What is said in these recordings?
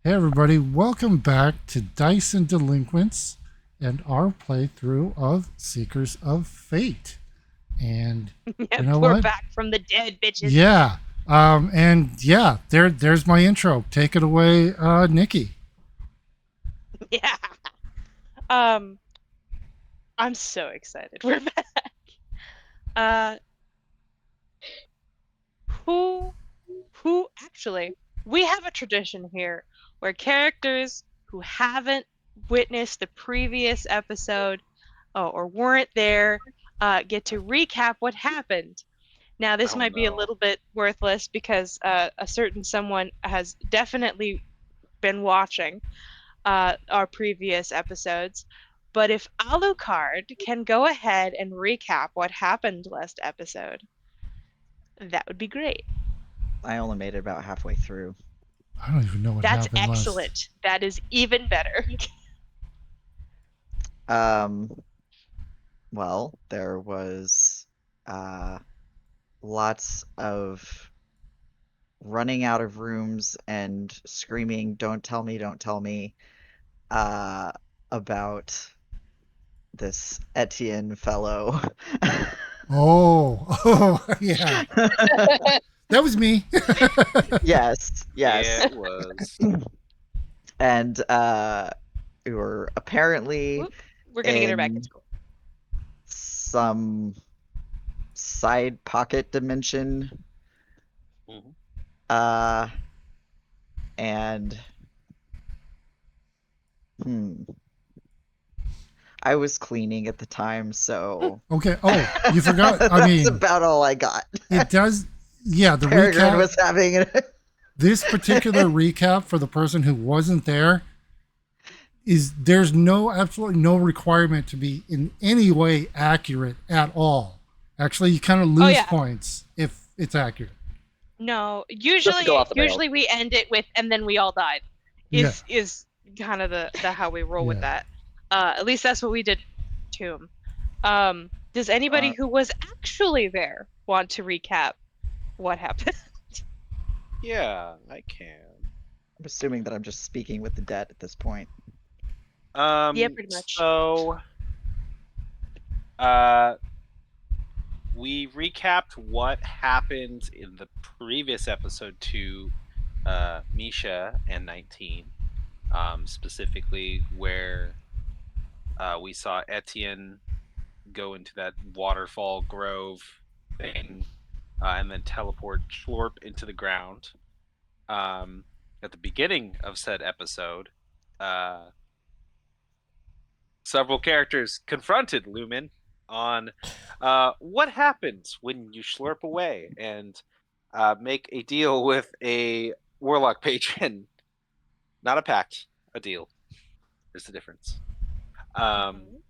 Hey, everybody, welcome back to Dice and Delinquents and our playthrough of Seekers of Fate. And you Yep, know we're what? back from the dead, bitches. Yeah. There's my intro. Take it away, Nikki. Yeah. Um, I'm so excited. We're back. Uh, who, who actually, we have a tradition here where characters who haven't witnessed the previous episode or weren't there get to recap what happened. Now, this Oh might be a no. little bit worthless because a certain someone has definitely been watching our previous episodes. But if Alucard can go ahead and recap what happened last episode, that would be great. I only made it about halfway through. I don't even know what That's happened last. excellent. That is even better. Um, well, there was uh, lots of running out of rooms and screaming, don't tell me," uh, about this Etienne fellow. Oh, oh, yeah. That was me. Yes, Yeah, yes. it was. And we were apparently Whoop, we're gonna get her back in in school. some side pocket dimension. Mhm. Uh, and hmm, I was cleaning at the time, so Okay. Oh, you forgot. I that's mean, about all I got. it does. Yeah, the Peregrine recap. was having it. This particular recap for the person who wasn't there is there's no absolutely no requirement to be in any way accurate at all. Actually, you kind of Oh lose yeah. points if it's accurate. No, Just to go usually off the rails. usually we end it with and then we all died. Yeah, Is kind of the how we roll with yeah. that. At least that's what we did to him. Does anybody Uh, who was actually there want to recap what happened? Yeah, I can. I'm assuming that I'm just speaking with the dead at this point. Yeah, pretty much. So uh we recapped what happened in the previous episode to Misha and 19. Specifically where we saw Etienne go into that waterfall grove thing, and then teleport Schlorp into the ground. um, at the beginning of said episode, uh, several characters confronted Lumen on what happens when you slurp away and make a deal with a warlock patron. Not a pact, a deal. There's the difference. Um, Mhm.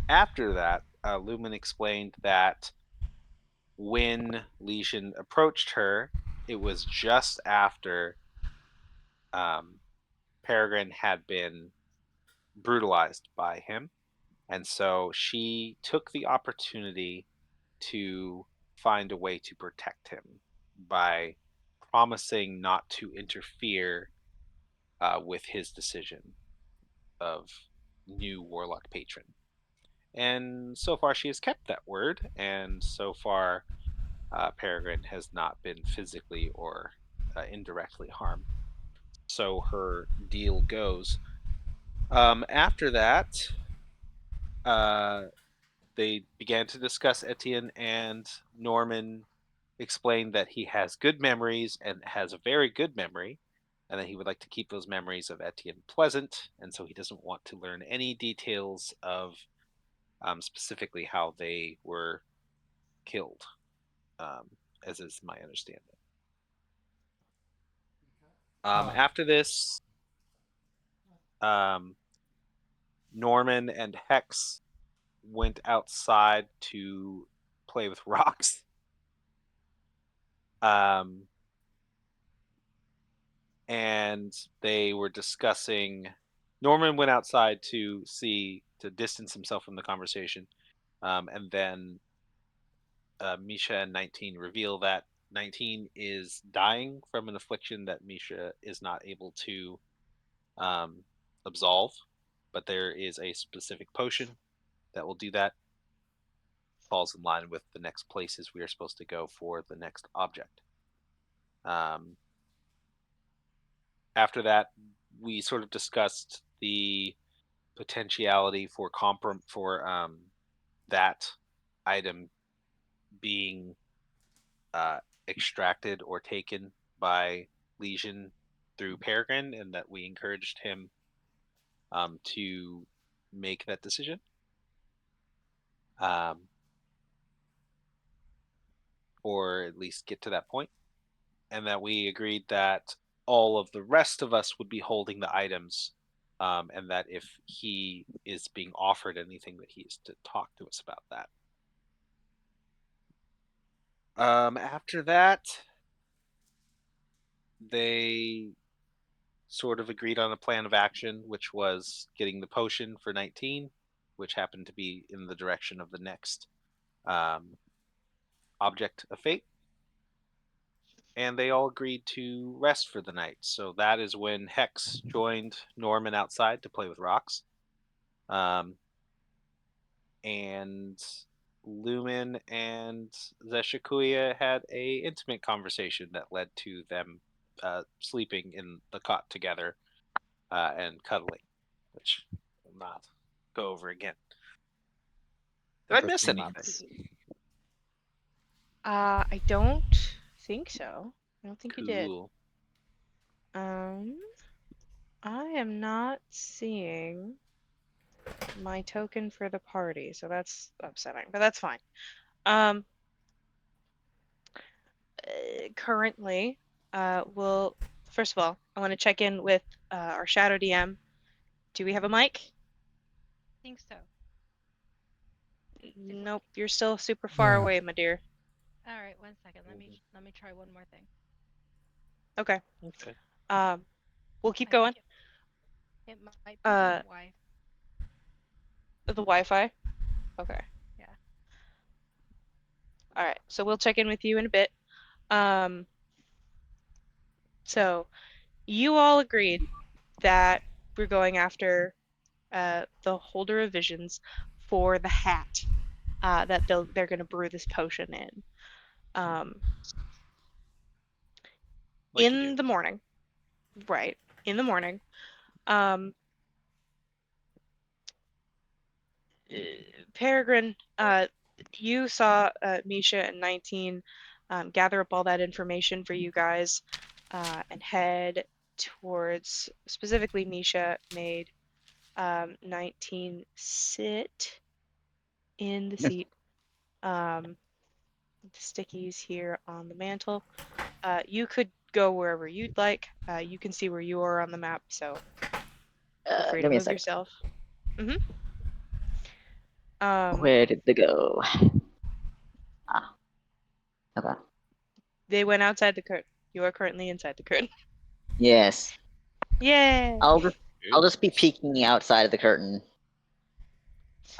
After that, Lumen explained that when Legion approached her, it was just after um, Peregrine had been brutalized by him. And so she took the opportunity to find a way to protect him by promising not to interfere with his decision of new warlock patron. And so far, she has kept that word, and so far, Peregrine has not been physically or indirectly harmed. So her deal goes. After that, uh, they began to discuss Etienne, and Norman explained that he has good memories and has a very good memory, and that he would like to keep those memories of Etienne pleasant, and so he doesn't want to learn any details of specifically how they were killed, um, as is my understanding. Uh, After this, um, Norman and Hex went outside to play with rocks. Um, and they were discussing. Norman went outside to distance himself from the conversation, and then Misha and 19 reveal that 19 is dying from an affliction that Misha is not able to absolve, but there is a specific potion that will do that. Falls in line with the next places we are supposed to go for the next object. After that, we sort of discussed the potentiality for that item being extracted or taken by Legion through Peregrine, and that we encouraged him to make that decision. Or at least get to that point. And that we agreed that all of the rest of us would be holding the items, and that if he is being offered anything, that he is to talk to us about that. After that, they sort of agreed on a plan of action, which was getting the potion for 19, which happened to be in the direction of the next object of fate. And they all agreed to rest for the night. So that is when Hex joined Norman outside to play with rocks. And Lumen and Zeshikuya had a intimate conversation that led to them sleeping in the cot together and cuddling, which will not go over again. Did I For miss 3 anything? months. I don't think so. I don't think you did. Cool. I am not seeing my token for the party, so that's upsetting, but that's fine. Currently, we'll first of all, I want to check in with our Shadow DM. Do we have a mic? Think so. Nope, you're still super far Yeah. away, my dear. All right, 1 second. Let me try one more thing. Okay. Okay. We'll keep I going. think it might be my wife. The Wi-Fi. Okay. Yeah. All right. So we'll check in with you in a bit. So you all agreed that we're going after the Holder of Visions for the hat that they're going to brew this potion in. Like you In do. the morning, right? In the morning, Peregrine, you saw Misha and 19 gather up all that information for you guys and head towards, specifically Misha made 19 sit in the seat. The stickies here on the mantle. You could go wherever you'd like. You can see where you are on the map, so feel free to Give me a move sec. yourself. Where did they go? Ah. Okay. They went outside the curtain. You are currently inside the curtain. Yes. Yay! I'll just be peeking outside of the curtain.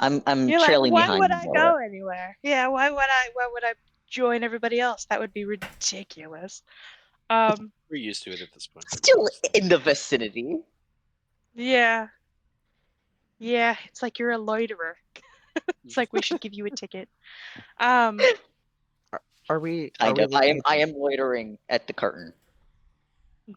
I'm You're like, trailing why behind would I Noah. go anywhere? Yeah, why would I join everybody else? That would be ridiculous. We're used to it at this point. Still in the vicinity. Yeah. Yeah, it's like you're a loiterer. It's like we should give you a ticket. Are we I looking am loitering at the curtain.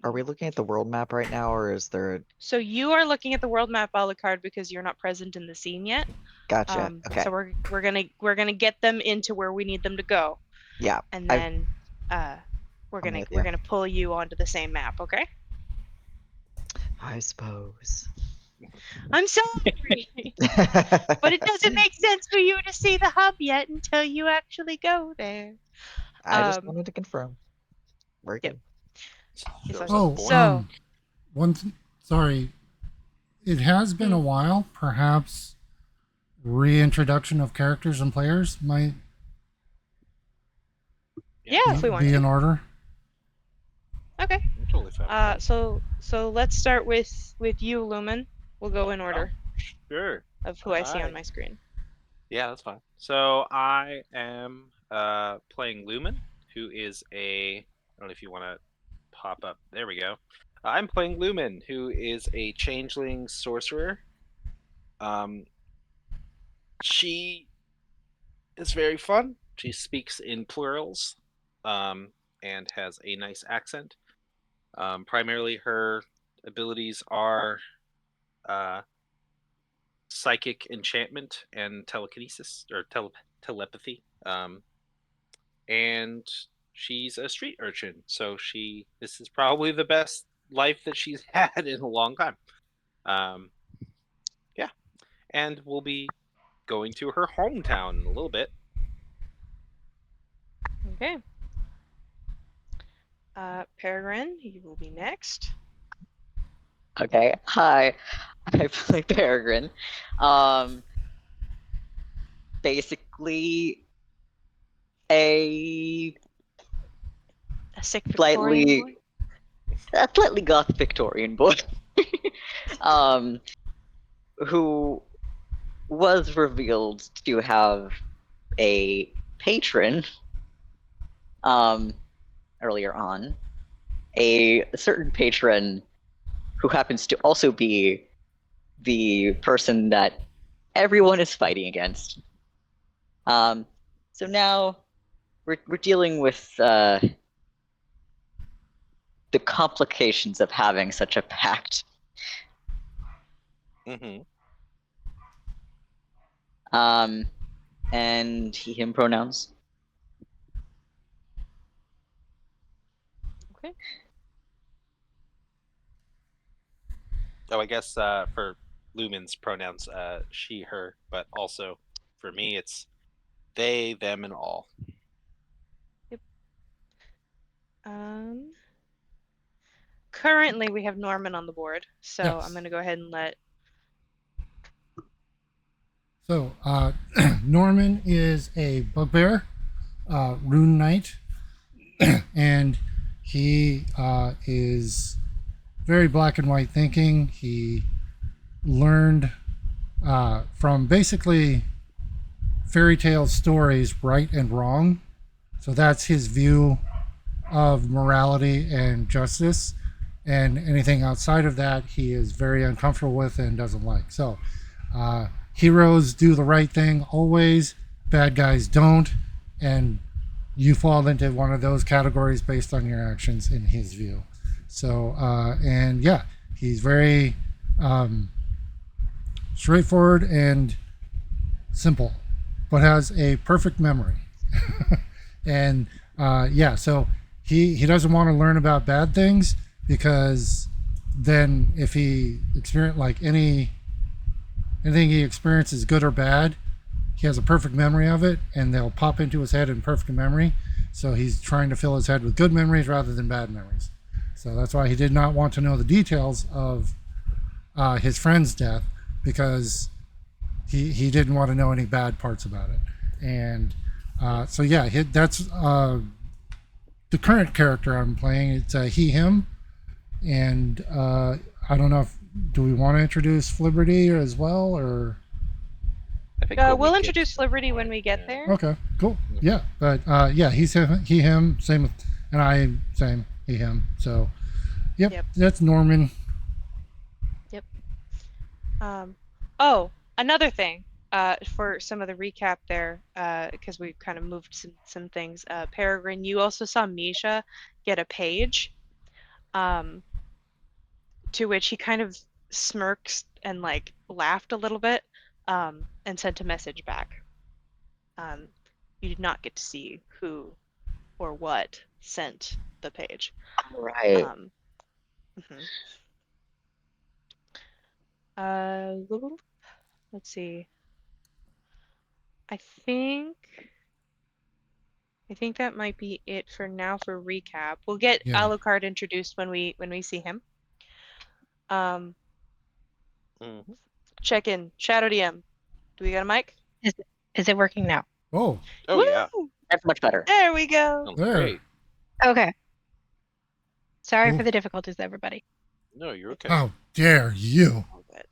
are we looking at the world map right now, or is there So you are looking at the world map, Alucard, because you're not present in the scene yet. gotcha. Okay. So we're gonna get them into where we need them to go, Yeah. and then we're I'm with gonna you. pull you onto the same map. Okay? I suppose. I'm sorry, but it doesn't make sense for you to see the hub yet until you actually go there. I just um, wanted to confirm. We're Yep. good. Yes, Shows I- up Oh, boring. So- sorry. It has been a while. Perhaps reintroduction of characters and players might Yeah, if we want be to. in order. Okay. I'm totally fine with that. So let's start with you, Lumen. We'll go in order Sure. of who I see on Alright. my screen. Yeah, that's fine. So I am playing Lumen, who is a. I don't know if you want to pop up. There we go. I'm playing Lumen, who is a changeling sorcerer. She is very fun. She speaks in plurals, and has a nice accent. Primarily, her abilities are psychic enchantment and telekinesis or telepathy. And she's a street urchin, so this is probably the best life that she's had in a long time. Yeah, and we'll be going to her hometown in a little bit. Okay. Peregrine, you will be next. Okay. Hi, I play Peregrine. Basically, a A sick Victorian slightly, boy. a slightly goth Victorian boy, who was revealed to have a patron, earlier on, a certain patron who happens to also be the person that everyone is fighting against. So now we're dealing with the complications of having such a pact. Mm-hmm. And he/him pronouns. Okay. Oh, I guess for Lumen's pronouns, she, her, but also for me, it's they, them, and all. Currently we have Norman on the board, so Yes. I'm gonna go ahead and let. So, Norman is a bugbear, rune knight, and he is very black and white thinking. He learned from basically fairy tale stories, right and wrong. So that's his view of morality and justice. And anything outside of that, he is very uncomfortable with and doesn't like. So, heroes do the right thing always, bad guys don't, and you fall into one of those categories based on your actions in his view. So, and yeah, he's very straightforward and simple, but has a perfect memory. And yeah, so he doesn't want to learn about bad things, because then if he experience like anything he experiences, good or bad, he has a perfect memory of it, and they'll pop into his head in perfect memory. So he's trying to fill his head with good memories rather than bad memories. So that's why he did not want to know the details of his friend's death, because he didn't want to know any bad parts about it. And so yeah, that's the current character I'm playing. It's he/him, and I don't know if do we want to introduce Fliberty as well, or I think when we We'll get introduce to that Liberty when point, we get yeah. there. okay, cool, yeah. But yeah, he's he/him, same with, and I same he/him. So yep, that's Norman. Oh, another thing, for some of the recap there, because we kind of moved some things. Peregrine, you also saw Misha get a page, to which he kind of smirks and like laughed a little bit, and sent a message back. You did not get to see who or what sent the page. Right. Mhm. Let's see. I think that might be it for now for recap. We'll get Yeah. Alucard introduced when we see him. Mhm. Check in. Shadow DM. Do we got a mic? Is it working now? Oh, Oh yeah, Woo! That's much better. There we go. sounds there. great. Okay. Sorry Cool. for the difficulties, everybody. No, you're okay. How dare you? Oh, good.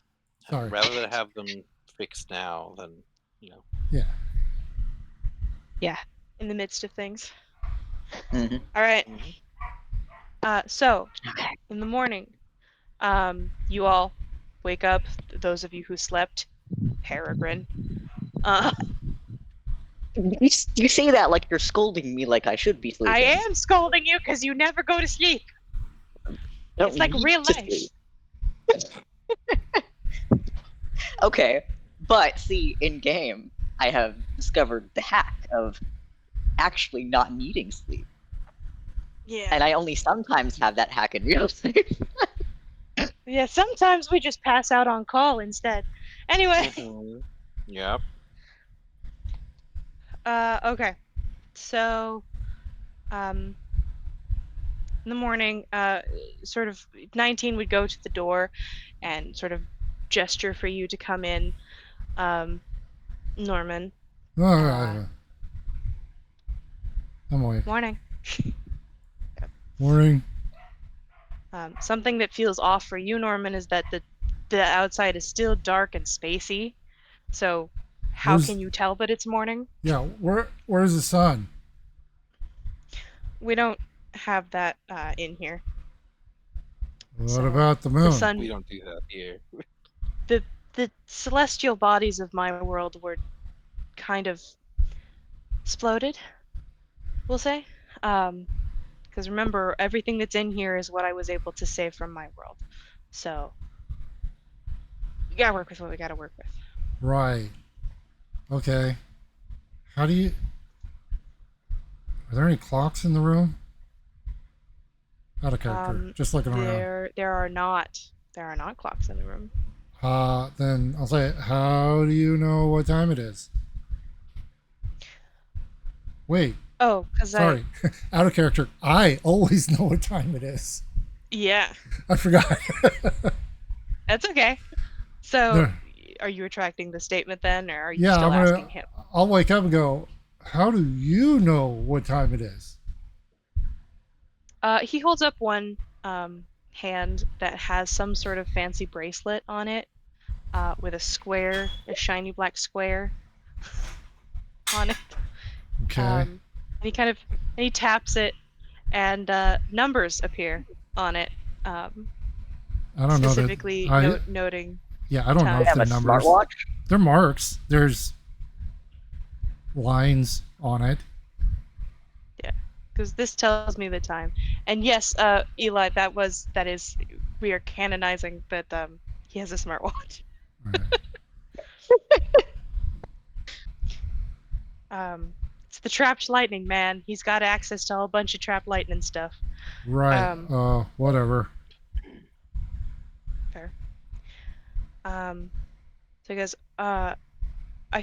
Sorry. Rather than have them fixed now than Yeah. Yeah. In the midst of things. Mhm. All right. So Okay. in the morning, you all wake up. Those of you who slept, Peregrine. Uh, You say that like you're scolding me like I should be I sleeping. am scolding you because you never go to sleep. I don't It's like need real to life. sleep. Okay, but see, in game, I have discovered the hack of actually not needing sleep. Yeah. And I only sometimes have that hack in real life. Yeah, sometimes we just pass out on call instead. Anyway, Mhm. Yep. okay. So, in the morning, sort of 19 would go to the door and sort of gesture for you to come in. Norman, I'm awake. morning. Morning. Something that feels off for you, Norman, is that the outside is still dark and spacey. So, how Where's can you tell that it's morning? yeah? Where's the sun? We don't have that in here. What So, about the The moon? sun, We don't do that here. the celestial bodies of my world were kind of exploded, we'll say. Because remember, everything that's in here is what I was able to save from my world. So, we gotta work with what we gotta work with. Right. Okay. How do you? Are there any clocks in the room? Out of character. Just looking around. There are not clocks in the room. Then I'll say, how do you know what time it is? Wait, Oh, because sorry. Out of character. I always know what time it is. yeah, I forgot. that's okay. So, There. are you retracting the statement then, or are you Yeah, still I'm asking gonna. him? I'll wake up and go. How do you know what time it is? He holds up one hand that has some sort of fancy bracelet on it, with a shiny black square on it. Okay. And he taps it, and numbers appear on it, I don't know that. specifically noting Yeah, I don't know I if have they're a numbers. smartwatch. They're marks. There's lines on it. because this tells me the time. And yes, Eli, that is we are canonizing that he has a smartwatch. Right. It's the trapped lightning man. He's got access to a whole bunch of trapped lightning stuff. Right. Whatever. Fair. So he goes, I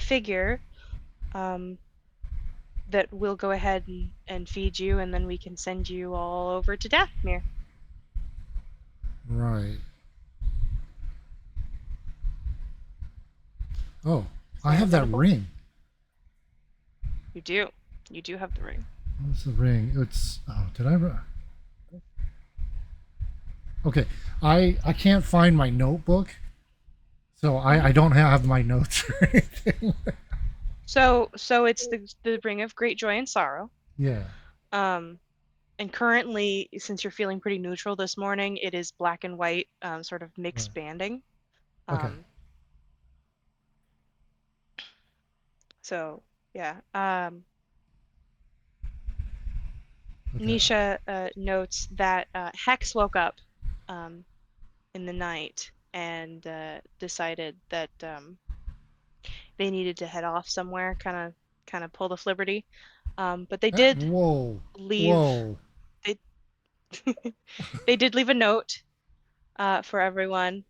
figure that we'll go ahead and feed you, and then we can send you all over to Dathmere. Right. Oh, I have that ring. You do. You do have the ring. What's the ring? It's. Oh, did I? Okay. I can't find my notebook, so I don't have my notes or anything. So it's the ring of great joy and sorrow. Yeah. And currently, since you're feeling pretty neutral this morning, it is black and white, sort of mixed Right. banding. Okay. So yeah. Okay. Nisha notes that Hex woke up in the night and decided that they needed to head off somewhere, kind of pull the flibberty. But they did Whoa. leave. Whoa. They did leave a note for everyone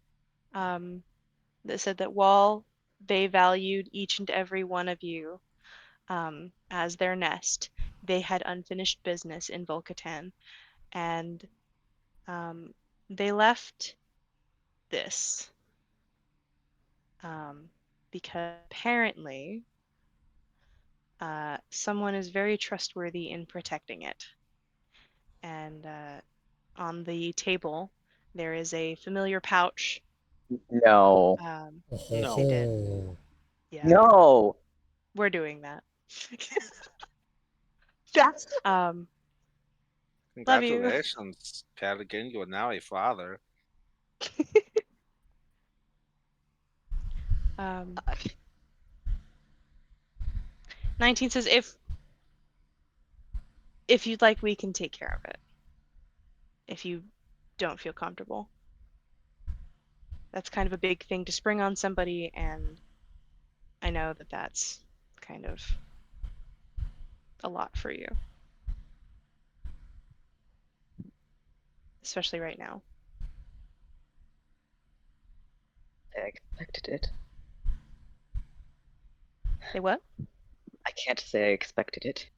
that said that while they valued each and every one of you as their nest, they had unfinished business in Volcatan, and they left this because apparently someone is very trustworthy in protecting it. And on the table, there is a familiar pouch. No. No. They did. Yeah, No. we're doing that. That's Um, Love you. Congratulations, Cadigan. You are now a father. Um, 19 says if you'd like, we can take care of it. If you don't feel comfortable. That's kind of a big thing to spring on somebody, and I know that that's kind of a lot for you. Especially right now. I expected it. Say what? I can't say I expected it.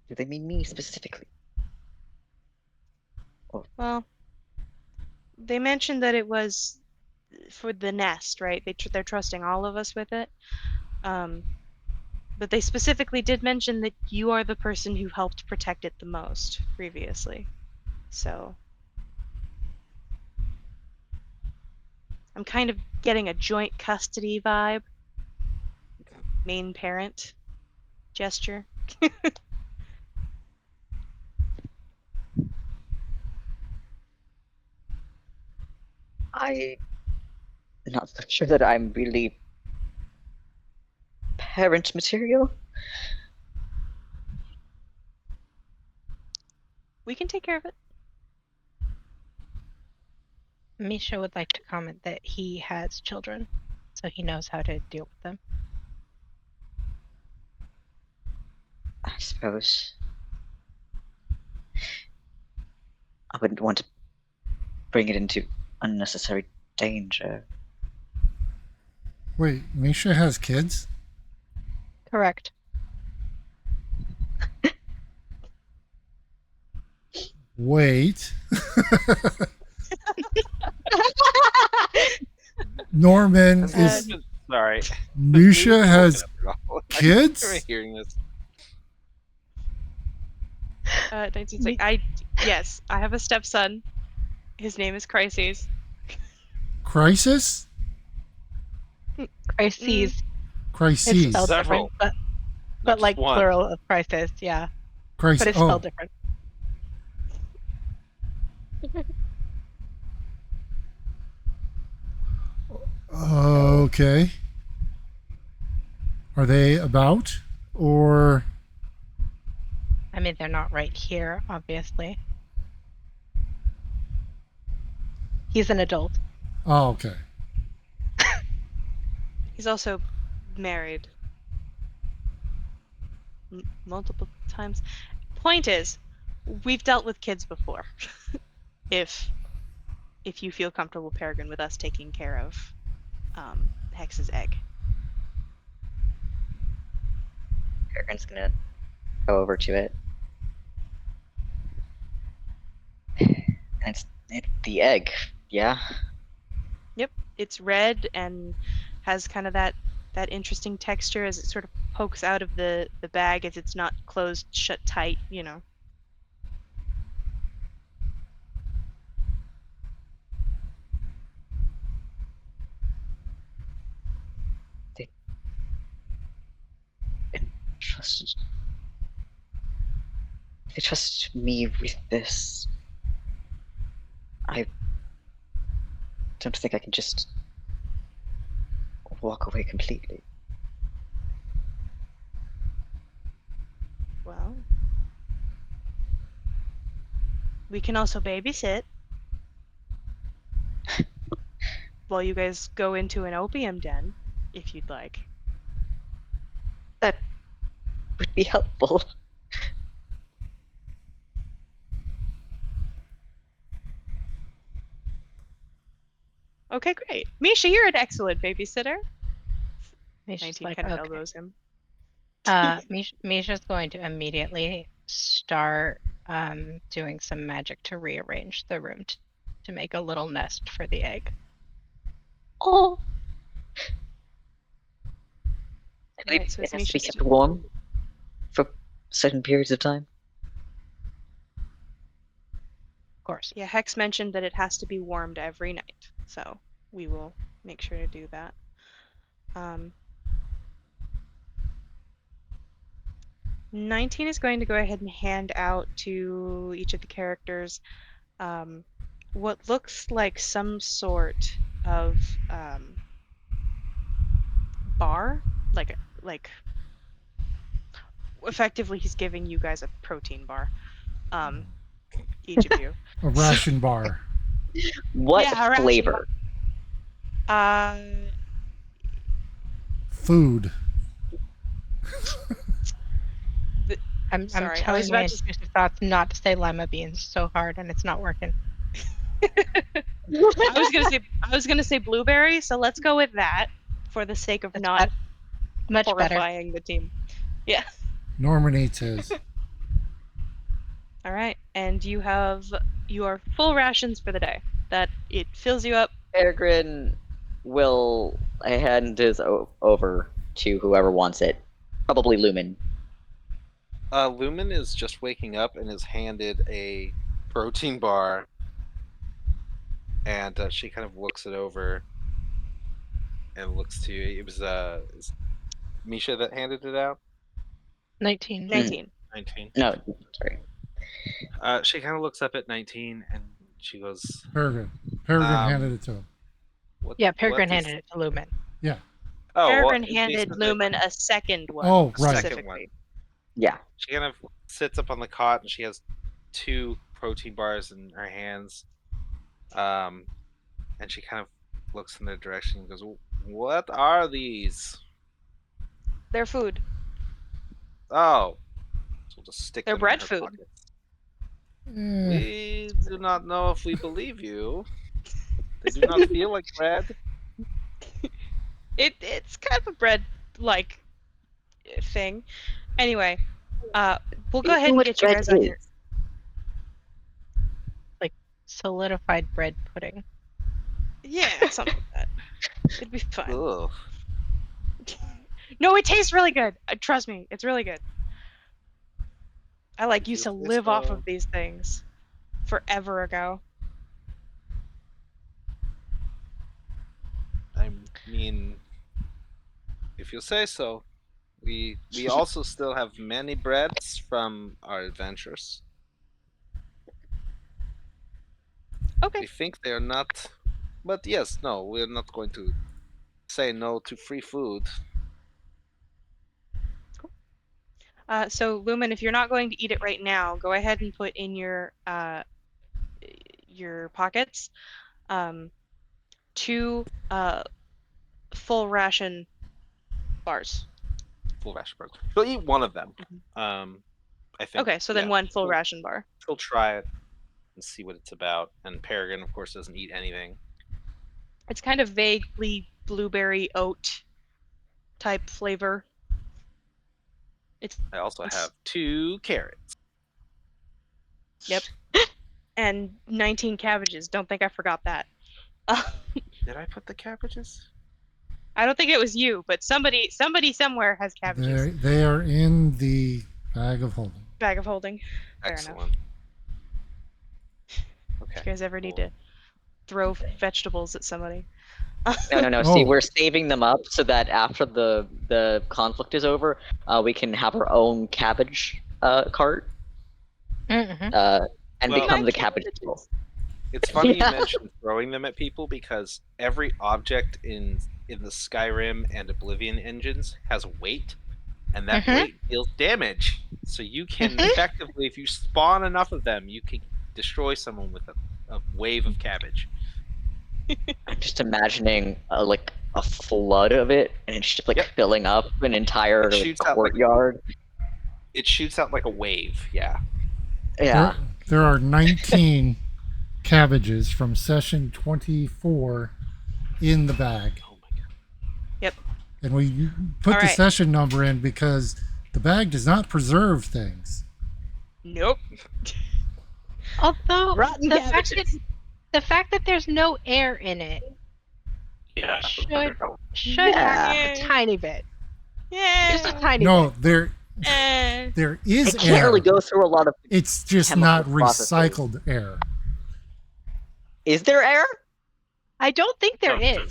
Do they mean me specifically? Well, they mentioned that it was for the nest, right? They're trusting all of us with it. But they specifically did mention that you are the person who helped protect it the most previously. So I'm kind of getting a joint custody vibe. Main parent gesture. I'm not so sure that I'm really parent material. We can take care of it. Misha would like to comment that he has children, so he knows how to deal with them. I suppose. I wouldn't want to bring it into unnecessary danger. Wait, Misha has kids? Correct. Wait. Norman is Sorry. Misha has I'm kids? hearing this. 19's like, yes, I have a stepson. His name is Crises. Crisis? Crises. It's Crises. spelled Several. different, but Not like just one. plural of crisis, yeah. Crisis. But it's spelled different. Okay. Are they about? Or. I mean, they're not right here, obviously. He's an adult. Oh, okay. He's also married multiple times. Point is, we've dealt with kids before. if you feel comfortable, Peregrine, with us taking care of Hex's egg. Peregrine's gonna go over to it. And it's the egg, yeah? Yep, it's red and has kind of that interesting texture as it sort of pokes out of the bag as it's not closed shut tight, you know. They trusted me with this. I don't think I can just walk away completely. Well, we can also babysit while you guys go into an opium den, if you'd like. That would be helpful. Okay, great. Misha, you're an excellent babysitter. Misha's 19 like, kind of okay. elbows him. Misha's going to immediately start doing some magic to rearrange the room to make a little nest for the egg. Oh! Right, so It it's has to be Misha's kept warm for certain periods of time. Of course. Yeah, Hex mentioned that it has to be warmed every night, so we will make sure to do that. 19 is going to go ahead and hand out to each of the characters what looks like some sort of bar, like effectively he's giving you guys a protein bar, each of you. A ration bar. What Yeah, a ration flavor? Food. I'm Sorry, I was telling my about to- intrusive thoughts not to say lima beans so hard, and it's not working. I was gonna say blueberry, so let's go with that for the sake of That's not much better. horrifying the team. Yeah. Norman eats his. All right, and you have your full rations for the day. That it fills you up. Peregrine will hand his over to whoever wants it. Probably Lumen. Lumen is just waking up and is handed a protein bar, and she kind of looks it over and looks to you. It was is Misha that handed it out. 19. 19. 19. No, sorry. She kind of looks up at 19 and she goes, Peregrine. Peregrine Um, handed it to him. "What? Yeah, Peregrine what is- handed it to Lumen. Oh, Peregrine what- handed Jason, Lumen a second one. Oh, right. Second one. Specifically. Yeah. She kind of sits up on the cot and she has 2 protein bars in her hands. And she kind of looks in their direction and goes, "What are these?" They're food. Oh, so we'll just stick They're them bread in her food. pockets. Eh, We do not know if we believe you. They do not feel like bread. It's kind of a bread like thing. Anyway, we'll go ahead and get you guys on your. Solidified bread pudding. Yeah, something like that. It'd be fun. Ugh. No, it tastes really good. Trust me, it's really good. I You used to feel live off so- of these things forever ago. I mean, if you say so. We also still have many breads from our adventures. Okay. We think they are not, but yes, no, we're not going to say no to free food. So Lumen, if you're not going to eat it right now, go ahead and put in your pockets 2 full ration bars. Full ration burgers. She'll eat one of them. I think. Okay, so then yeah. 1 full She'll- ration bar. She'll try it and see what it's about. And Peregrine, of course, doesn't eat anything. It's kind of vaguely blueberry oat type flavor. I also have 2 carrots. Yep. And 19 cabbages. Don't think I forgot that. Did I put the cabbages? I don't think it was you, but somebody somewhere has cabbages. they are in the bag of holding. Bag of holding. Fair enough. Excellent. If you Okay. guys ever need cool. to throw vegetables at somebody. No. See, Oh. we're saving them up so that after the conflict is over, we can have our own cabbage cart Mm-hmm. and Well- become the 19 cabbage cabbages. people. It's funny Yeah. you mentioned throwing them at people because every object in the Skyrim and Oblivion engines has weight, and that Mhm. weight deals damage. So you can Mhm. effectively, if you spawn enough of them, you can destroy someone with a wave of cabbage. I'm just imagining like a flood of it, and it's just like Yep. filling up an entire It like, shoots out like- courtyard. It shoots out like a wave. Yeah. Yeah. There are 19 cabbages from session 24 in the bag. Oh my god. And we put All the right. session number in because the bag does not preserve things. Nope. Although Rotten the fact, that, cabbages. the fact that there's no air in it Yeah. should Yeah. have a tiny bit. Just a Yeah. tiny No, bit. there Eh. there It is can't air. really go through a lot of. It's just chemical not processes. recycled air. Is there air? I don't think there is.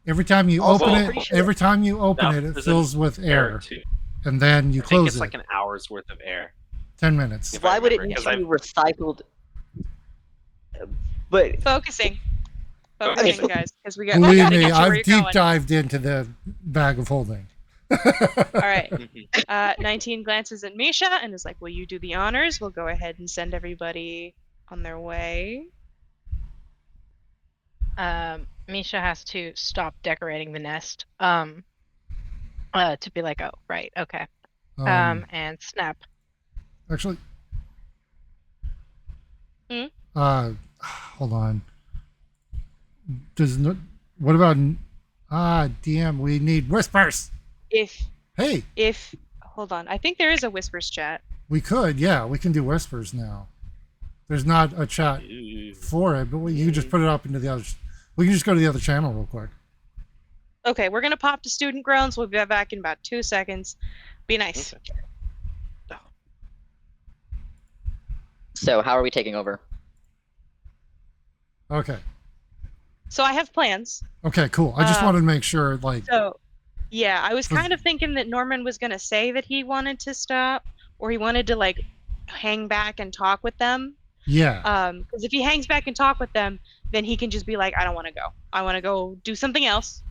Every time you Also, open I'm it, pretty sure- every time you open No, it, it there's fills with Air air. too. and then you I think close it's it. like an hour's worth of air. 10 minutes. If I Why would it remember, need 'cause to be recycled? But Focusing, guys, because we Believe gotta me, get you where I've you're deep going. dived into the bag of holding. All right. Mhm. 19 glances at Misha and is like, "Will you do the honors? We'll go ahead and send everybody on their way." Misha has to stop decorating the nest. To be like, oh, right, okay. And snap. Actually, Hmm? hold on. Does no, what about? Damn, we need whispers. If Hey, hold on, I think there is a whispers chat. we could, yeah, we can do whispers now. There's not a chat Ooh. for it, but you can just put it up into the other. We can just go to the other channel real quick. Okay, we're gonna pop to student grounds. We'll be back in about 2 seconds. Be nice. Okay. so how are we taking over? Okay. So I have plans. Okay, cool. I just wanted to make sure, like, So, yeah, I was For- kind of thinking that Norman was gonna say that he wanted to stop, or he wanted to like hang back and talk with them. yeah. Because if he hangs back and talk with them, then he can just be like, "I don't want to go. I want to go do something else."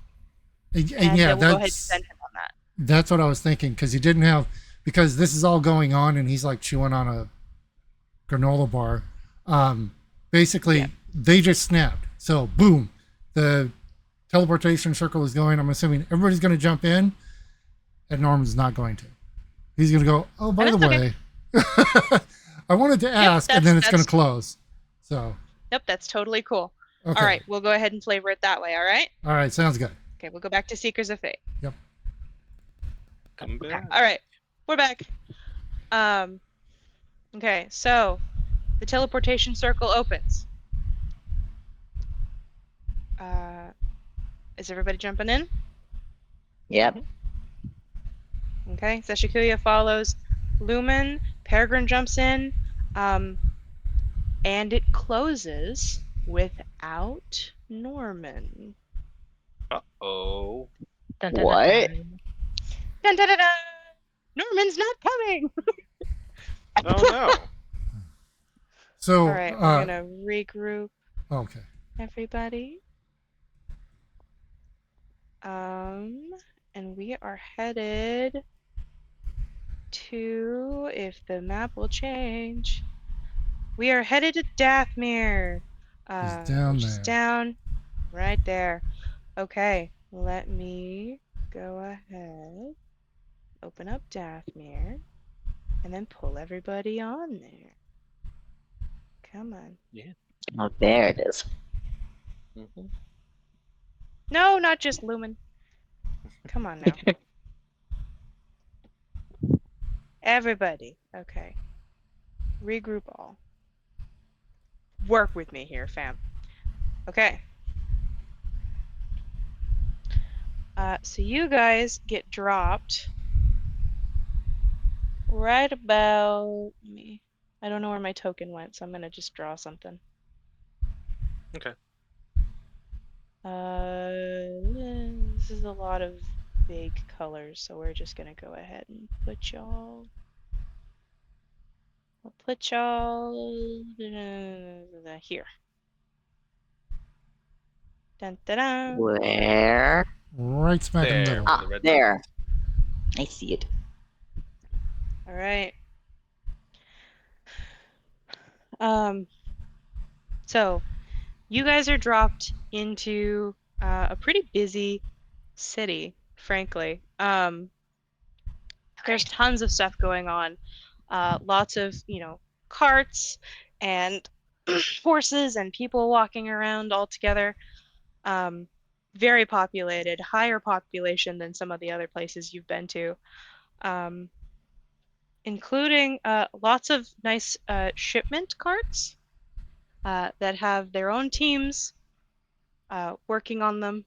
And And yeah, then we'll go ahead and that's send him on that. that's what I was thinking because he didn't have because this is all going on and he's like chewing on a granola bar. Basically, Yeah. they just snapped. So boom, the teleportation circle is going. I'm assuming everybody's going to jump in, and Norman's not going to. He's going to go. Oh, by the That's way, I wanted to ask, and then it's going that's- to close. So Yep, that's totally cool. okay. All right, we'll go ahead and flavor it that way. All right. All right, sounds good. Okay, we'll go back to Seekers of Fate. Come back. All right, we're back. Okay, so the teleportation circle opens. Is everybody jumping in? Yep. Okay, Seshikuya follows Lumen. Peregrine jumps in, and it closes without Norman. Uh-oh. Dun, dun, dun, What? dun. Dun, dun, dun, dun! Norman's not coming. Oh no. So All right, we're gonna regroup okay. everybody. And we are headed to, if the map will change, we are headed to Dathmere. down which is there. down right there. Okay, let me go ahead, open up Dathmere, and then pull everybody on there. Come on. Oh, there it is. Mhm. No, not just Lumen. Come on now. Everybody. Okay. Regroup all. Work with me here, fam. Okay. So you guys get dropped right about me. I don't know where my token went, so I'm gonna just draw something. Okay. This is a lot of vague colors, so we're just gonna go ahead and put y'all. I'll put y'all here. Dun, dun, dun. Where? Right smack in the There. middle. Ah, the red there. buttons. I see it. All right. So you guys are dropped into a pretty busy city, frankly. There's tons of stuff going on. Lots of, carts and horses and people walking around all together. Very populated, higher population than some of the other places you've been to. Including lots of nice shipment carts that have their own teams working on them.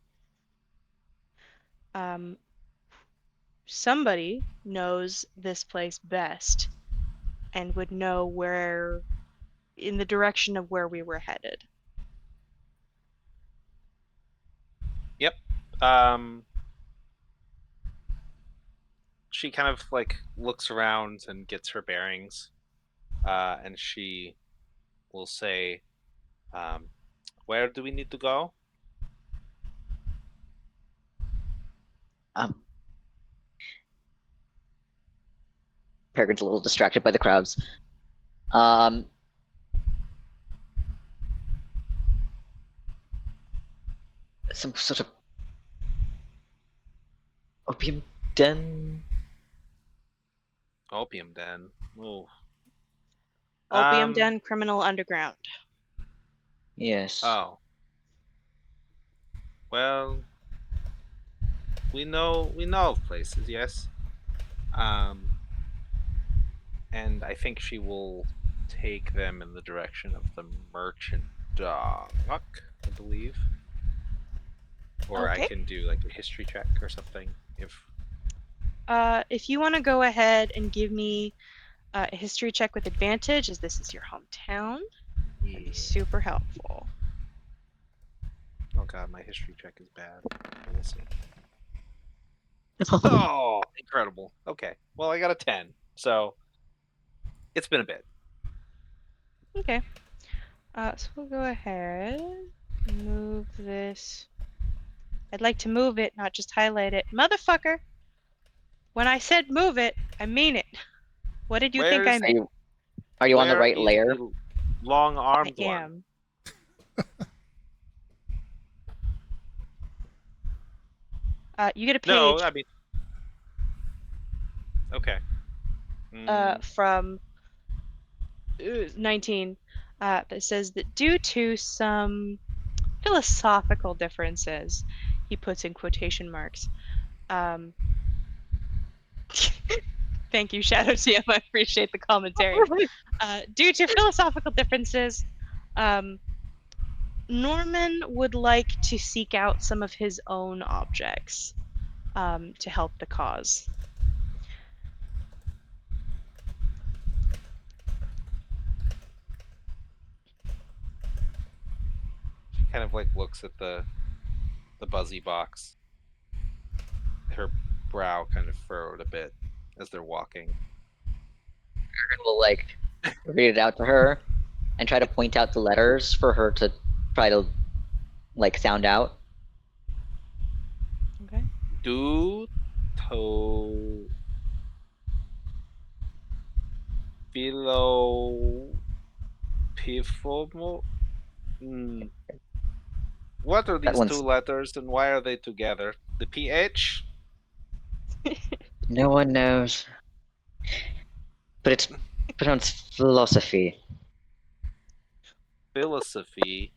Somebody knows this place best and would know where, in the direction of where we were headed. Yep. she kind of like looks around and gets her bearings, and she will say, "Where do we need to go?" Peregrine's a little distracted by the crowds. Some sort of opium den. Opium den. Ooh. Opium Den, Criminal Underground. Yes. Oh. Well, we know of places, yes. And I think she will take them in the direction of the Merchant Dock, I believe. Or Okay. I can do like a history check or something If you want to go ahead and give me a history check with advantage, as this is your hometown, that'd be super helpful. Oh god, my history check is bad. We'll see. Oh, incredible. Okay. Well, I got a 10. So it's been a bit. Okay. So we'll go ahead, move this. I'd like to move it, not just highlight it. Motherfucker! When I said move it, I mean it. What did you think I Where's- meant? Are you on the Where right is layer? the long-armed I one? am. You get a page No, I mean. Okay. from 19 that says that due to some philosophical differences, he puts in quotation marks. Thank you, Shadow TM. I appreciate the commentary. Due to philosophical differences, Norman would like to seek out some of his own objects to help the cause. She kind of like looks at the buzzy box. Her brow kind of furrowed a bit as they're walking. Peregrine will like read it out to her and try to point out the letters for her to try to like sound out. Okay. Do to philo pifomo. What are That these one's- two letters and why are they together? The PH? No one knows. But it's pronounced philosophy. Philosophy.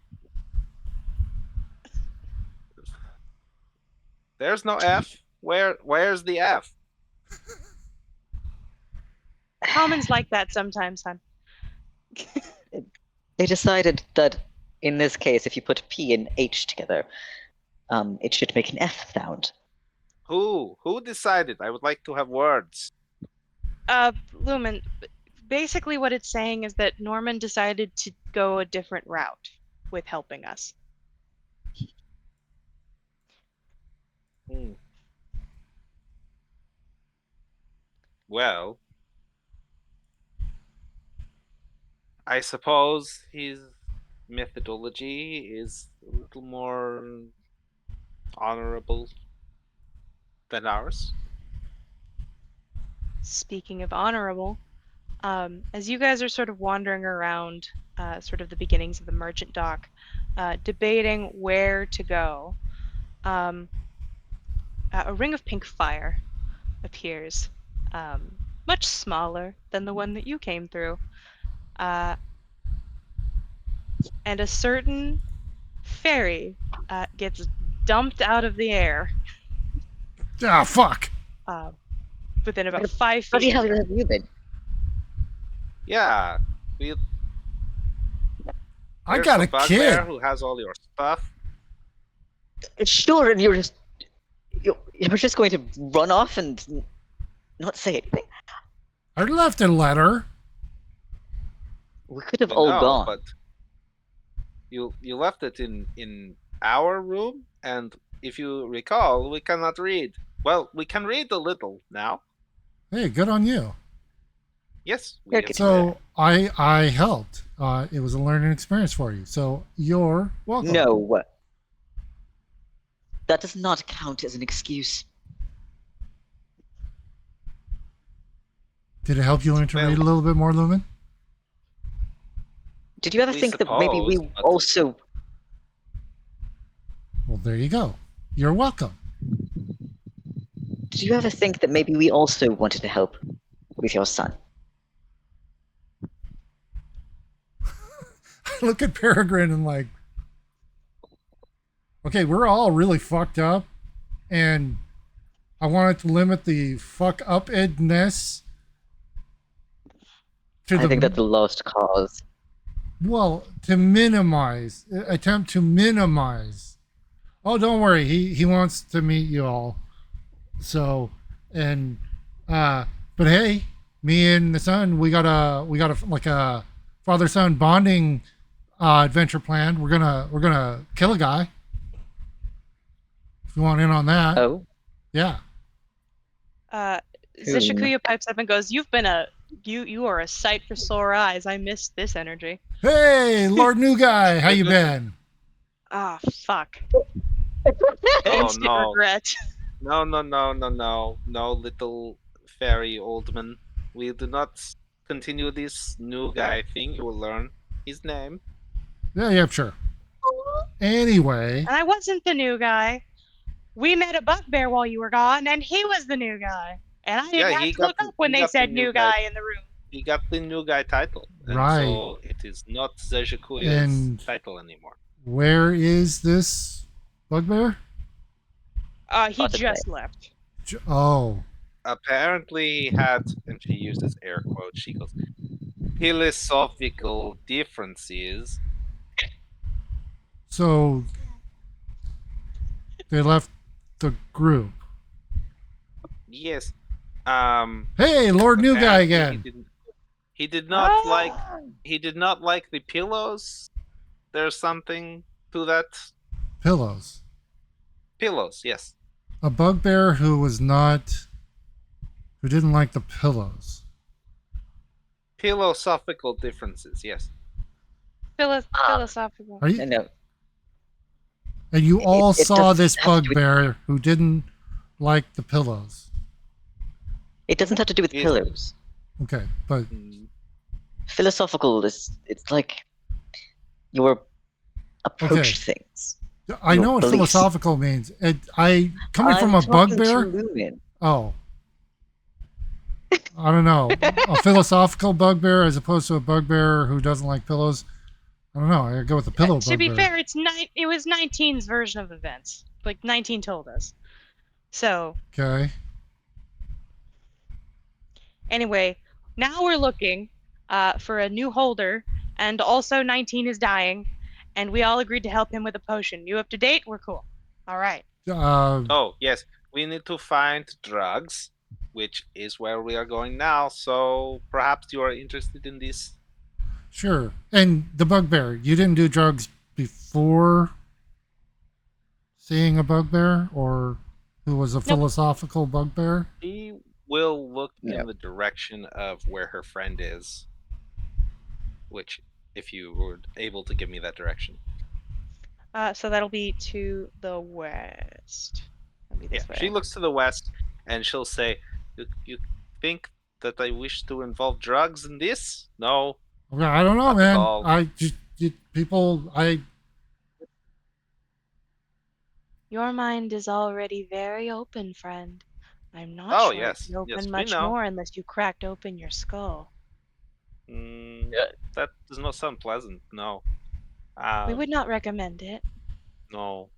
There's no F. Where's the F? Commons like that sometimes, hon. They decided that in this case, if you put P and H together, it should make an F sound. Who decided? I would like to have words. Lumen, basically what it's saying is that Norman decided to go a different route with helping us. Well, I suppose his methodology is a little more honorable than ours. Speaking of honorable, as you guys are sort of wandering around sort of the beginnings of the Merchant Dock, debating where to go, a ring of pink fire appears, much smaller than the one that you came through. And a certain fairy gets dumped out of the air Ah, fuck. within about 5 feet. How the hell of you. have you been? Yeah, I there's got a a bugbear kid. who has all your stuff. Sure, and you're just going to run off and not say anything. I left a letter. We could have I all know, gone. but you left it in our room, and if you recall, we cannot read. Well, we can read a little now. Hey, good on you. Yes. Yeah, We good. So I helped. It was a learning experience for you. So you're welcome. No. That does not count as an excuse. Did it help you learn to read a Well- little bit more, Lumen? Did you ever We think that maybe we suppose, but- also... Well, there you go. You're welcome. Did you ever think that maybe we also wanted to help with your son? Look at Peregrine and like, okay, we're all really fucked up, and I wanted to limit the fuck up edness to I think that's a lost cause. well, to minimize, attempt to minimize. Oh, don't worry, he wants to meet you all. So, and but hey, me and the son, we got a like a father son bonding adventure planned. We're gonna kill a guy. If you want in on that, Oh? yeah. Zishakuya pipes up and goes, "You've been you are a sight for sore eyes. I missed this energy." Hey, Lord New Guy, how you been? Ah, fuck. Oh Instant no. regret. No, little fairy old man. We do not continue this new guy thing. You will learn his name. Yeah, sure. Anyway, And I wasn't the new guy. We met a bugbear while you were gone, and he was the new guy. And I didn't Yeah, he have to got look the- up when he they got the said new new guy. guy in the room. He got the new guy title. And Right. so it is not Zezhikuya's And- title anymore. where is this bugbear? He Lots of just left. Oh, Apparently he had, and she uses air quotes, she goes, philosophical differences. so they left the group. Yes. Hey, Lord New Guy apparently again. He did not like Ah! he did not like the pillows. There's something to that. Pillows. Pillows, yes. A bugbear who didn't like the pillows. Philosophical differences, yes. Philosophical. Are you? No. And you all it saw doesn't this have to be- bugbear who didn't like the pillows. It doesn't have to do with Yes. pillows. Okay, but Mm, Philosophical is... It's like... your approach things. I Your know what beliefs. philosophical means. Coming from I'm a talking to bugbear. Lumen. Oh, I don't know. A philosophical bugbear as opposed to a bugbear who doesn't like pillows. I don't know. I go with the pillow To be bugbear. fair, it was 19's version of events. Like 19 told us. So Okay. anyway, now we're looking for a new holder, and also 19 is dying, and we all agreed to help him with a potion. You up to date? We're cool. All right. Oh, yes. We need to find drugs, which is where we are going now. So perhaps you are interested in this. Sure. And the bugbear, you didn't do drugs before seeing a bugbear, or who was a philosophical bugbear? She will look Yeah. in the direction of where her friend is. Which, if you were able to give me that direction. So that'll be to the west. That'll be Yeah, this way. she looks to the west and she'll say, You think that I wish to involve drugs in this? No. I don't know, Not at man. all. I just people. Your mind is already very open, friend. I'm not Oh, sure yes. it can open Yes, we much know. more unless you cracked open your skull. That does not sound pleasant. No. We would not recommend it. No.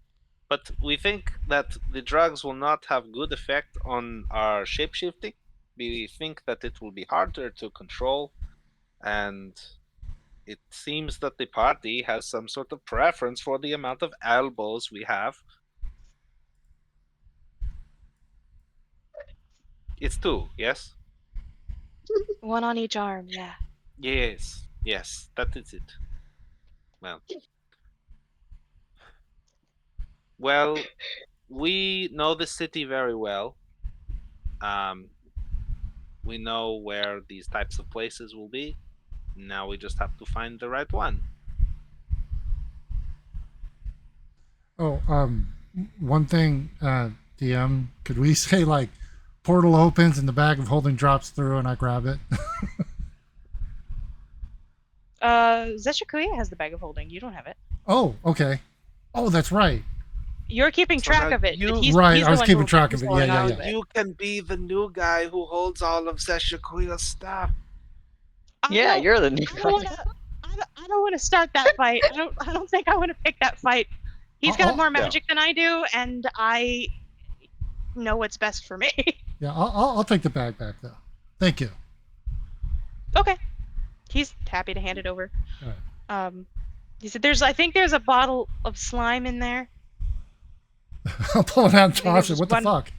But we think that the drugs will not have good effect on our shapeshifting. We think that it will be harder to control, and it seems that the party has some sort of preference for the amount of elbows we have. It's 2, yes? One on each arm, yeah. Yes, that is it. Well, we know the city very well. we know where these types of places will be. Now we just have to find the right one. Oh, one thing, DM, could we say like portal opens and the bag of holding drops through and I grab it? Zeshakuya has the bag of holding. You don't have it. Oh, okay. Oh, that's right. You're keeping So track now of it. you- But he's Right, he's I the was one keeping who- track who's of it. holding Yeah, all yeah, of yeah. it. You can be the new guy who holds all of Seshakuya's stuff. Yeah, you're the new I don't guy. wanna. I don't want to start that fight. I don't think I want to pick that fight. He's got I'll- more magic than I do, and I know what's best for me. Yeah, I'll take the bag back though. Thank you. Okay. He's happy to hand it over. All right. He said, I think there's a bottle of slime in there. I'll pull it out and think toss it. there's What the one- fuck?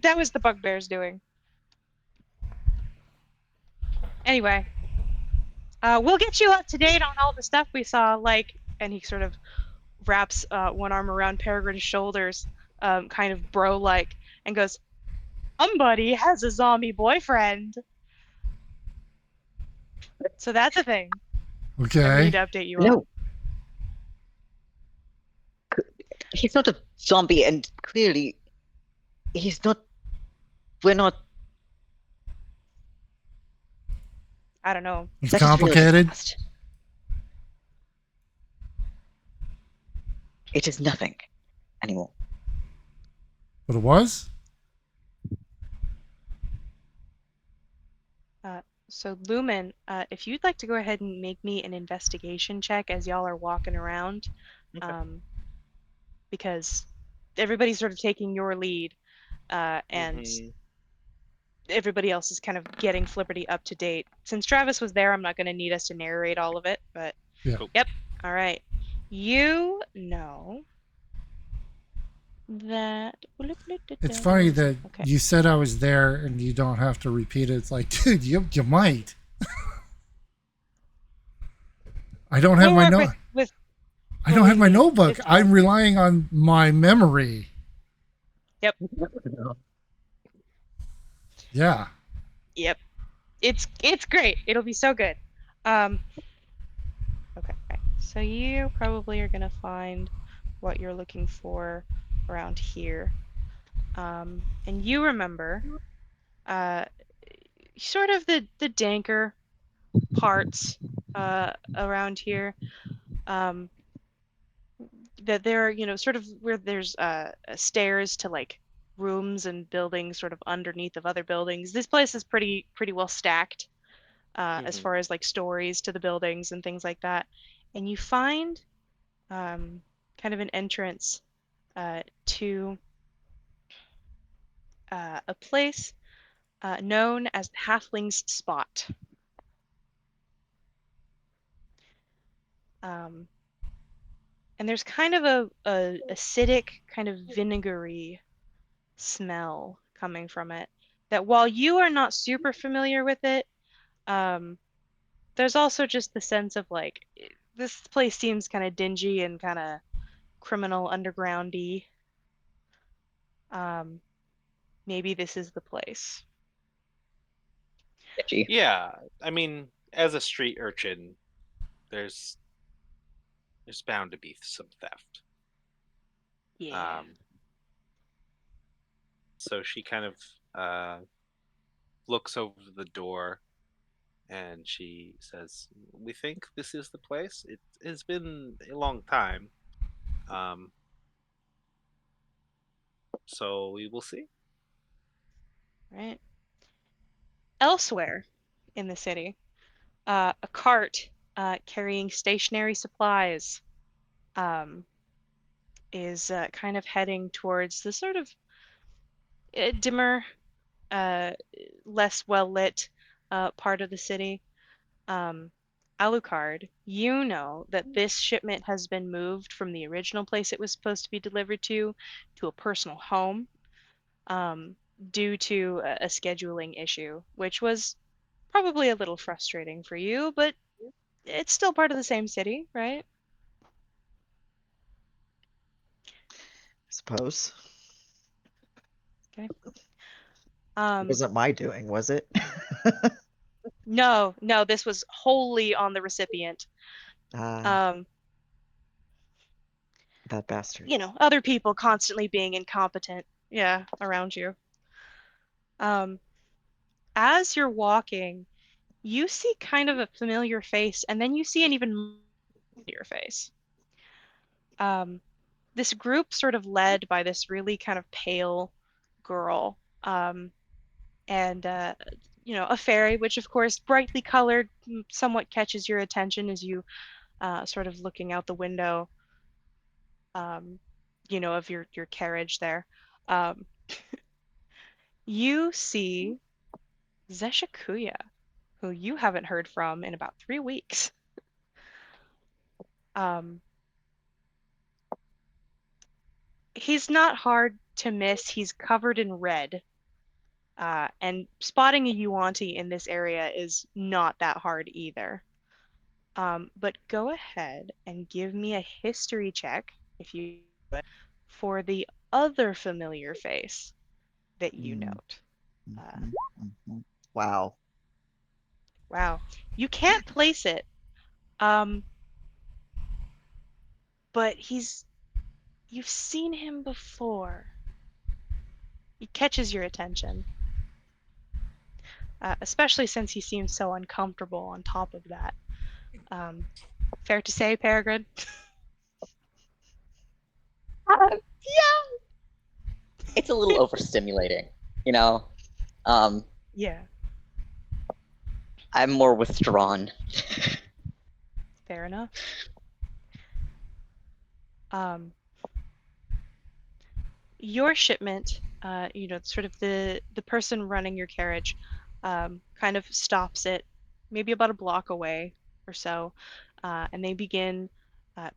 That was the bugbear's doing. Anyway, we'll get you up to date on all the stuff we saw, and he sort of wraps one arm around Peregrine's shoulders, kind of bro-like, and goes, somebody has a zombie boyfriend. So that's a thing. I Okay. need to update you on. No. He's not a zombie, and clearly, he's not. We're not. I don't know. It's That is really complicated. fast. It is nothing anymore. But it was? So Lumen, if you'd like to go ahead and make me an investigation check as y'all are walking around, Okay. because everybody's sort of taking your lead, and Mhm. everybody else is kind of getting Flipperty up to date. Since Travis was there, I'm not going to need us to narrate all of it, but Yeah. Cool. Yep. All right. You know that It's funny that Okay. you said I was there and you don't have to repeat it. It's like, dude, you might. I don't have We'll my work note. with I don't have my believe me, notebook. it's I'm relying on my memory. Yeah. Yep. It's great. It'll be so good. Okay. Right. So you probably are gonna find what you're looking for around here. And you remember sort of the danker parts around here. That there are, sort of where there's stairs to like rooms and buildings sort of underneath of other buildings. This place is pretty well stacked as Mhm. far as like stories to the buildings and things like that. And you find kind of an entrance to a place known as Halfling's Spot. And there's kind of a acidic, kind of vinegary smell coming from it. That while you are not super familiar with it, there's also just the sense of like this place seems kind of dingy and kind of criminal undergroundy. Maybe this is the place. Sketchy. Yeah, I mean, as a street urchin, there's bound to be some theft. Yeah. So she kind of looks over the door and she says, "We think this is the place. It has been a long time. Um, so we will see." Right. Elsewhere in the city, a cart carrying stationary supplies is kind of heading towards the sort of dimmer, less well lit part of the city. Alucard, you know that this shipment has been moved from the original place it was supposed to be delivered to a personal home due to a scheduling issue, which was probably a little frustrating for you, but it's still part of the same city, right? Suppose. It wasn't my doing, was it? No, no, this was wholly on the recipient. Ah, that bastard. Other people constantly being incompetent, yeah, around you. Um, as you're walking, you see kind of a familiar face, and then you see an even more familiar face. Um, this group sort of led by this really kind of pale girl, and a fairy, which of course brightly colored, somewhat catches your attention as you sort of looking out the window, um, of your carriage there. Um, you see Zeshikuya, who you haven't heard from in about 3 weeks. Um, he's not hard to miss. He's covered in red. And spotting a Yuanti in this area is not that hard either. But go ahead and give me a history check, if you for the other familiar face that you Mm, note. mhm, mhm. Wow. Wow. You can't place it, um, but you've seen him before. He catches your attention, especially since he seems so uncomfortable on top of that. Fair to say, Peregrine? Yeah, it's a little overstimulating, you know. Um, Yeah, I'm more withdrawn. fair enough. Your shipment, sort of the person running your carriage, kind of stops it, maybe about a block away or so, and they begin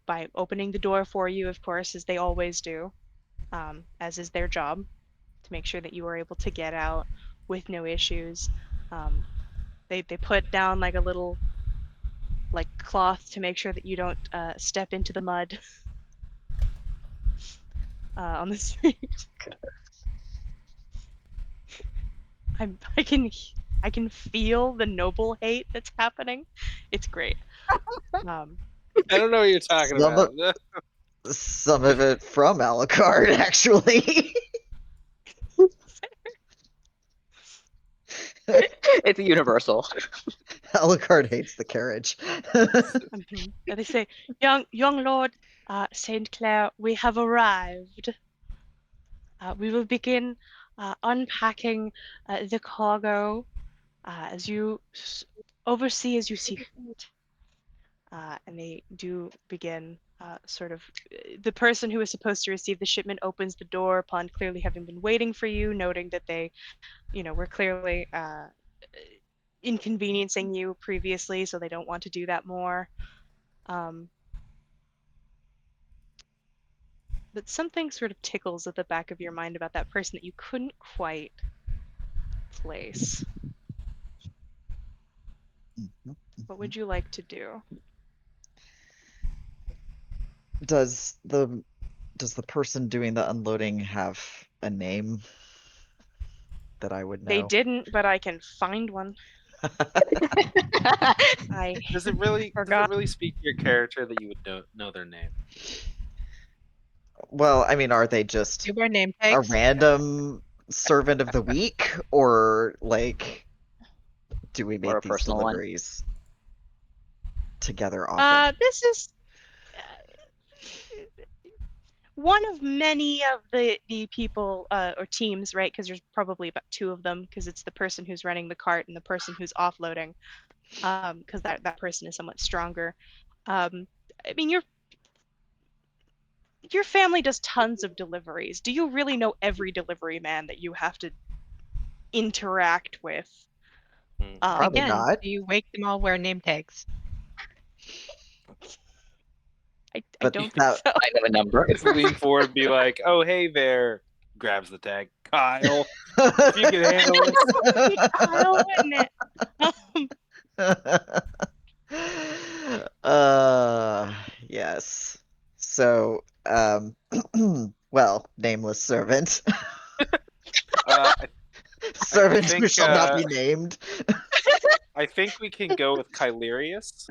by opening the door for you, of course, as they always do, as is their job, to make sure that you are able to get out with no issues. Um, they put down like a little like cloth to make sure that you don't step into the mud on the street. I'm, I can I can feel the noble hate that's happening. It's great. Um, I don't know what you're talking Some of, about. some of it from Alucard, actually. It's universal. Alucard hates the carriage. they say, young Lord Saint Clair, we have arrived. We will begin unpacking the cargo as you oversee as you see fit. And they do begin the person who is supposed to receive the shipment opens the door upon clearly having been waiting for you, noting that they, were clearly inconveniencing you previously, so they don't want to do that more. But something sort of tickles at the back of your mind about that person that you couldn't quite place. What would you like to do? Does the person doing the unloading have a name that I would know? They didn't, but I can find one. I Does it really forgot. speak to your character that you would know their name? Well, I mean, are they just Do our name a tags? random servant of the week, or like, do we Or make a these personal one? deliveries together often? This is one of many of the people or teams, right? Because there's probably about two of them, because it's the person who's running the cart and the person who's offloading, because that person is somewhat stronger. I mean, your family does tons of deliveries. Do you really know every delivery man that you have to interact with? Probably Again, not. do you make them all wear name tags? I But don't think that- so. I have a number. It's lean forward and be like, "Oh, hey there." Grabs the tag. Kyle, if you can handle it. Kyle, wouldn't it? Yes. So, well, nameless servant. I Servant who think, shall not be named. I think we can go with Kylerius.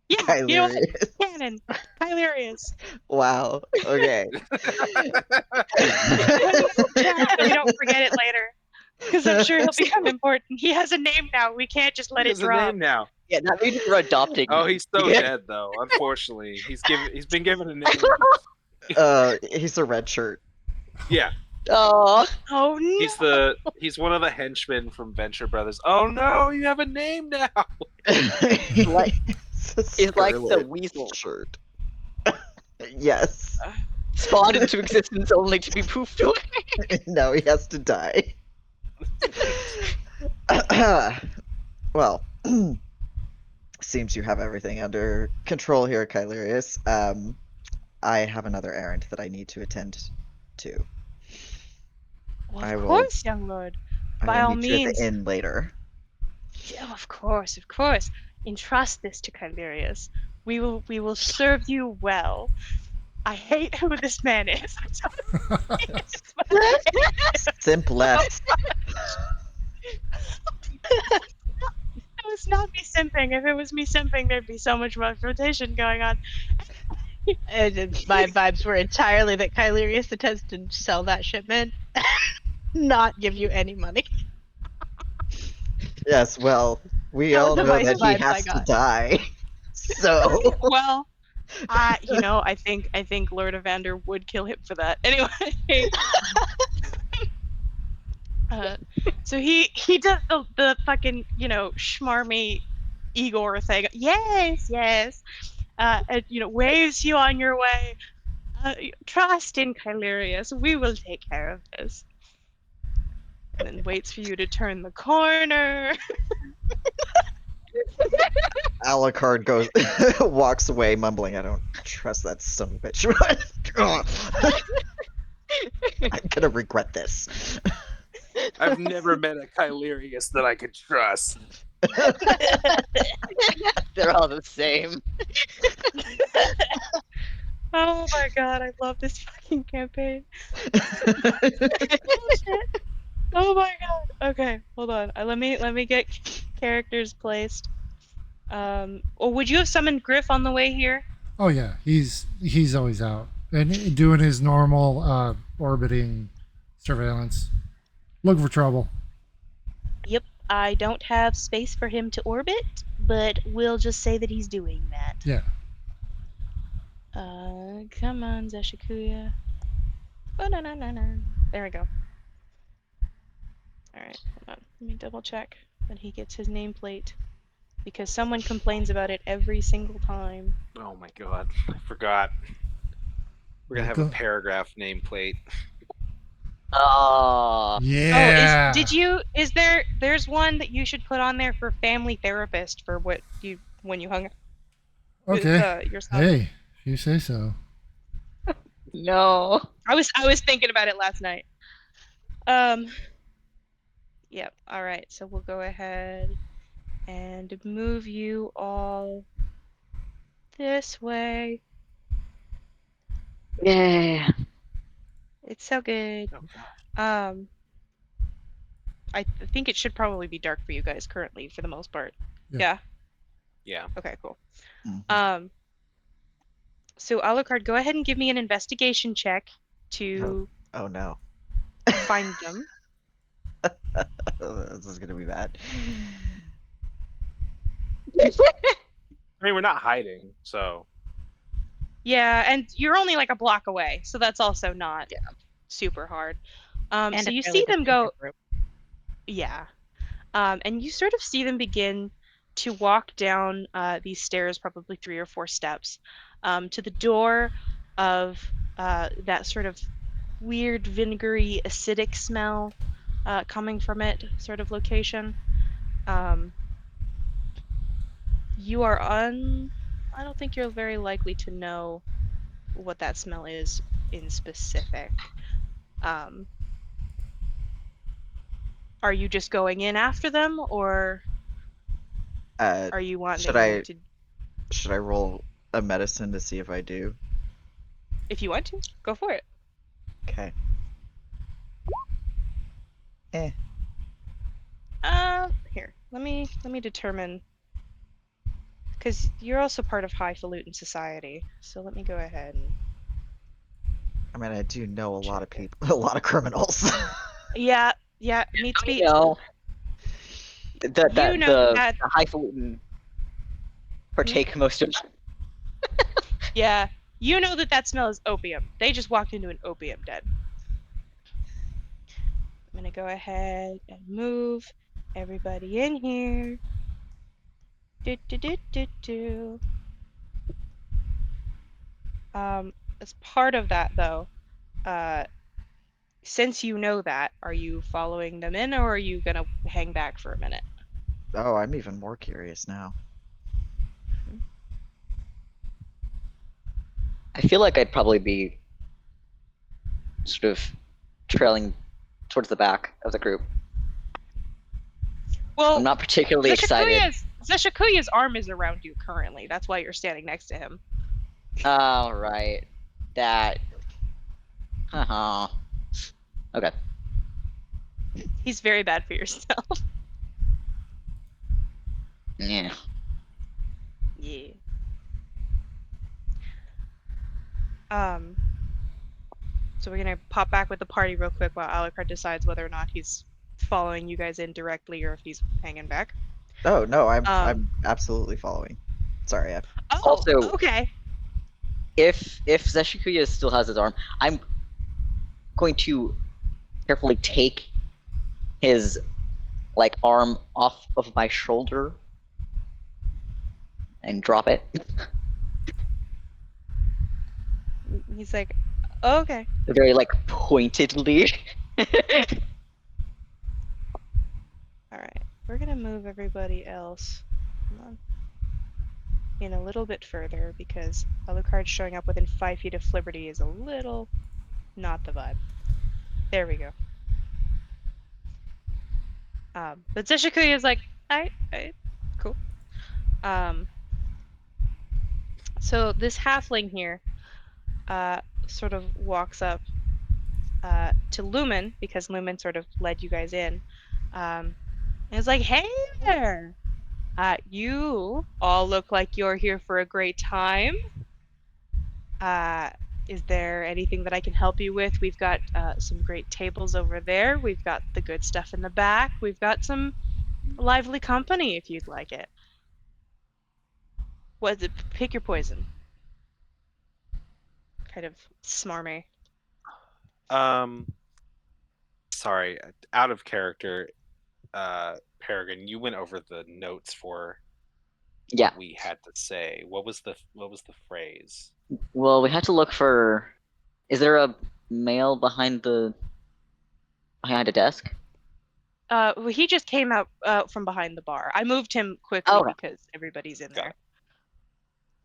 Yeah, you know what? Kylerius. Canon. Hilarious. Wow. Okay. Put it in the chat so we don't forget it later. Because I'm sure he'll become important. He has a name now. We can't just let He it has a drop. name now. Yeah, that means we're adopting. Oh, him. he's so Yeah. dead though. Unfortunately, he's been given a name. He's a red shirt. Yeah, Oh, Oh no! he's one of the henchmen from Venture Brothers. Oh no, you have a name now. like- It's a he's like the scarlet weasel. shirt. Yes. Spawned into existence only to be poofed away. Now he has to die. Well, seems you have everything under control here, Kylerius. I have another errand that I need to attend to. Well, I of will- course, young lord. By I will all meet you at means. the inn later. Yeah, of course, of course. Entrust this to Kylerius. We will serve you well. I hate who this man is. I'm sorry. Simplest. No, it's not me simping. If it was me simping, there'd be so much more rotation going on. My vibes were entirely that Kylerius intends to sell that shipment, not give you any money. Yes, well, we That was all the know vice that he vibes I has to got. die. So Well, I think Lord Evander would kill him for that. Anyway, so he does the fucking schmarmy Igor thing. Yes, yes. And waves you on your way. Trust in Kylerius. We will take care of this. And then waits for you to turn the corner. Alucard goes, walks away, mumbling, "I don't trust that son of a bitch. I'm gonna regret this." I've never met a Kylerius that I could trust. They're all the same. Oh my god, I love this fucking campaign. Oh shit. Oh my god. Okay, hold on. Let me get characters placed. Or would you have summoned Griff on the way here? Oh yeah, he's always out and doing his normal orbiting surveillance. Look for trouble. Yep. I don't have space for him to orbit, but we'll just say that he's doing that. Yeah. Come on, Zeshikuya. Oh no. There we go. Alright, hold on. Let me double check that he gets his nameplate. Because someone complains about it every single time. Oh my god, I forgot. We're gonna have a Go- paragraph nameplate. Oh, Yeah. There's one that you should put on there for family therapist for when you hung with Okay. your son. Hey, if you say so. no. I was thinking about it last night. Yep. All right. So we'll go ahead and move you all this way. Yeah. It's so good. Oh god. I think it should probably be dark for you guys currently, for the most part. Yeah. Yeah. Okay. Cool. Mhm. So Alucard, go ahead and give me an investigation check to Oh no. find them. This is gonna be bad. I mean, we're not hiding, so Yeah, and you're only like a block away, so that's also not super hard. And So a you fairly see them go. definitive group. Yeah. And you sort of see them begin to walk down these stairs, probably 3 or 4 steps, to the door of that sort of weird, vinegary, acidic smell coming from it, sort of location. You are I don't think you're very likely to know what that smell is in specific. Are you just going in after them, or are you wanting should them I- to? Should I roll a medicine to see if I do? If you want to, go for it. Okay. Here, let me determine, because you're also part of Highfalutin society. So let me go ahead and I mean, I do know a lot of Check it. people, a lot of criminals. yeah, needs to be. You know, that You know that. the highfalutin partake most of. Yeah, you know that smell is opium. They just walked into an opium den. I'm gonna go ahead and move everybody in here. Do. As part of that, though, since you know that, are you following them in, or are you gonna hang back for a minute? Oh, I'm even more curious now. I feel like I'd probably be sort of trailing towards the back of the group. Well, I'm not particularly excited. Zeshakuya's arm is around you currently. That's why you're standing next to him. Oh, right. That. Uh-huh. Okay. He's very bad for yourself. Yeah. Yeah. So we're gonna pop back with the party real quick while Alucard decides whether or not he's following you guys in directly or if he's hanging back. Oh no, I'm absolutely following. Sorry, Oh, Also- okay. If Zeshikuya still has his arm, I'm going to carefully take his arm off of my shoulder and drop it. He's like, oh, okay. Very pointedly. All right. We're gonna move everybody else. Hold on. In a little bit further because Alucard showing up within 5 feet of Flibberty is a little not the vibe. There we go. But Zeshikuya is like, alright, cool. So this halfling here, sort of walks up, to Lumen because Lumen sort of led you guys in, and is like, hey there! You all look like you're here for a great time. Is there anything that I can help you with? We've got some great tables over there. We've got the good stuff in the back. We've got some lively company if you'd like it. What is it? Pick your poison. Kind of smarmy. Sorry, out of character. Peregrine, you went over the notes for Yeah. what we had to say. What was the phrase? Well, we had to look for. Is there a male behind a desk? Well, he just came out from behind the bar. I moved him quickly Okay. because everybody's in Got there. it.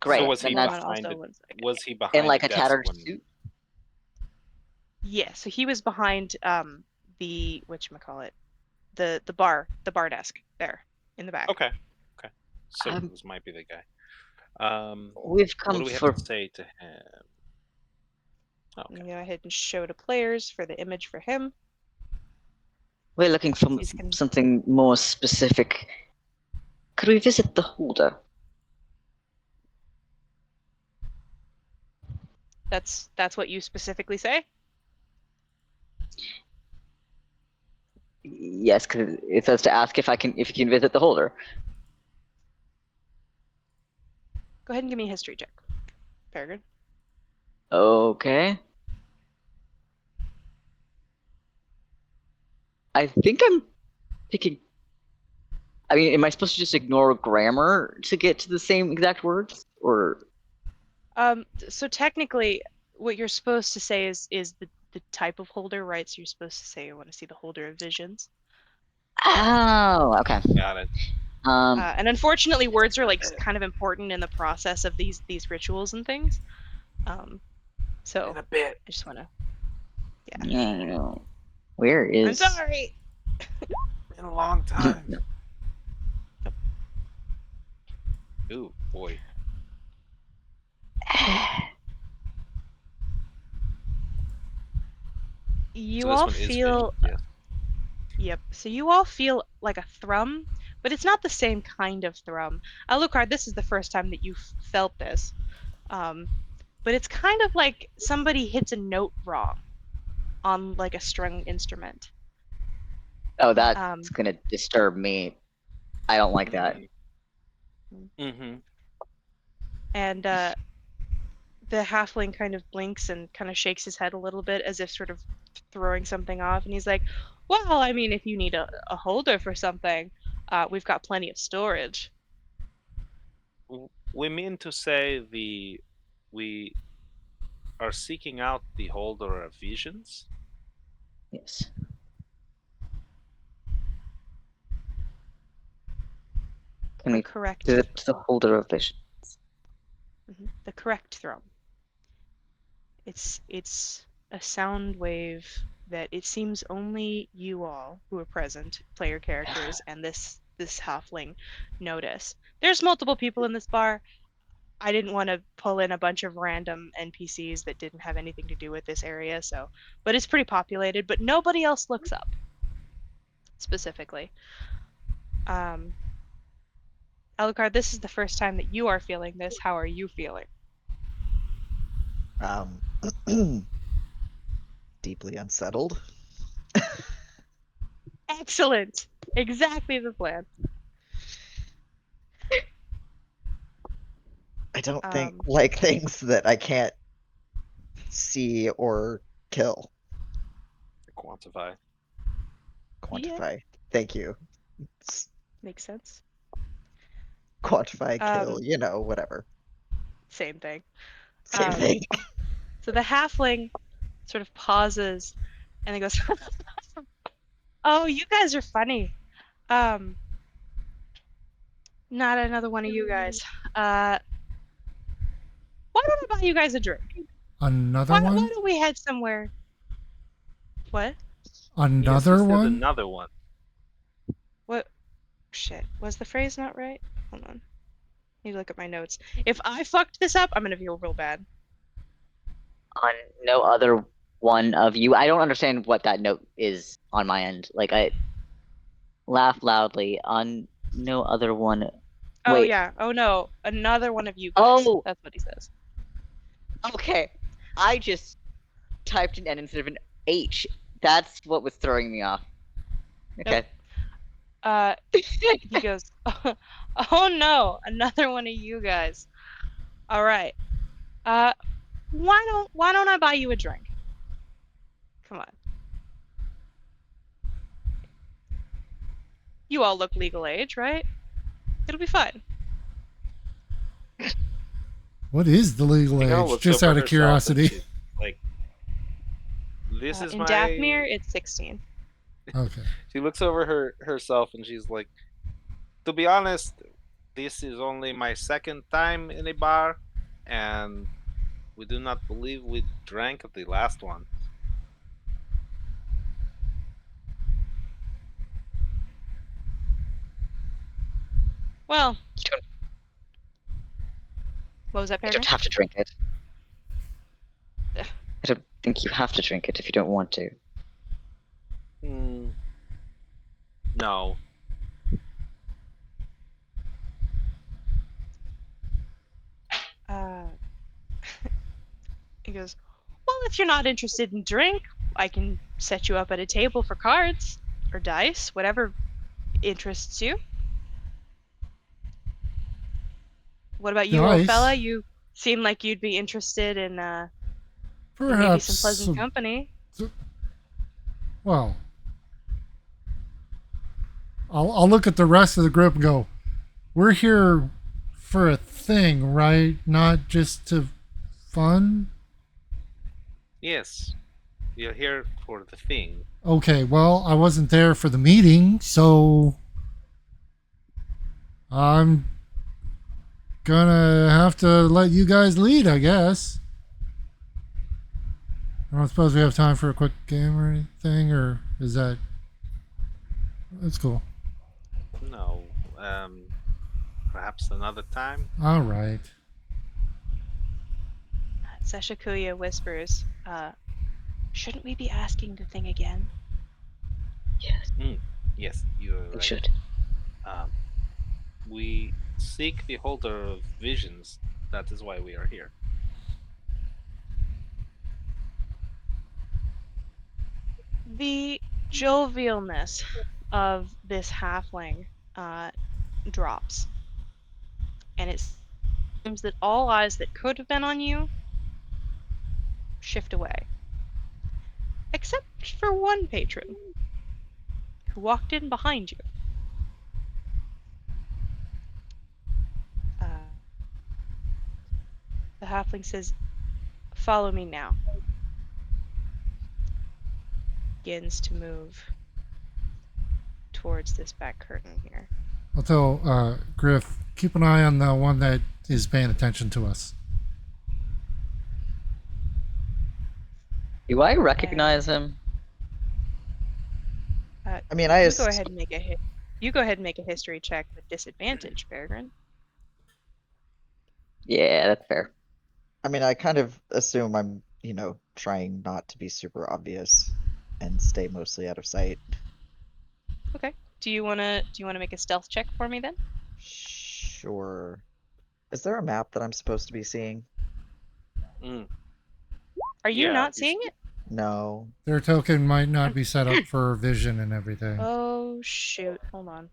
Great. So was he then Hold that's on, behind? also one second. Was he behind in a the desk tattered when- suit. Yeah, so he was behind the whatchamacallit, the bar desk there in the back. Okay. So Um, this might be the guy. We've What come do we have for. to say to him? I'm Okay. gonna go ahead and show to players for the image for him. We're looking for He's gonna- something more specific. Could we visit the holder? That's what you specifically say? Yes, because it says to ask if you can visit the holder. Go ahead and give me a history check, Peregrine. Okay. I think I'm picking. I mean, am I supposed to just ignore grammar to get to the same exact words, or? So technically, what you're supposed to say is the type of holder, right? So you're supposed to say, I want to see the holder of visions. Oh, okay. Got it. And unfortunately, words are kind of important in the process of these rituals and things. So In a bit. I just want to. Yeah. Where is? I'm sorry. In a long time. Ooh, boy. You So this all one is feel vision, yes. Yep. So you all feel like a thrum, but it's not the same kind of thrum. Alucard, this is the first time that you've felt this. But it's kind of like somebody hits a note wrong on like a strung instrument. Oh, that's Um, gonna disturb me. I don't like that. Mm-hmm. and the halfling kind of blinks and kind of shakes his head a little bit as if sort of throwing something off, and he's like, well, I mean, if you need a holder for something, we've got plenty of storage. We mean to say we are seeking out the holder of visions. Yes. Can we Correct. do it to the holder of vision? The correct throne. It's a sound wave that it seems only you all who are present, player characters, and this halfling notice. There's multiple people in this bar. I didn't want to pull in a bunch of random NPCs that didn't have anything to do with this area, so but it's pretty populated, but nobody else looks up specifically. Alucard, this is the first time that you are feeling this. How are you feeling? Deeply unsettled. Excellent. Exactly the plan. I don't think like things that I can't see or kill. Quantify. Quantify. Thank you. Makes sense. Quantify, kill, you know, whatever. Same thing. Same thing. So the halfling sort of pauses and then goes, oh, you guys are funny. Not another one of you guys. Why don't I buy you guys a drink? Another Why one? don't we head somewhere? What? Another Yes, he said one? Another one. What? Shit. Was the phrase not right? Hold on. Need to look at my notes. If I fucked this up, I'm gonna feel real bad. On no other one of you. I don't understand what that note is on my end. Like, I laugh loudly on no other one. Oh Wait. yeah. Oh no. Another one of you guys. Oh! That's what he says. Okay. I just typed an N instead of an H. That's what was throwing me off. Okay. He goes, oh no, another one of you guys. All right. Why don't I buy you a drink? Come on. You all look legal age, right? It'll be fine. What is the legal Miguel age? looks Just over out of herself and curiosity. she's like, this is In my. Dathmere, it's 16. Okay. She looks over herself and she's like, to be honest, this is only my second time in a bar, and we do not believe we drank at the last one. Well, You don't, what was that, you Peregrine? don't have to drink it. Ugh. I don't think you have to drink it if you don't want to. No. He goes, well, if you're not interested in drink, I can set you up at a table for cards or dice, whatever interests you. What about you, old Dice? fella? You seem like you'd be interested in maybe Perhaps some pleasant some- company. Well, I'll look at the rest of the group and go, we're here for a thing, right? Not just to fun? Yes. You're here for the thing. Okay, well, I wasn't there for the meeting, so I'm gonna have to let you guys lead, I guess. I don't suppose we have time for a quick game or anything, or is that... That's cool. No. Perhaps another time. All right. Sashikuya whispers, shouldn't we be asking the thing again? Yes, you are We right. should. We seek the holder of visions. That is why we are here. The jovialness of this halfling drops, and it seems that all eyes that could have been on you shift away, except for one patron who walked in behind you. The halfling says, "Follow me now." Begins to move towards this back curtain here. I'll tell Griff, keep an eye on the one that is paying attention to us. Do I recognize him? I mean, I You asked. go ahead and make a You go ahead and make a history check with disadvantage, Peregrine. Yeah, that's fair. I mean, I kind of assume I'm, trying not to be super obvious and stay mostly out of sight. Okay. Do you wanna make a stealth check for me then? Sure. Is there a map that I'm supposed to be seeing? Mm. Are you Yeah, not you seeing it? No. Their token might not be set up for vision and everything. Oh shoot! Hold on.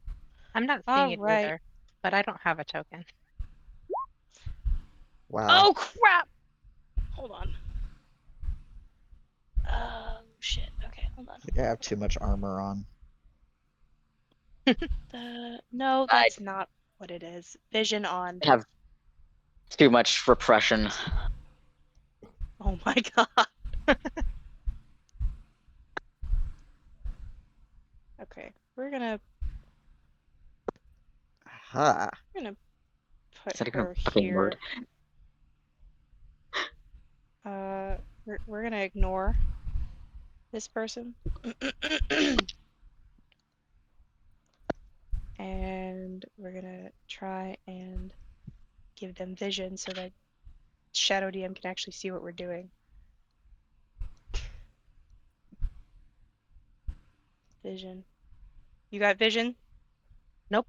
I'm not seeing All it right. either, but I don't have a token. Wow. Oh crap! Hold on. Oh shit. Okay, hold on. I have too much armor on. No, that's not what it is. Vision on. Have too much repression. Oh my god. Okay, we're gonna Aha. put Is that her a fucking here. word? We're gonna ignore this person. And we're gonna try and give them vision so that Shadow DM can actually see what we're doing. Vision. You got vision? Nope.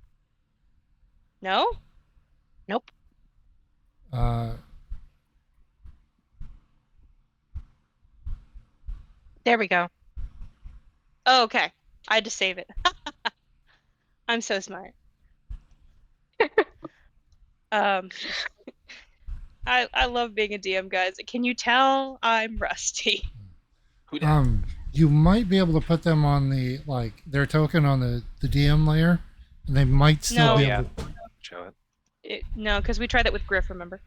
No? Nope. Uh, There we go. Oh, okay. I had to save it. I'm so smart. I love being a DM, guys. Can you tell I'm rusty? Who dat? you might be able to put them on their token on the DM layer, and they might still No. be Yeah. able to. Show it. No, because we tried that with Griff, remember?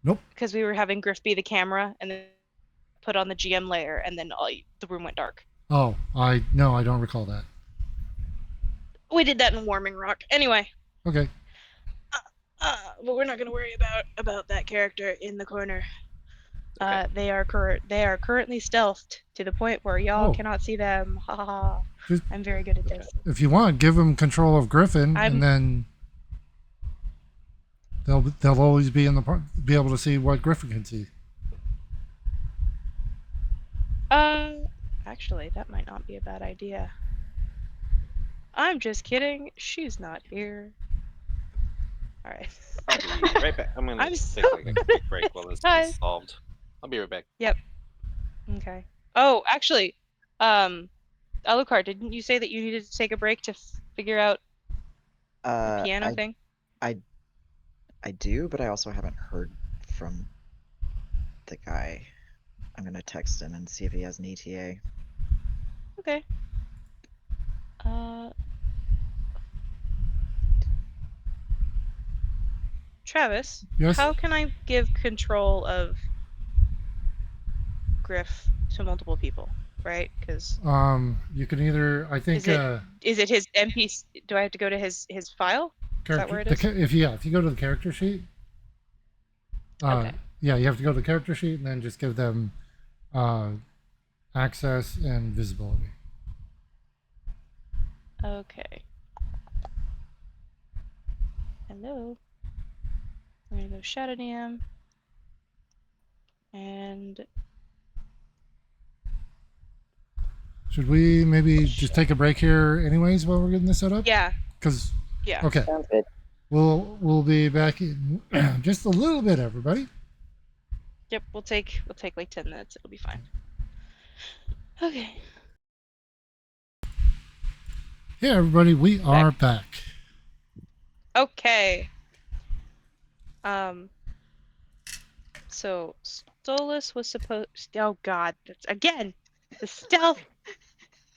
Nope. Because we were having Griff be the camera and then put on the GM layer, and then the room went dark. Oh, I don't recall that. We did that in Warming Rock. Anyway, Okay. but we're not going to worry about that character in the corner. Okay. They are currently stealthed to the point where y'all Oh. cannot see them. Ha ha ha. Just- I'm very good at this. If you want, give them control of Griffin, I'm- and then they'll always be be able to see what Griffin can see. Actually, that might not be a bad idea. I'm just kidding. She's not here. All right. I'll be right back. I'm gonna I'm take so like a quick break while this Guys. is solved. I'll be right back. Okay. Oh, actually, Alucard, didn't you say that you needed to take a break to figure out the piano thing? I do, but I also haven't heard from the guy. I'm gonna text him and see if he has an ETA. Okay. Travis, Yes. how can I give control of Griff to multiple people? Right? Because You can either, I think, is it his NPC? Do I have to go to his file? that where it is? if you go to the character sheet. Okay. Yeah, you have to go to the character sheet and then just give them access and visibility. Okay. Hello. We're gonna go Shadow DM. And Should we maybe just take a break here, anyways, while we're getting this set up? Yeah, Because yeah. okay, Sounds good. we'll be back in just a little bit, everybody. Yep, we'll take like 10 minutes. It'll be fine. Okay. Hey, everybody, we are back. Okay. So Stolas was supposed. Oh God! That's, again, the stealth.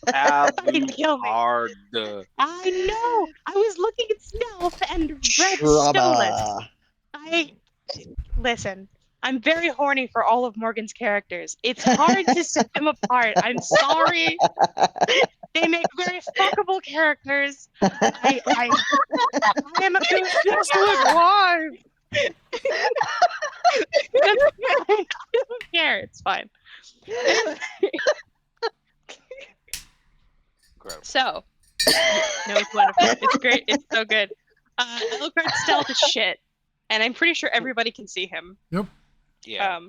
Fucking kill me. Alucard. I know. I was looking at stealth and read Stolas. Drama. Listen. I'm very horny for all of Morgan's characters. It's hard to set them apart. I'm sorry. They make very fuckable characters. I am a good why? I don't care. It's fine. Gross. So, no, it's wonderful. It's great. It's so good. Alucard's stealth is shit, and I'm pretty sure everybody can see him. Yeah.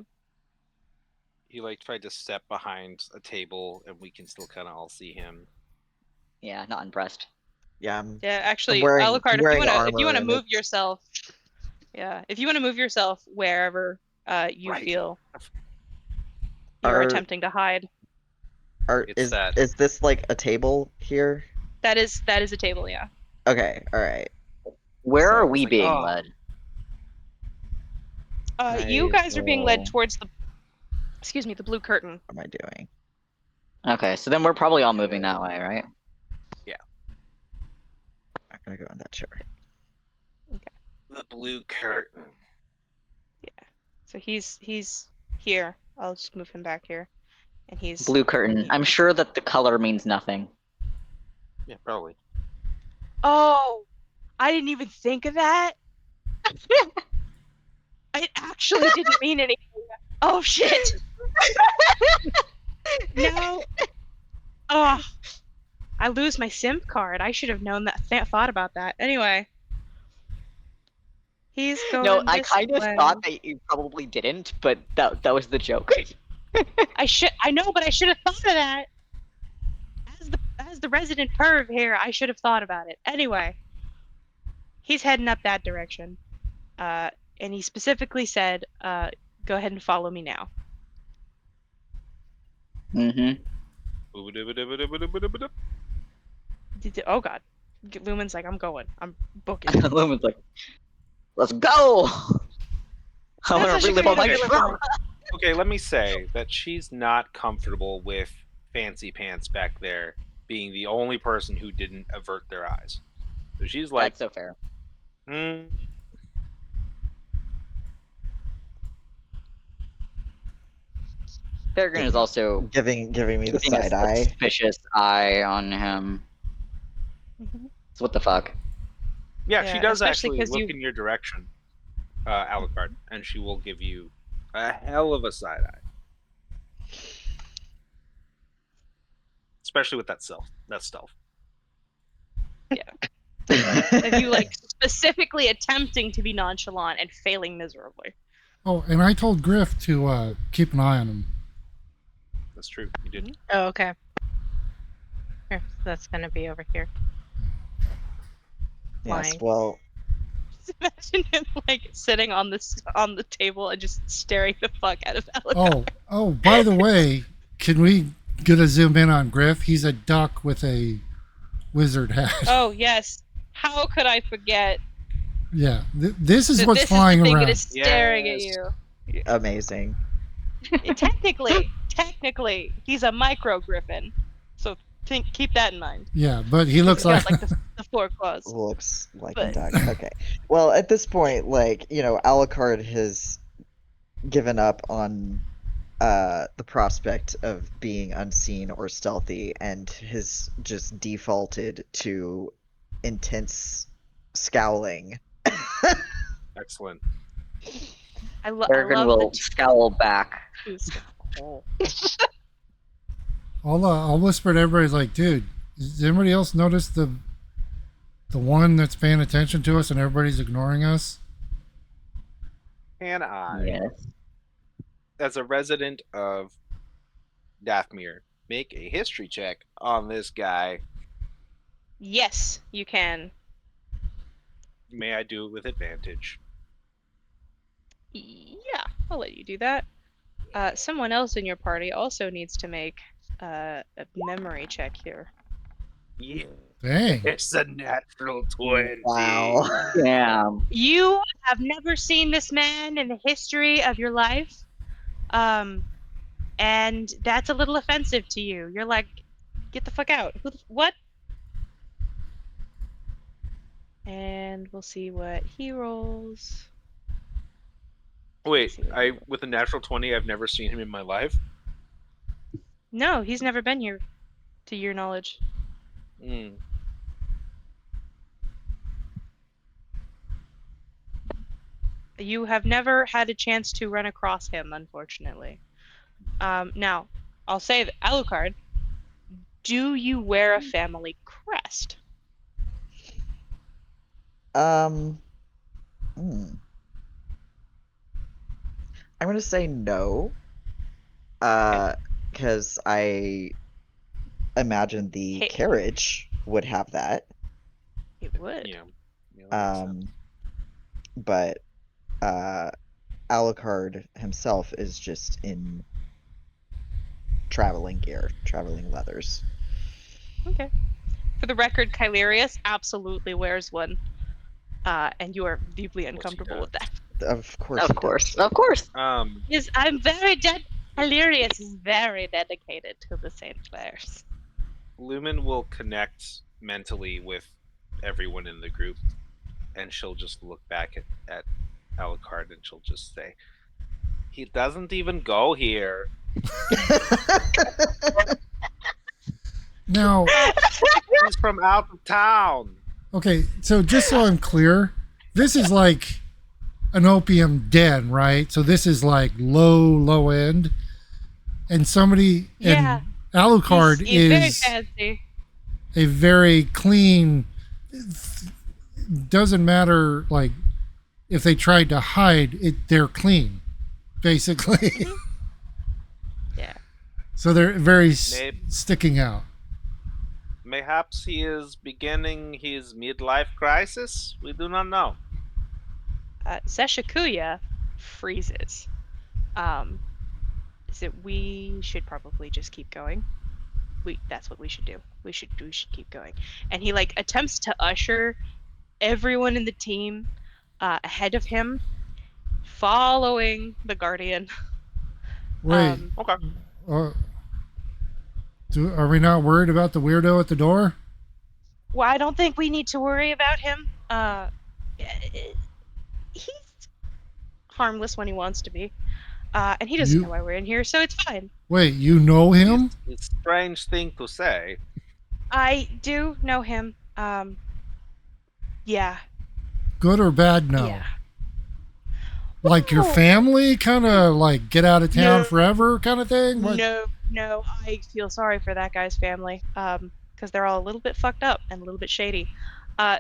He like tried to step behind a table, and we can still kind of all see him. Yeah, not impressed. Yeah. Yeah, actually, wearing- Alucard, I'm wearing if you armor want to and move yourself, if you want to move yourself wherever you Right. feel you're Are- attempting to hide, It's that- is this like a table here? that is a table. Yeah. Okay, all right. Where So are it's we like, being oh. led? You I guys are being led will- towards the blue curtain. What am I doing? Okay, so then we're probably all moving that way, right? I'm gonna go in that chair. The blue curtain. So he's here. I'll just move him back here, and he's Blue curtain. I'm sure that the color means nothing. Yeah, probably. Oh, I didn't even think of that. I actually didn't mean anything. Oh shit. No. Oh, I lose my simp card. I should have known that. Thought about that. Anyway, he's going. No, I this kind of way. thought that you probably didn't, but that was the joke. I know, but I should have thought of that. As the resident perv here, I should have thought about it. Anyway, he's heading up that direction, and he specifically said, "Go ahead and follow me now." Mm-hmm. Oh God, Lumen's like, "I'm going. I'm booking." Lumen's like, let's go! I want That's to relive all my actually trauma. Okay, let me say that she's not comfortable with Fancy Pants back there being the only person who didn't avert their eyes. So she's like, That's so fair. hmm, Peregrine is also Giving me the keeping a side eye. suspicious eye on him. Mhm. So what the fuck? yeah, she Yeah, does especially actually 'cause look in your direction, Alucard, and she will give you a hell of a side eye. Especially with that stealth. If you like specifically attempting to be nonchalant and failing miserably. Oh, and I told Griff to keep an eye on him. That's true. You did. Oh, okay. Here, so that's gonna be over here. Yes, Flying. well, Just imagine him like sitting on the table and just staring the fuck out of Alucard. Oh, by the way, can we get a zoom in on Griff? He's a duck with a wizard hat. Oh yes. How could I forget? Yeah, this is that what's this flying is the thing around. that is staring Yes. at you. amazing. Technically, he's a micro griffin. So keep that in mind. Yeah, but he looks He's got, like, like the four claws. Looks like But- a duck. Okay. Well, at this point, like, Alucard has given up on the prospect of being unseen or stealthy and has just defaulted to intense scowling. Excellent. I Peregrine love will scowl back. the two I'll whisper to everybody like, dude, does anybody else notice the one that's paying attention to us and everybody's ignoring us? Can I, Yes. as a resident of Dathmere, make a history check on this guy. Yes, you can. May I do it with advantage? Yeah, I'll let you do that. Someone else in your party also needs to make a memory check here. Yeah. Dang. It's a natural 20. Wow. Damn. You have never seen this man in the history of your life, and that's a little offensive to you. You're like, get the fuck out. What? And we'll see what he rolls. Wait, See what he rolls. with a natural 20, I've never seen him in my life. No, he's never been here, to your knowledge. Hmm. You have never had a chance to run across him, unfortunately. Now, I'll say that, Alucard, do you wear a family crest? Hmm. I'm gonna say no. Because I imagine the Hey. carriage would have that. It would. Yeah. That makes sense. But Alucard himself is just in traveling gear, traveling leathers. Okay. For the record, Kylerius absolutely wears one. And you are deeply uncomfortable with that. Of course. Of he course. does. Of course. Yes, I'm very Kylerius is very dedicated to the St. Clairs. Lumen will connect mentally with everyone in the group, and she'll just look back at Alucard and she'll just say, "He doesn't even go here." Now, He's from out of town. okay, so just so I'm clear, this is like an opium den, right? So this is like low end. And somebody, Yeah. and Alucard He's very is fancy. a very clean, doesn't matter like if they tried to hide it, they're clean, basically. Yeah. So they're very Maybe. sticking out. Mayhaps he is beginning his midlife crisis? We do not know. Zeshikuya freezes. Is it we should probably just keep going? That's what we should do. We should keep going. And he like attempts to usher everyone in the team ahead of him, following the Guardian. Wait, Okay. are we not worried about the weirdo at the door? Well, I don't think we need to worry about him. He's harmless when he wants to be. And he doesn't know why we're in here, so it's fine. Wait, you know him? It's a strange thing to say. I do know him. Yeah. Good or bad? No. Yeah. Like your No. family, kind of like get out of town No. forever, kind of thing. What? No, I feel sorry for that guy's family. Because they're all a little bit fucked up and a little bit shady.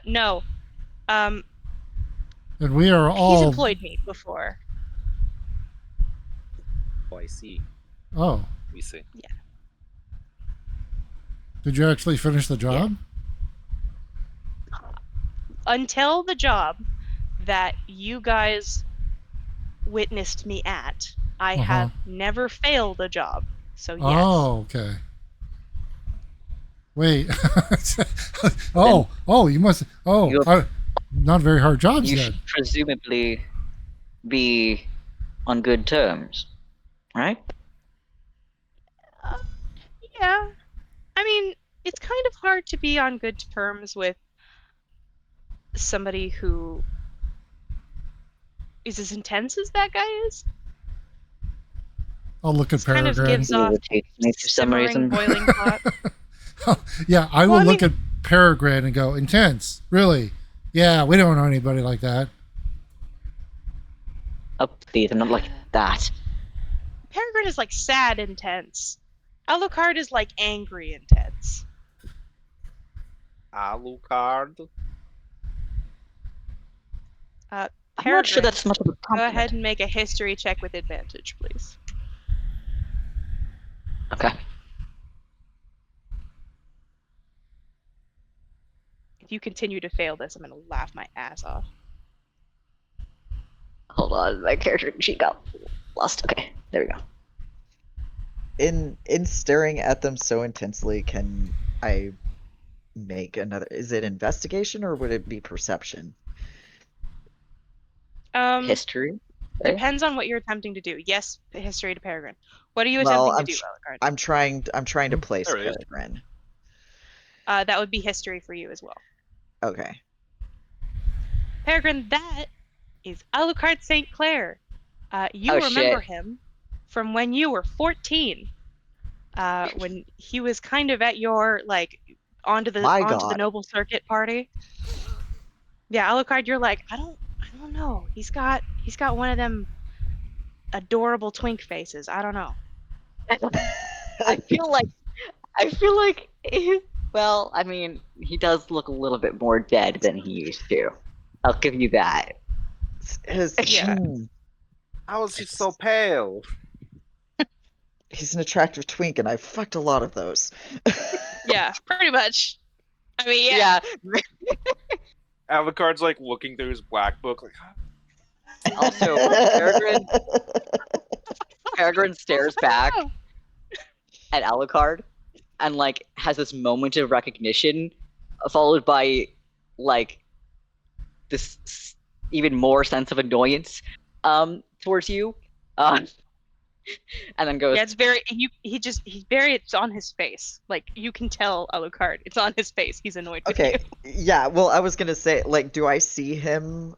No. And we are He's all. employed me before. Oh, I see. Oh, We see. did you actually finish the job? Until the job that you guys witnessed me at, I have never failed a job. So yes. Oh, okay. Wait. You must. Not very hard jobs You then. should presumably be on good terms, right? Yeah. I mean, it's kind of hard to be on good terms with somebody who is as intense as that guy is. I'll look at Kind of Peregrine. gives off Irritates me for some simmering, reason. boiling pot. Yeah, I Well, will I look at Peregrine and go, intense, really? Yeah, we don't know anybody like that. Oh, please, I'm not like that. Peregrine is like sad intense. Alucard is like angry intense. Alucard. I'm Peregrine, not sure that's much of a go compliment. ahead and make a history check with advantage, please. Okay. if you continue to fail this, I'm gonna laugh my ass off. Hold on, my character sheet got lost. Okay, there we go. In staring at them so intensely, can I make another? Is it investigation or would it be perception? History. right? Depends on what you're attempting to do. Yes, history to Peregrine. What are you Well, attempting to do, Alucard? I'm trying to place There it is. Peregrine. That would be history for you as well. Okay. Peregrine, that is Alucard St. Clair. You Oh, remember shit. him from when you were 14. When he was kind of at your onto the My onto the God. noble circuit party. Yeah, Alucard, you're like, I don't know. He's got one of them adorable twink faces. I don't know. I feel like well, I mean, he does look a little bit more dead than he used to. I'll give you that. Yeah. How is he so pale? He's an attractive twink, and I've fucked a lot of those. Yeah, pretty much. I mean, yeah. Alucard's like looking through his black book, like, Also, Peregrine stares back at Alucard and like has this moment of recognition, followed by like this even more sense of annoyance towards you, and then goes, Yeah, it's very it's on his face. Like you can tell Alucard, it's on his face. He's annoyed with Okay. you. Yeah. Well, I was gonna say, like, do I see him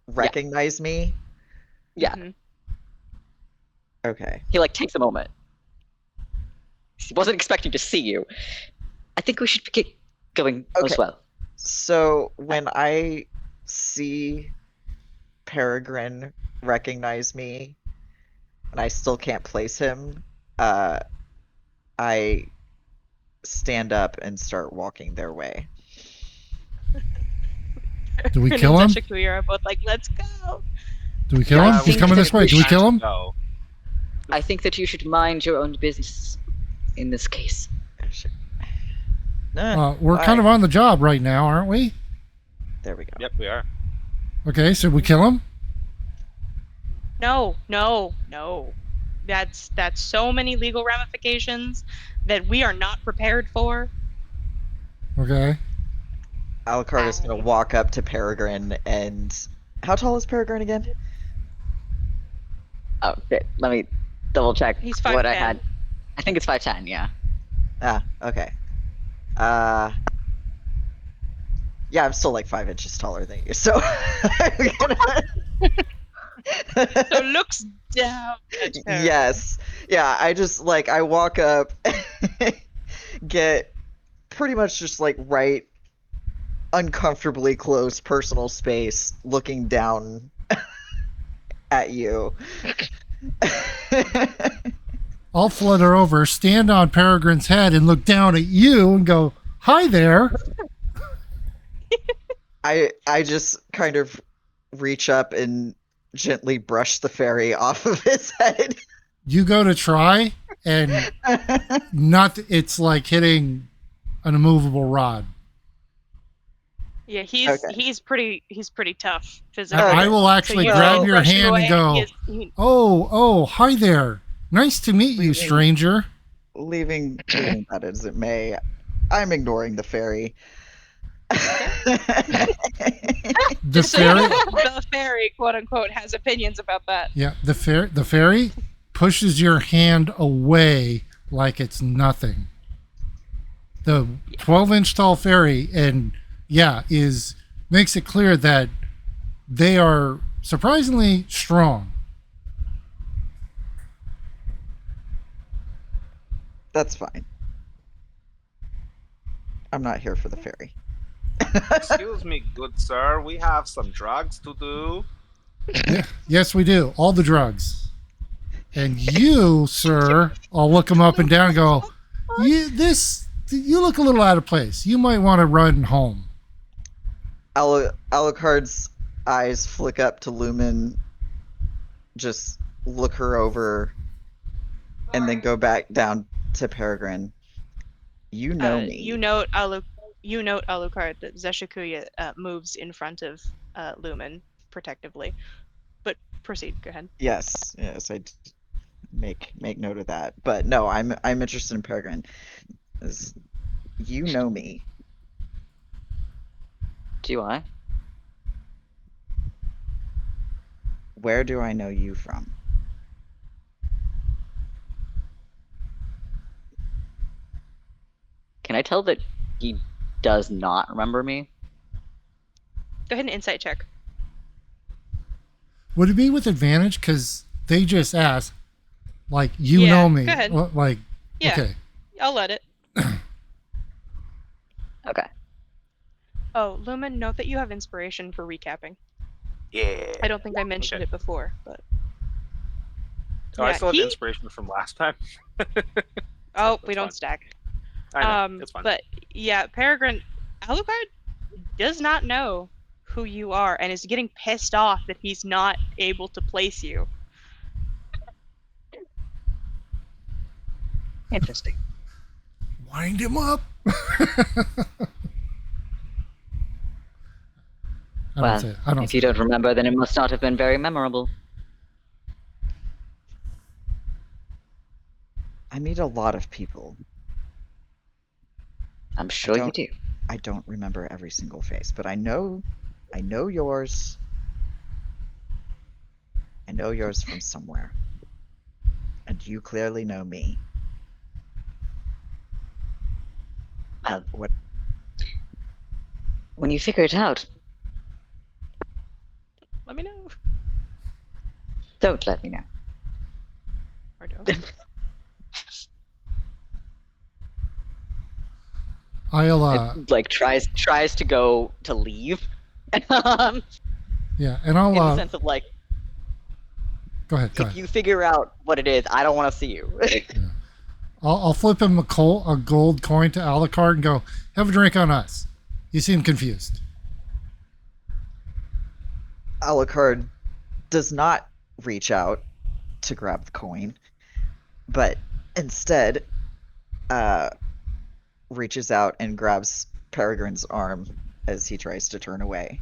recognize me? yeah. Mhm. Okay. He like takes a moment. He wasn't expecting to see you. I think we should get going Okay. as well. So when I see Peregrine recognize me, and I still can't place him, I stand up and start walking their way. Do we And kill him? Zeshikuya are both like, let's go. Do we kill Yeah, him? I He's think coming that this way. Do we kill him? No. I think that you should mind your own business in this case. We're kind of on the job right now, aren't we? There we go. Yep, we are. Okay, so we kill him? No. That's so many legal ramifications that we are not prepared for. Okay. Alucard is gonna walk up to Peregrine and how tall is Peregrine again? Oh, shit. Let me double check He's what I 5'10". had. I think it's 5'10", yeah. Ah, okay. Yeah, I'm still like 5 inches taller than you, so I'm gonna- So looks down at her. Yes. Yeah, I walk up, get pretty much just like right uncomfortably close personal space looking down at you. I'll flutter over, stand on Peregrine's head, and look down at you and go, "Hi there." I just kind of reach up and gently brush the fairy off of his head. You go to try, and it's like hitting an immovable rod. Yeah, he's Okay. pretty tough physically. I will So actually you grab go your brush it hand away, and go, "Oh, hi there. Nice to meet you, stranger." Leaving that as it may, I'm ignoring the fairy. The So fairy, the fairy, quote unquote, has opinions about that. yeah, the fairy pushes your hand away like it's nothing. The 12-inch tall fairy, and makes it clear that they are surprisingly strong. That's fine. I'm not here for the fairy. Excuse me, good sir. We have some drugs to do. Yes, we do. All the drugs. And you, sir, I'll look him up and down and go, you look a little out of place. You might want to run home. Alucard's eyes flick up to Lumen, just look her over, and then go back down to Peregrine. You know me. You note you note, Alucard, that Zeshikuya moves in front of Lumen protectively. But proceed. Go ahead. Yes, make note of that. But no, I'm interested in Peregrine. As you know me. Do I? Where do I know you from? Can I tell that he does not remember me? Go ahead and insight check. Would it be with advantage? Because they just asked, like, you Yeah, know me. go ahead. Like, Yeah. okay. I'll let it. Okay. Oh, Lumen, note that you have inspiration for recapping. Yeah. I don't think I mentioned Okay. it before, but Oh, I yeah, still have he- inspiration from last time. oh, That's we don't fine. stack. I know. It's fine. But yeah, Peregrine, Alucard does not know who you are and is getting pissed off that he's not able to place you. Interesting. Wind him up. I Well, don't say it. I don't if say you it. don't remember, then it must not have been very memorable. I meet a lot of people. I'm sure you don't- do. I don't remember every single face, but I know yours. I know yours from somewhere. And you clearly know me. Well, What when you figure it out, Let me know. don't let me know. Or don't. I'll It, like tries to go to leave. yeah, and in the I'll sense of like, go ahead. Go if ahead. you figure out what it is, I don't want to see you. I'll flip him a gold coin to Alucard and go, have a drink on us. You seem confused. Alucard does not reach out to grab the coin, but instead reaches out and grabs Peregrine's arm as he tries to turn away.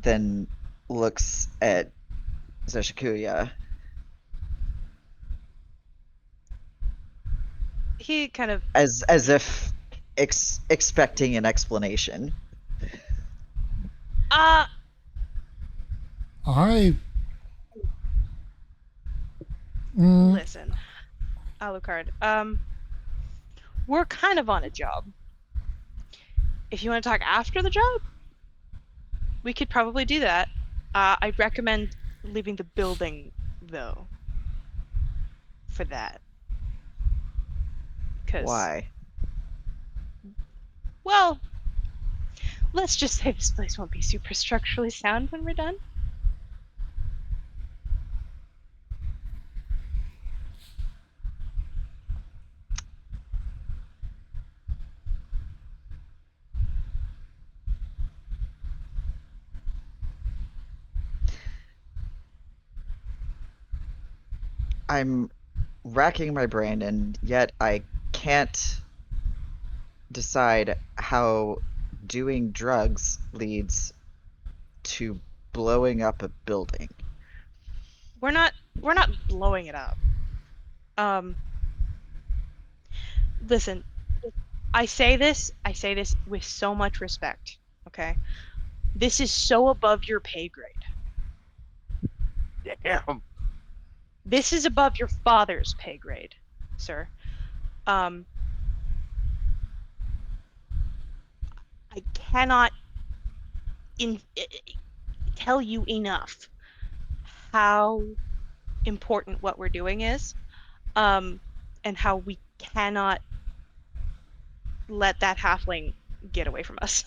Then looks at Zeshikuya. He kind of as if expecting an explanation. I listen, Alucard. We're kind of on a job. If you want to talk after the job, we could probably do that. I'd recommend leaving the building, though, for that. 'Cause, Why? well, let's just say this place won't be super structurally sound when we're done. I'm racking my brain, and yet I can't decide how doing drugs leads to blowing up a building. We're not blowing it up. Listen, I say this with so much respect, okay? This is so above your pay grade. Damn. This is above your father's pay grade, sir. I cannot tell you enough how important what we're doing is, and how we cannot let that halfling get away from us,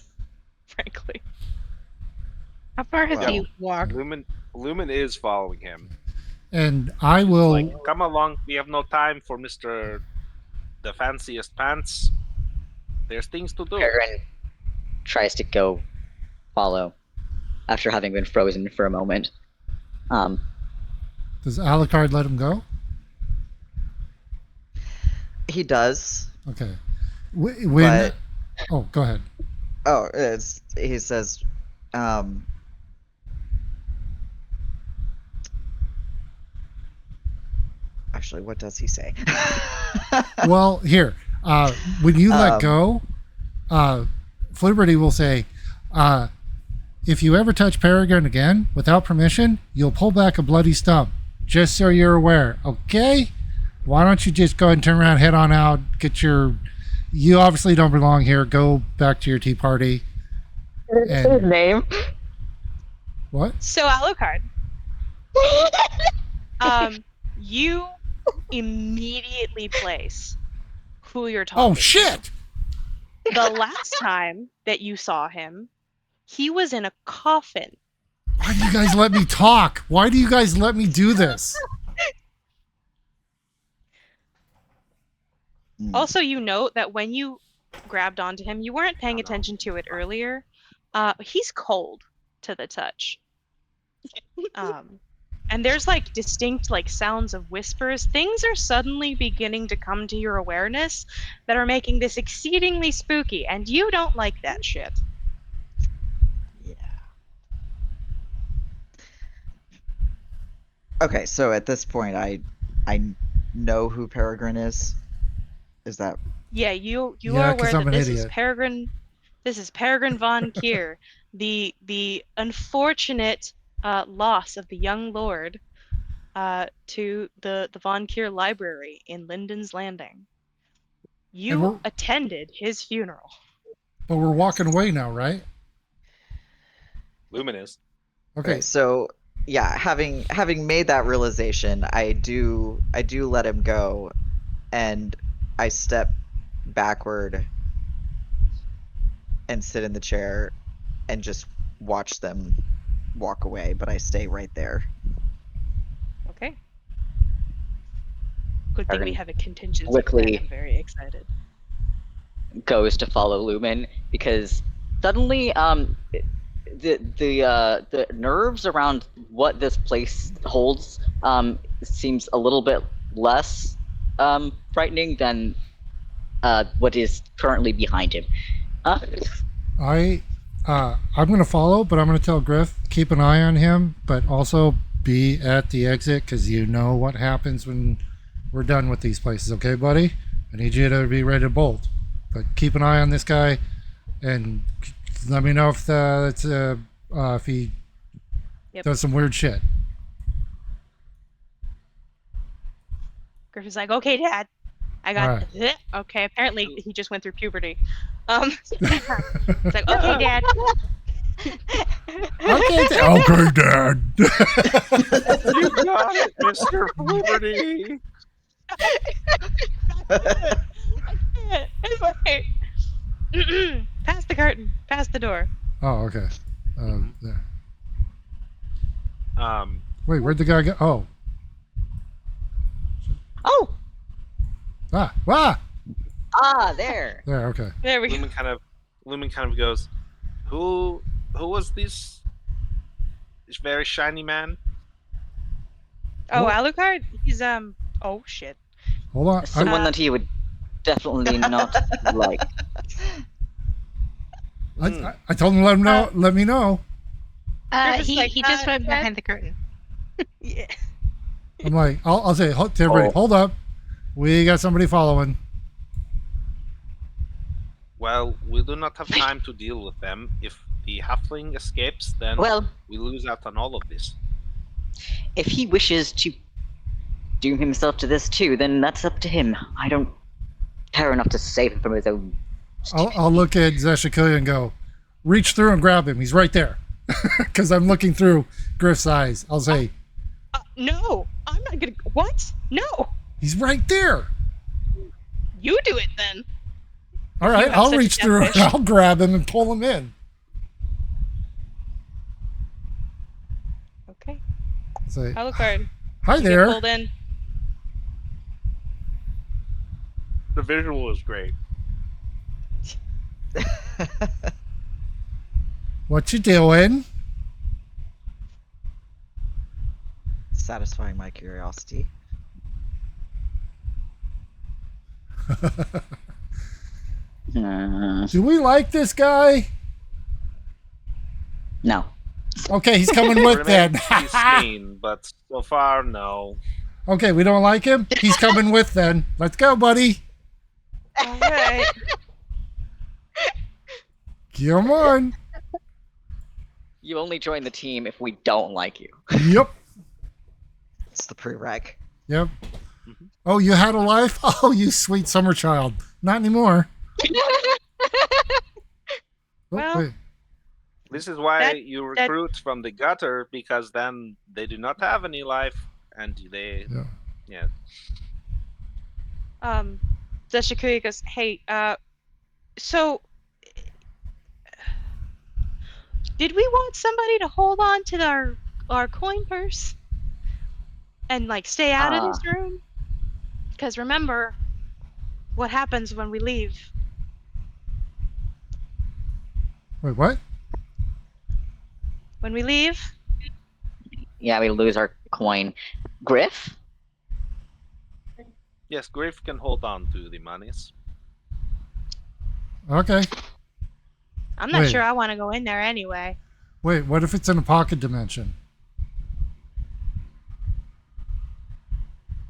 frankly. How far has Well, he walked? Lumen is following him. and I will. Like, come along. We have no time for Mr. the fanciest pants. There's things to do. Peregrine tries to go follow after having been frozen for a moment. Does Alucard let him go? He does, Okay. but Oh, go ahead. Oh, he says, actually, what does he say? Well, here, when you let Um, go, Fliberty will say, if you ever touch Peregrine again without permission, you'll pull back a bloody stump. Just so you're aware, okay? Why don't you just go ahead and turn around, head on out, get your. You obviously don't belong here. Go back to your tea party. His name. What? So Alucard, you immediately place who you're talking Oh, to. shit! The last time that you saw him, he was in a coffin. Why do you guys let me talk? Why do you guys let me do this? Also, you note that when you grabbed onto him, you weren't paying attention to it earlier. He's cold to the touch. And there's like distinct like sounds of whispers. Things are suddenly beginning to come to your awareness that are making this exceedingly spooky, and you don't like that shit. Yeah. Okay, so at this point, I know who Peregrine is. Is that Yeah, you Yeah, are 'cause aware I'm that an this is idiot. Peregrine. This is Peregrine von Kier, the unfortunate loss of the young lord to the Von Kier Library in Linden's Landing. You we're- attended his funeral. But we're walking away now, right? Luminous. Okay. right? So yeah, having made that realization, I do let him go, and I step backward and sit in the chair and just watch them walk away, but I stay right there. Okay. Good thing we Peregrine have a contingency quickly- plan. I'm very excited. Goes to follow Lumen because suddenly the nerves around what this place holds seems a little bit less frightening than what is currently behind him. I'm gonna follow, but I'm gonna tell Griff keep an eye on him, but also be at the exit because you know what happens when we're done with these places. Okay, buddy? I need you to be ready to bolt, but keep an eye on this guy, and let me know if he Yep. does some weird shit. Griffin's like, okay, Dad. I got Alright. it. Okay, apparently he just went through puberty. It's like, okay, Dad. Okay, Dad. You got it, Mr. Liberty. It's okay. Pass the curtain. Pass the door. Oh, okay. There. Um, Wait, where'd the guy go? Oh, Oh, there. there. Okay. There we go. Lumen kind of goes, who was this very shiny man? Oh, What? Alucard? He's oh shit. Hold on. Someone that he would definitely not like. I told him to let him know. Let me know. Griffith's He like, just went Dad? behind the curtain. Yeah. I'm like, I'll say to everybody, Oh. hold up. We got somebody following. Well, we do not have time to deal with them. If the halfling escapes, then Well, we lose out on all of this. if he wishes to doom himself to this too, then that's up to him. I don't care enough to save him from his own. I'll look at Zeshikuya and go, reach through and grab him. He's right there. Because I'm looking through Griff's eyes. I'll say, No, I'm not gonna. What? No, he's right there. you do it then. All right, have I'll such a reach through and catfish. I'll grab him and pull him in. Okay. Say, Alucard. hi You get there. pulled in. The visual is great. What you doing? Satisfying my curiosity. Do we like this guy? No. Okay, he's coming with then. He's mean, but so far, no. Okay, we don't like him. He's coming with then. Let's go, buddy. All right. Come on. You only join the team if we don't like you. Yep. It's the prereq. Yep. Oh, you had a life? Oh, you sweet summer child. Not anymore. Well, wait. This is why That- you recruit from the gutter, because then they do not have any life, and they, Yeah. Zeshikuya goes, hey, so did we want somebody to hold on to our coin purse and like stay out of this room? Because remember what happens when we leave. Wait, what? When we leave, Yeah, we lose our coin. Griff? yes, Griff can hold on to the monies. Okay. I'm not Wait. sure I want to go in there anyway. Wait, what if it's in a pocket dimension?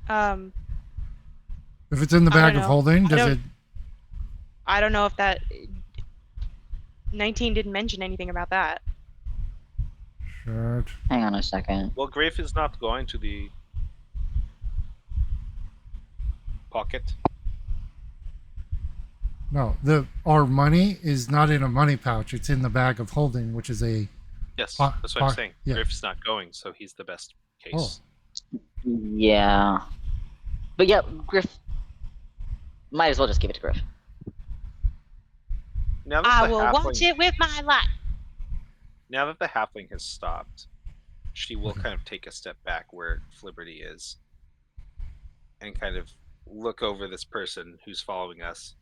Um, If it's in the I don't bag of know. holding, I does don't- it? I don't know if that 19 didn't mention anything about that. Shit. Hang on a second. Well, Griff is not going to the pocket. No, our money is not in a money pouch. It's in the bag of holding, which is a. Yes, Po- that's what I'm po- saying. yeah. Griff's not going, so he's the best case. Yeah. But yeah, Griff. Might as well just give it to Griff. Now that I the will halfling- watch it with my life. Now that the halfling has stopped, she will Okay. kind of take a step back where Flibberty is, and kind of look over this person who's following us.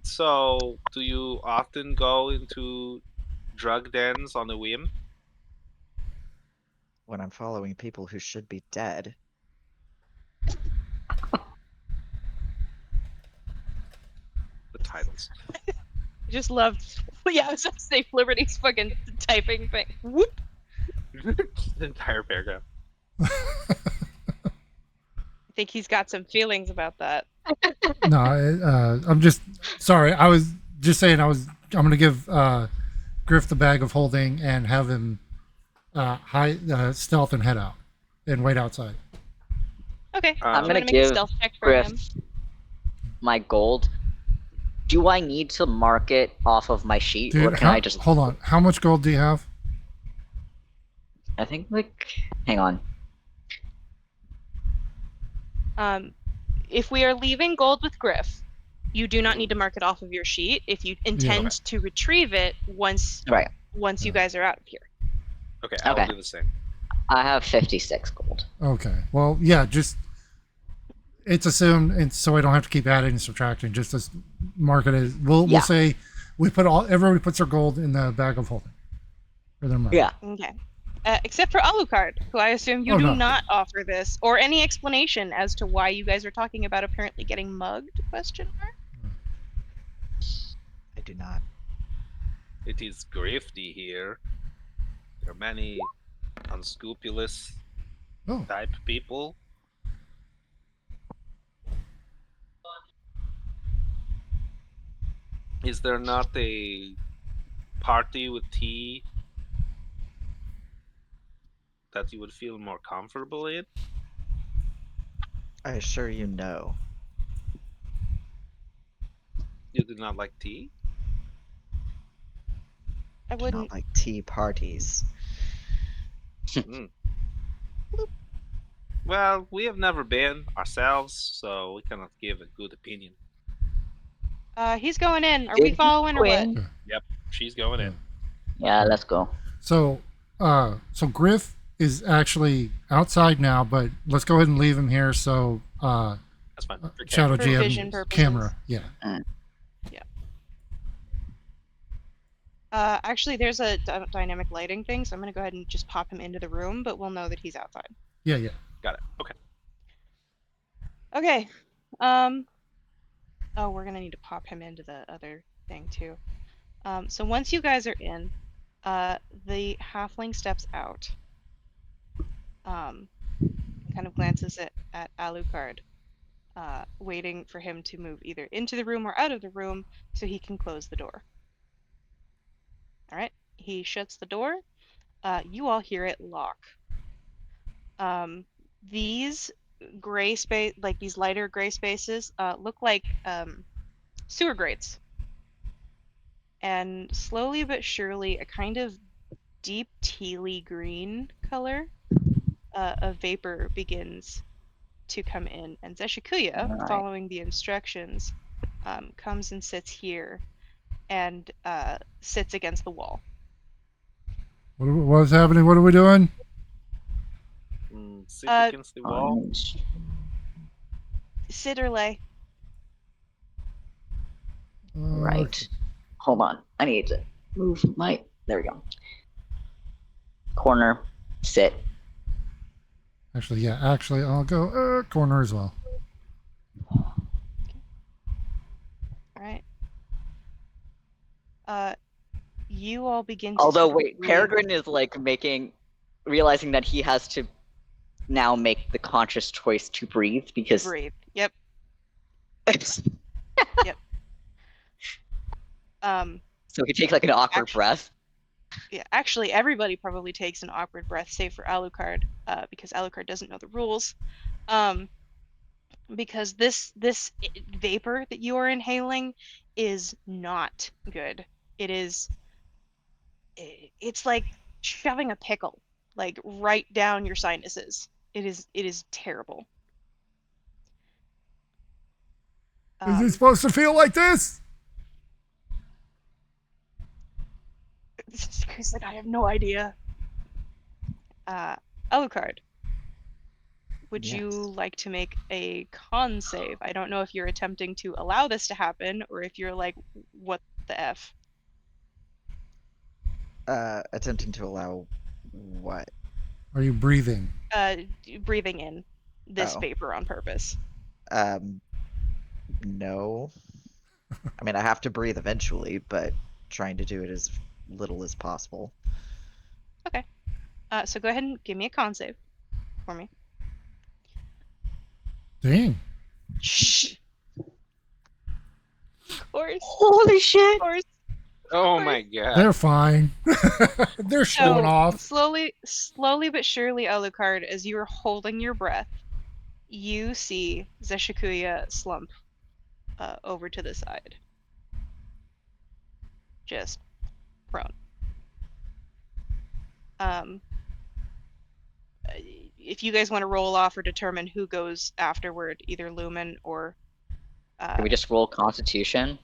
So, do you often go into drug dens on a whim? When I'm following people who should be dead. The titles. I just loved. Yeah, I was going to say Liberty's fucking typing thing. Whoop. The entire paragraph. I think he's got some feelings about that. No, I'm just sorry. I was just saying I'm going to give Griff the bag of holding and have him stealth and head out and wait outside. Okay. I'm gonna gonna make a give stealth check for Griff him. my gold. Do I need to mark it off of my sheet, or Dude, can I just? hold on. How much gold do you have? I think like. Hang on. If we are leaving gold with Griff, you do not need to mark it off of your sheet if you intend to retrieve it once Right. you guys are out of here. Okay, I'll Okay. do the same. I have 56 gold. Okay. Well, yeah, just it's assumed, and so I don't have to keep adding and subtracting. Just as mark it as we'll Yeah. say we put everybody puts their gold in the bag of holding for their money. Yeah. Okay. Except for Alucard, who I assume you Oh, do no. not offer this or any explanation as to why you guys are talking about apparently getting mugged? Question mark. I do not. It is grifty here. There are many unscrupulous Oh, type people. Is there not a party with tea that you would feel more comfortable in? I assure you no. You do not like tea? I Do wouldn't. not like tea parties. Well, we have never been ourselves, so we cannot give a good opinion. He's going in. Are we Did you following or what? win? She's going in. Yeah, let's go. so Griff is actually outside now, but let's go ahead and leave him here. So That's fine. For Shadow For vision GM purposes. camera, yeah. Actually, there's a dynamic lighting thing, so I'm gonna go ahead and just pop him into the room, but we'll know that he's outside. Yeah, yeah. Got it. Okay. Okay. Oh, we're gonna need to pop him into the other thing too. So once you guys are in, the halfling steps out. Kind of glances at Alucard, waiting for him to move either into the room or out of the room so he can close the door. All right. He shuts the door. You all hear it lock. These gray space, like these lighter gray spaces, look like sewer grates. And slowly but surely, a kind of deep tealy green color of vapor begins to come in. And Zeshikuya, Alright. following the instructions, comes and sits here and sits against the wall. What's happening? What are we doing? Sit against the wall. Sit or lay. Right. Hold on. I need to move my. There we go. Corner. Sit. Actually, I'll go corner as well. All right. You all begin to. Although, sort of wait, breathe. Peregrine is like realizing that he has to now make the conscious choice to breathe because. Breathe. Yep. So he takes like an awkward Actually- breath. Yeah, actually, everybody probably takes an awkward breath, save for Alucard, because Alucard doesn't know the rules. Because this vapor that you are inhaling is not good. It's like shoving a pickle, like right down your sinuses. It is terrible. Is it supposed to feel like this? Chris, like, I have no idea. Alucard, would you Yes. like to make a con save? I don't know if you're attempting to allow this to happen or if you're like, what the F? Attempting to allow what? Are you breathing? Breathing in this Oh. vapor on purpose. No. I mean, I have to breathe eventually, but trying to do it as little as possible. So go ahead and give me a con save for me. Dang. Shh. Of course. Holy shit! Of course. Oh my god. They're fine. They're showing off. Slowly but surely, Alucard, as you are holding your breath, you see Zeshikuya slump over to the side. Just prone. If you guys want to roll off or determine who goes afterward, either Lumen or Can we just roll Constitution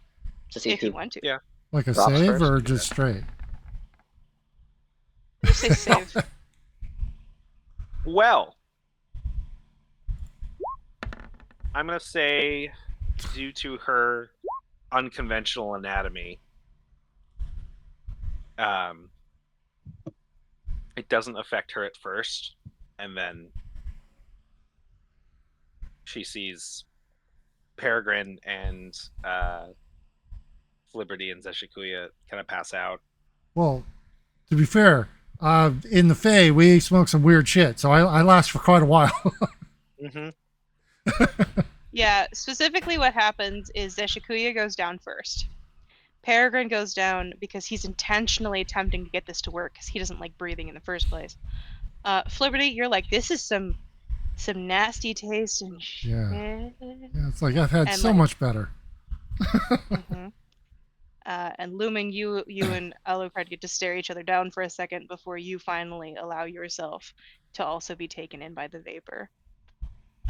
to see if who? you want to. Yeah. Like a Drops save first? or just straight? Just say save. Well, I'm gonna say, due to her unconventional anatomy, it doesn't affect her at first, and then she sees Peregrine and Liberty and Zeshikuya kind of pass out. Well, to be fair, in the Fae, we smoke some weird shit, so I last for quite a while. Mm-hmm. Yeah, specifically what happens is Zeshikuya goes down first. Peregrine goes down because he's intentionally attempting to get this to work because he doesn't like breathing in the first place. Flibberty, you're like, this is some nasty taste and shit. Yeah. Yeah, it's like I've had And so like- much better. Mhm. And Lumen, you and Alucard get to stare each other down for a second before you finally allow yourself to also be taken in by the vapor.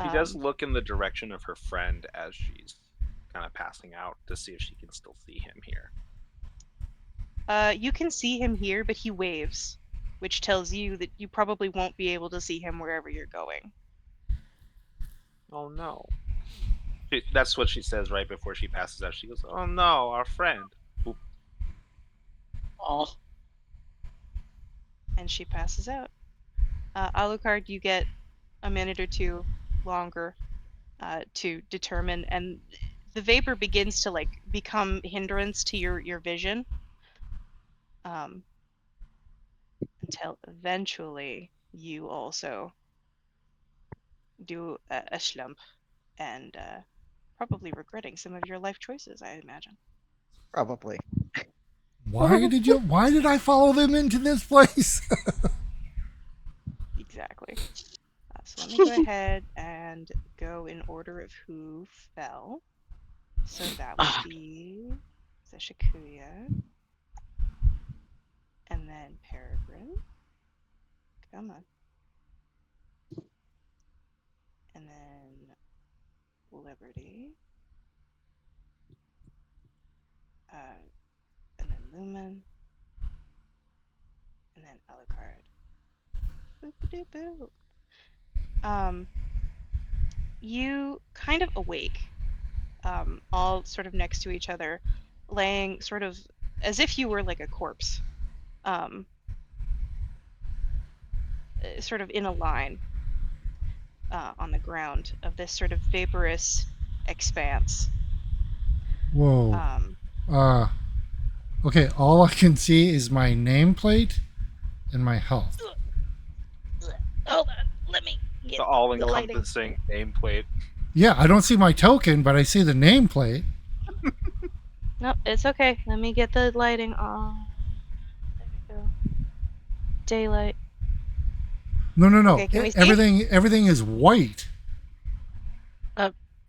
She does look in the direction of her friend as she's kind of passing out to see if she can still see him here. You can see him here, but he waves, which tells you that you probably won't be able to see him wherever you're going. Oh no. That's what she says right before she passes out. She goes, "Oh no, our friend." Oop. Oh, And she passes out. Alucard, you get a minute or two longer to determine, and the vapor begins to like become hindrance to your vision, until eventually you also do a slump and probably regretting some of your life choices, I imagine. Probably. Why did I follow them into this place? Exactly. So let me go ahead and go in order of who fell. So that would be Zeshikuya, and then Peregrine. Come on. And then Liberty. And then Lumen. And then Alucard. Boop-a-doop-boop. You kind of awake, all sort of next to each other, laying sort of as if you were like a corpse, sort of in a line on the ground of this sort of vaporous expanse. Whoa. Okay, all I can see is my nameplate and my health. Hold on, let me get The all-encompassing nameplate. Yeah, I don't see my token, but I see the nameplate. Nope, it's okay. Let me get the lighting on. There we go. Daylight. No. Okay, can we see? Everything is white.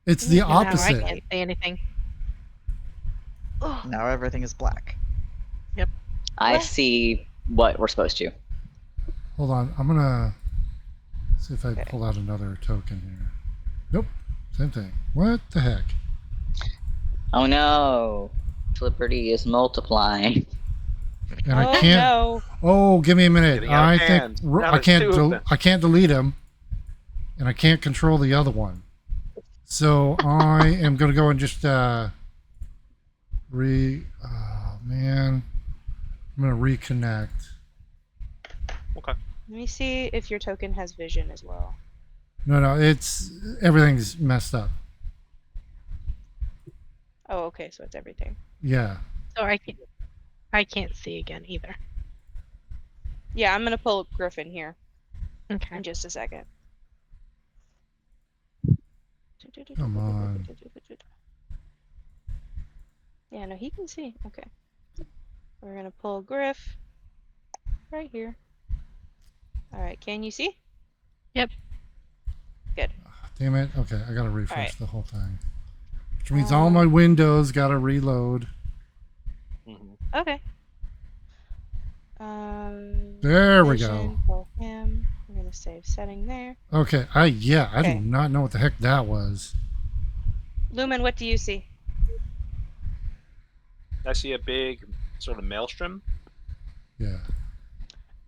It's the Now I opposite. can't see anything. Oh, Now everything is black. I What? see what we're supposed to. Hold on, I'm gonna see if I Okay. pull out another token here. Nope, same thing. What the heck? Oh no! Liberty is multiplying. And I oh can't. no. Oh, give me a minute. Getting out I of think hand. Now I there's can't. two of them. I can't delete him, and I can't control the other one. So I am gonna go and just Oh man, I'm gonna reconnect. Okay. Let me see if your token has vision as well. No, it's everything's messed up. Oh, okay, so it's everything. Yeah. So I can't see again either. Yeah, I'm gonna pull up Griffin here Okay. in just a second. Come on. Yeah, no, he can see. Okay. We're gonna pull Griff right here. All right, can you see? Yep. Good. Damn it. Okay, I gotta refresh Alright. the whole thing. Which means all my windows gotta reload. Mm-hmm. Okay. There we vision go. for him. We're gonna save setting there. Okay. I Okay. do not know what the heck that was. Lumen, what do you see? I see a big sort of maelstrom. Yeah.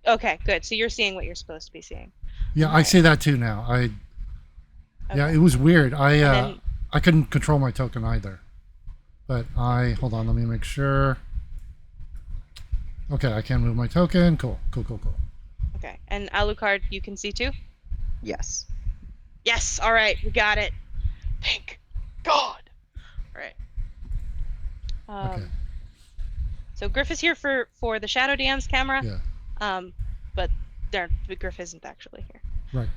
Okay, good. So you're seeing what you're supposed to be seeing. Yeah, I Alright. see that too now. Yeah, Okay. it was weird. And then, I couldn't control my token either. But hold on, let me make sure. Okay, I can move my token. Cool. okay. And Alucard, you can see too? Yes. Yes. All right, we got it. Thank God. All right. Okay. So Griff is here for the Shadow Dance camera. Yeah. But Griff isn't actually here. Right.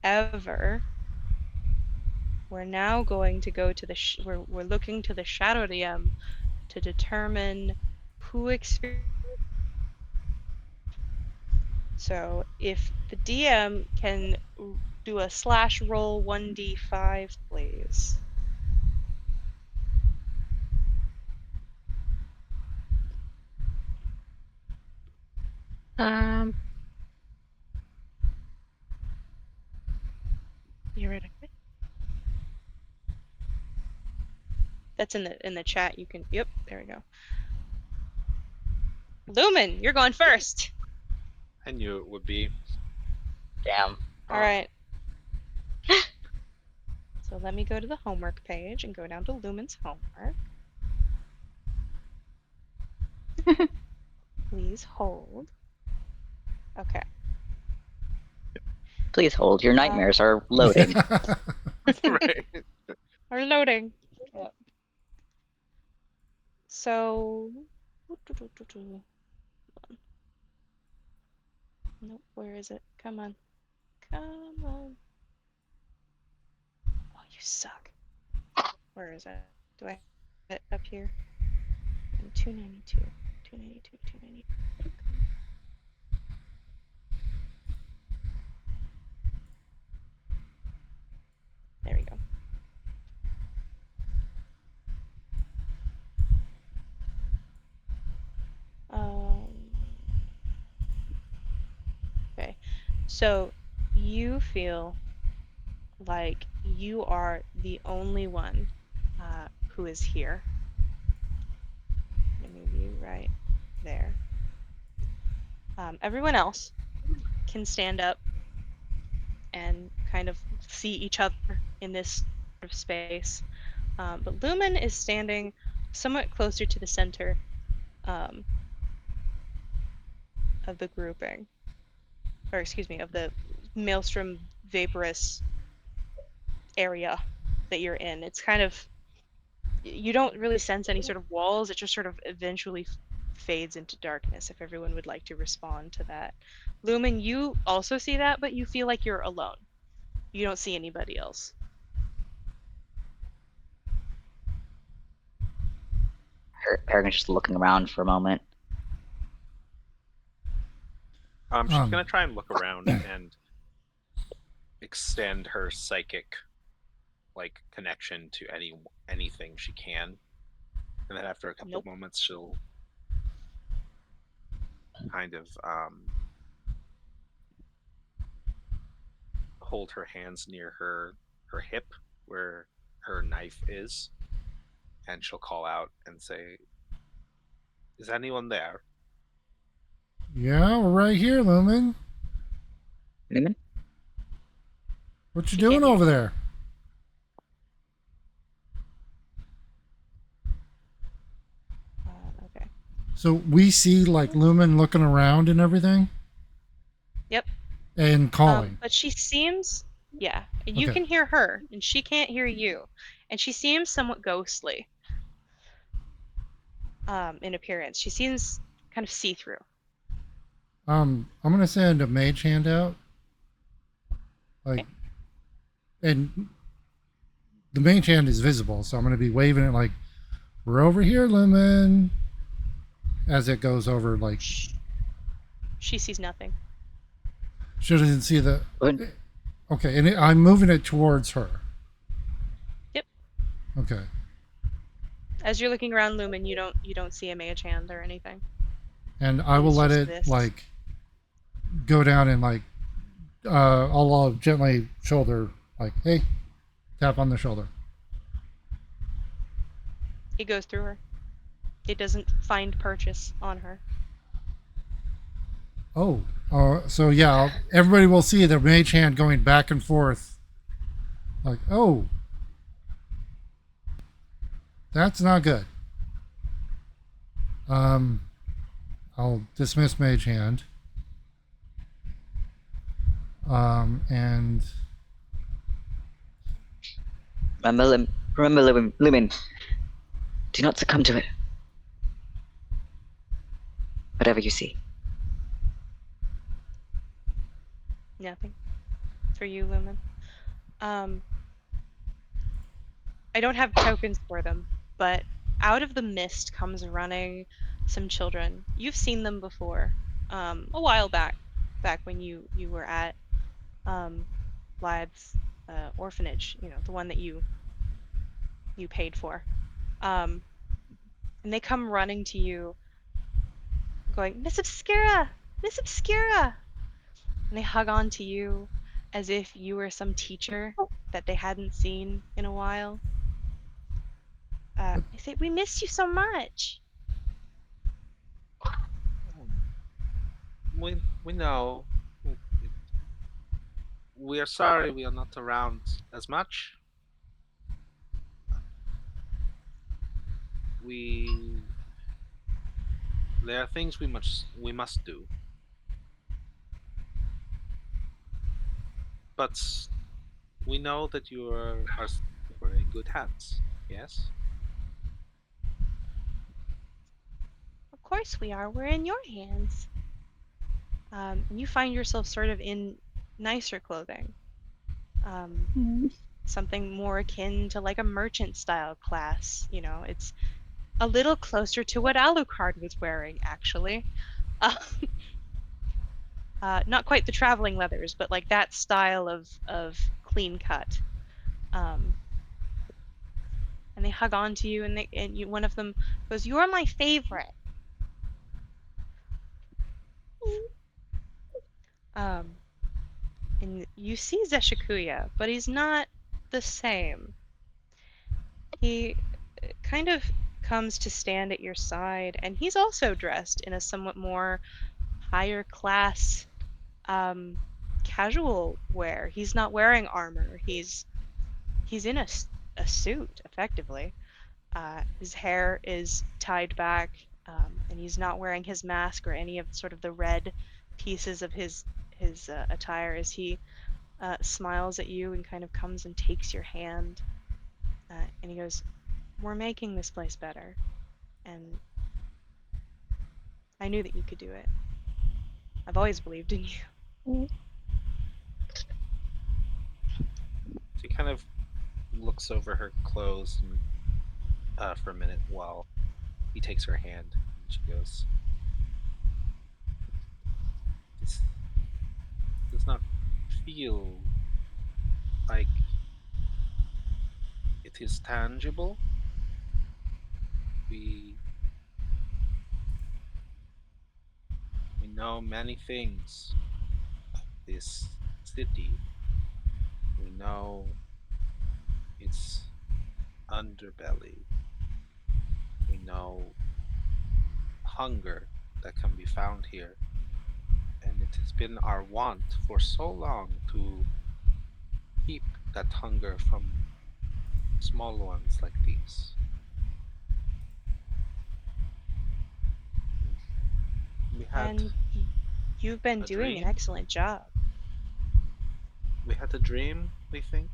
However, we're now going to go to the we're looking to the Shadow DM to determine who experienced. So if the DM can do a slash roll 1d5, please. Theoretically. That's in the chat. You can. Yep. There we go. Lumen, you're going first. I knew it would be. Damn. All right. So let me go to the homework page and go down to Lumen's homework. Please hold. Okay. Please hold. Your nightmares are loading. Right. Are loading. Yep. So. Nope, where is it? Come on. Come on. Oh, you suck. Where is it? Do I have it up here? 292. 292. 292. There we go. Okay. So you feel like you are the only one who is here. Let me move you right there. Everyone else can stand up and kind of see each other in this sort of space. But Lumen is standing somewhat closer to the center of the grouping, or excuse me, of the maelstrom vaporous area that you're in. It's kind of, you don't really sense any sort of walls. It just sort of eventually fades into darkness, if everyone would like to respond to that. Lumen, you also see that, but you feel like you're alone. You don't see anybody else. Peregrine's just looking around for a moment. She's Um, gonna try and look around and extend her psychic, like, connection to anything she can, and then after a couple Nope. moments, she'll kind of hold her hands near her hip where her knife is, and she'll call out and say, "Is anyone there?" Yeah, we're right here, Lumen. Lumen? What you She can't doing hear over you. there? Okay. So we see like Lumen looking around and everything. Yep. And calling. But she seems, yeah, and you Okay. can hear her, and she can't hear you, and she seems somewhat ghostly. In appearance, she seems kind of see-through. I'm gonna send a mage hand out. Like, Okay. and the mage hand is visible, so I'm gonna be waving it like, "We're over here, Lumen," as it goes over. Like, She sees nothing. she doesn't see the. What? Okay, and I'm moving it towards her. Yep. Okay. As you're looking around, Lumen, you don't see a mage hand or anything. And I will It's let just it this. like go down and like I'll gently shoulder like, "Hey," tap on the shoulder. It goes through her. It doesn't find purchase on her. Oh, so yeah, everybody will see the mage hand going back and forth. Like, oh, that's not good. I'll dismiss mage hand. And Remember, Lumen. Do not succumb to it. Whatever you see. Nothing for you, Lumen. I don't have tokens for them, but out of the mist comes running some children. You've seen them before, a while back when you were at Vlad's orphanage. You know, the one that you paid for. And they come running to you, going, "Miss Obscura, Miss Obscura," and they hug on to you as if you were some teacher that they hadn't seen in a while. They say, "We missed you so much." We know. We are sorry we are not around as much. There are things we must do. But we know that you are in good hands. Yes. Of course we are. We're in your hands. And you find yourself sort of in nicer clothing. Something more akin to like a merchant style class. You know, it's a little closer to what Alucard was wearing, actually. Uh, not quite the traveling leathers, but like that style of clean cut. Um, and they hug onto you, and one of them goes, "You're my favorite." Um, and you see Zeshikuya, but he's not the same. He kind of comes to stand at your side, and he's also dressed in a somewhat more higher class, um, casual wear. He's not wearing armor. He's in a suit, effectively. His hair is tied back, and he's not wearing his mask or any of sort of the red pieces of his attire as he smiles at you and kind of comes and takes your hand. And he goes, "We're making this place better, and I knew that you could do it. I've always believed in you." She kind of looks over her clothes and, for a minute while he takes her hand, and she goes, "This does not feel like it is tangible. We we know many things of this city. We know its underbelly. We know hunger that can be found here, and it has been our want for so long to keep that hunger from small ones like these. We had And you've been a doing an dream. excellent job. We had a dream, we think.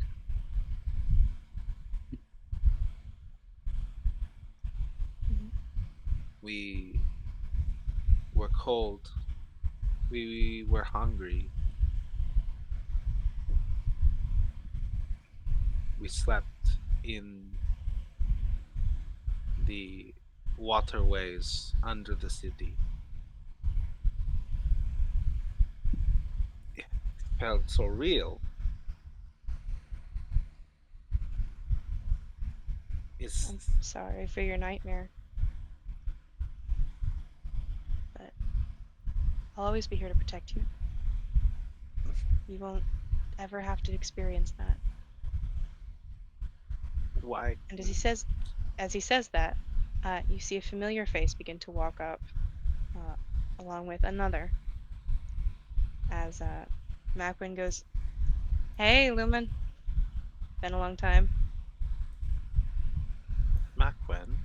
Mhm. We were cold. We were hungry. We slept in the waterways under the city. It felt so real. It's I'm sorry for your nightmare, but I'll always be here to protect you. You won't ever have to experience that. why. And as he says that, you see a familiar face begin to walk up, uh, along with another, as Macwin goes, "Hey, Lumen. Been a long time." Macwen,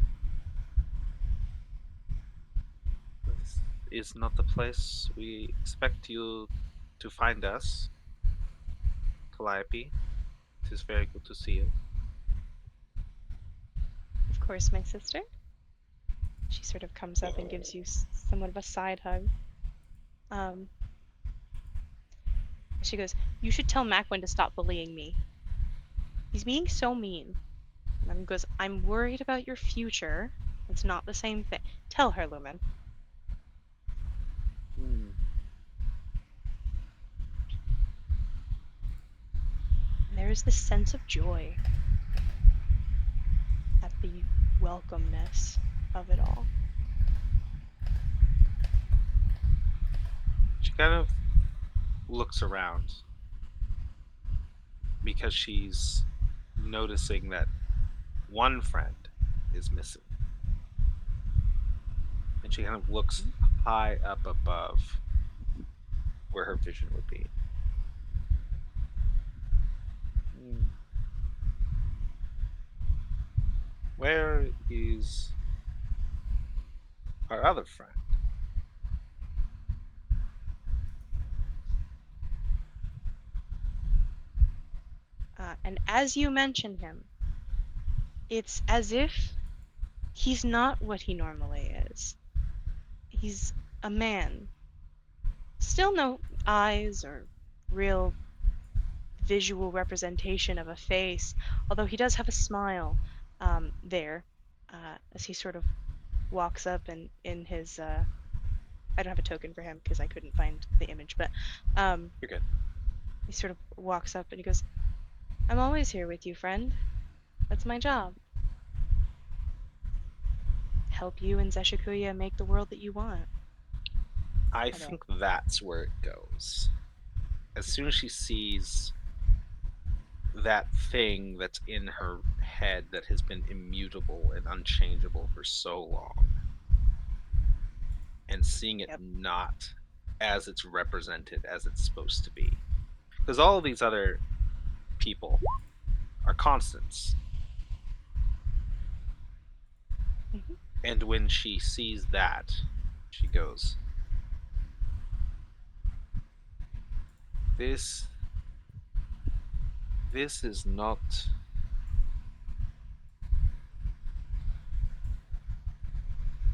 this is not the place we expect you to find us. Calliope, it is very good to see you. "Of course, my sister." She sort of comes up and gives you somewhat of a side hug. Um, she goes, "You should tell Macwin to stop bullying me. He's being so mean." And then goes, "I'm worried about your future. It's not the same thing. Tell her, Lumen." Hmm. And there is this sense of joy at the welcomeness of it all. She kind of looks around because she's noticing that one friend is missing. And she kind of looks high up above where her vision would be. Hmm. Where is our other friend? And as you mention him, it's as if he's not what he normally is. He's a man. Still no eyes or real visual representation of a face, although he does have a smile there as he sort of walks up and in his I don't have a token for him because I couldn't find the image, but You're good. he sort of walks up and he goes, I'm always here with you, friend. That's my job. Help you and Zeshikuya make the world that you want. I don't- think that's where it goes. As soon as she sees that thing that's in her head that has been immutable and unchangeable for so long, and seeing it Yep. not as it's represented as it's supposed to be. Because all of these other people are constants. Mhm. And when she sees that, she goes, This is not.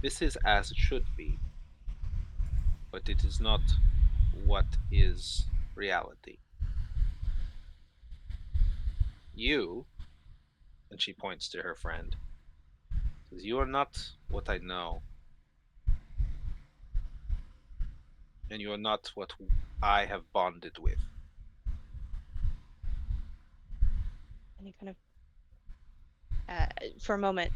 This is as it should be, but it is not what is reality. You, and she points to her friend, says, you are not what I know, and you are not what I have bonded with. And he kind of, for a moment,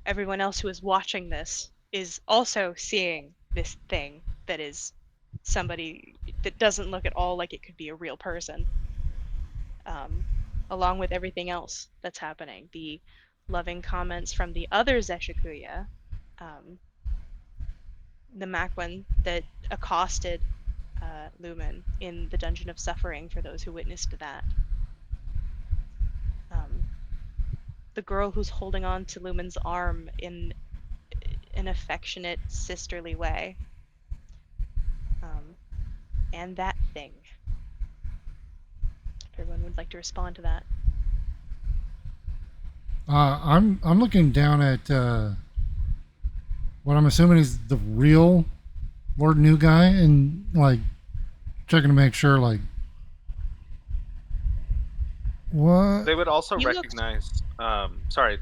everyone else who is watching this is also seeing this thing that is somebody that doesn't look at all like it could be a real person. Along with everything else that's happening, the loving comments from the other Zeshikuya, the Makwan that accosted Lumen in the Dungeon of Suffering for those who witnessed that. The girl who's holding on to Lumen's arm in an affectionate, sisterly way. And that thing. If everyone would like to respond to that. I'm looking down at what I'm assuming is the real Lord New Guy, and like checking to make sure, like, what? They would also You looked- recognize.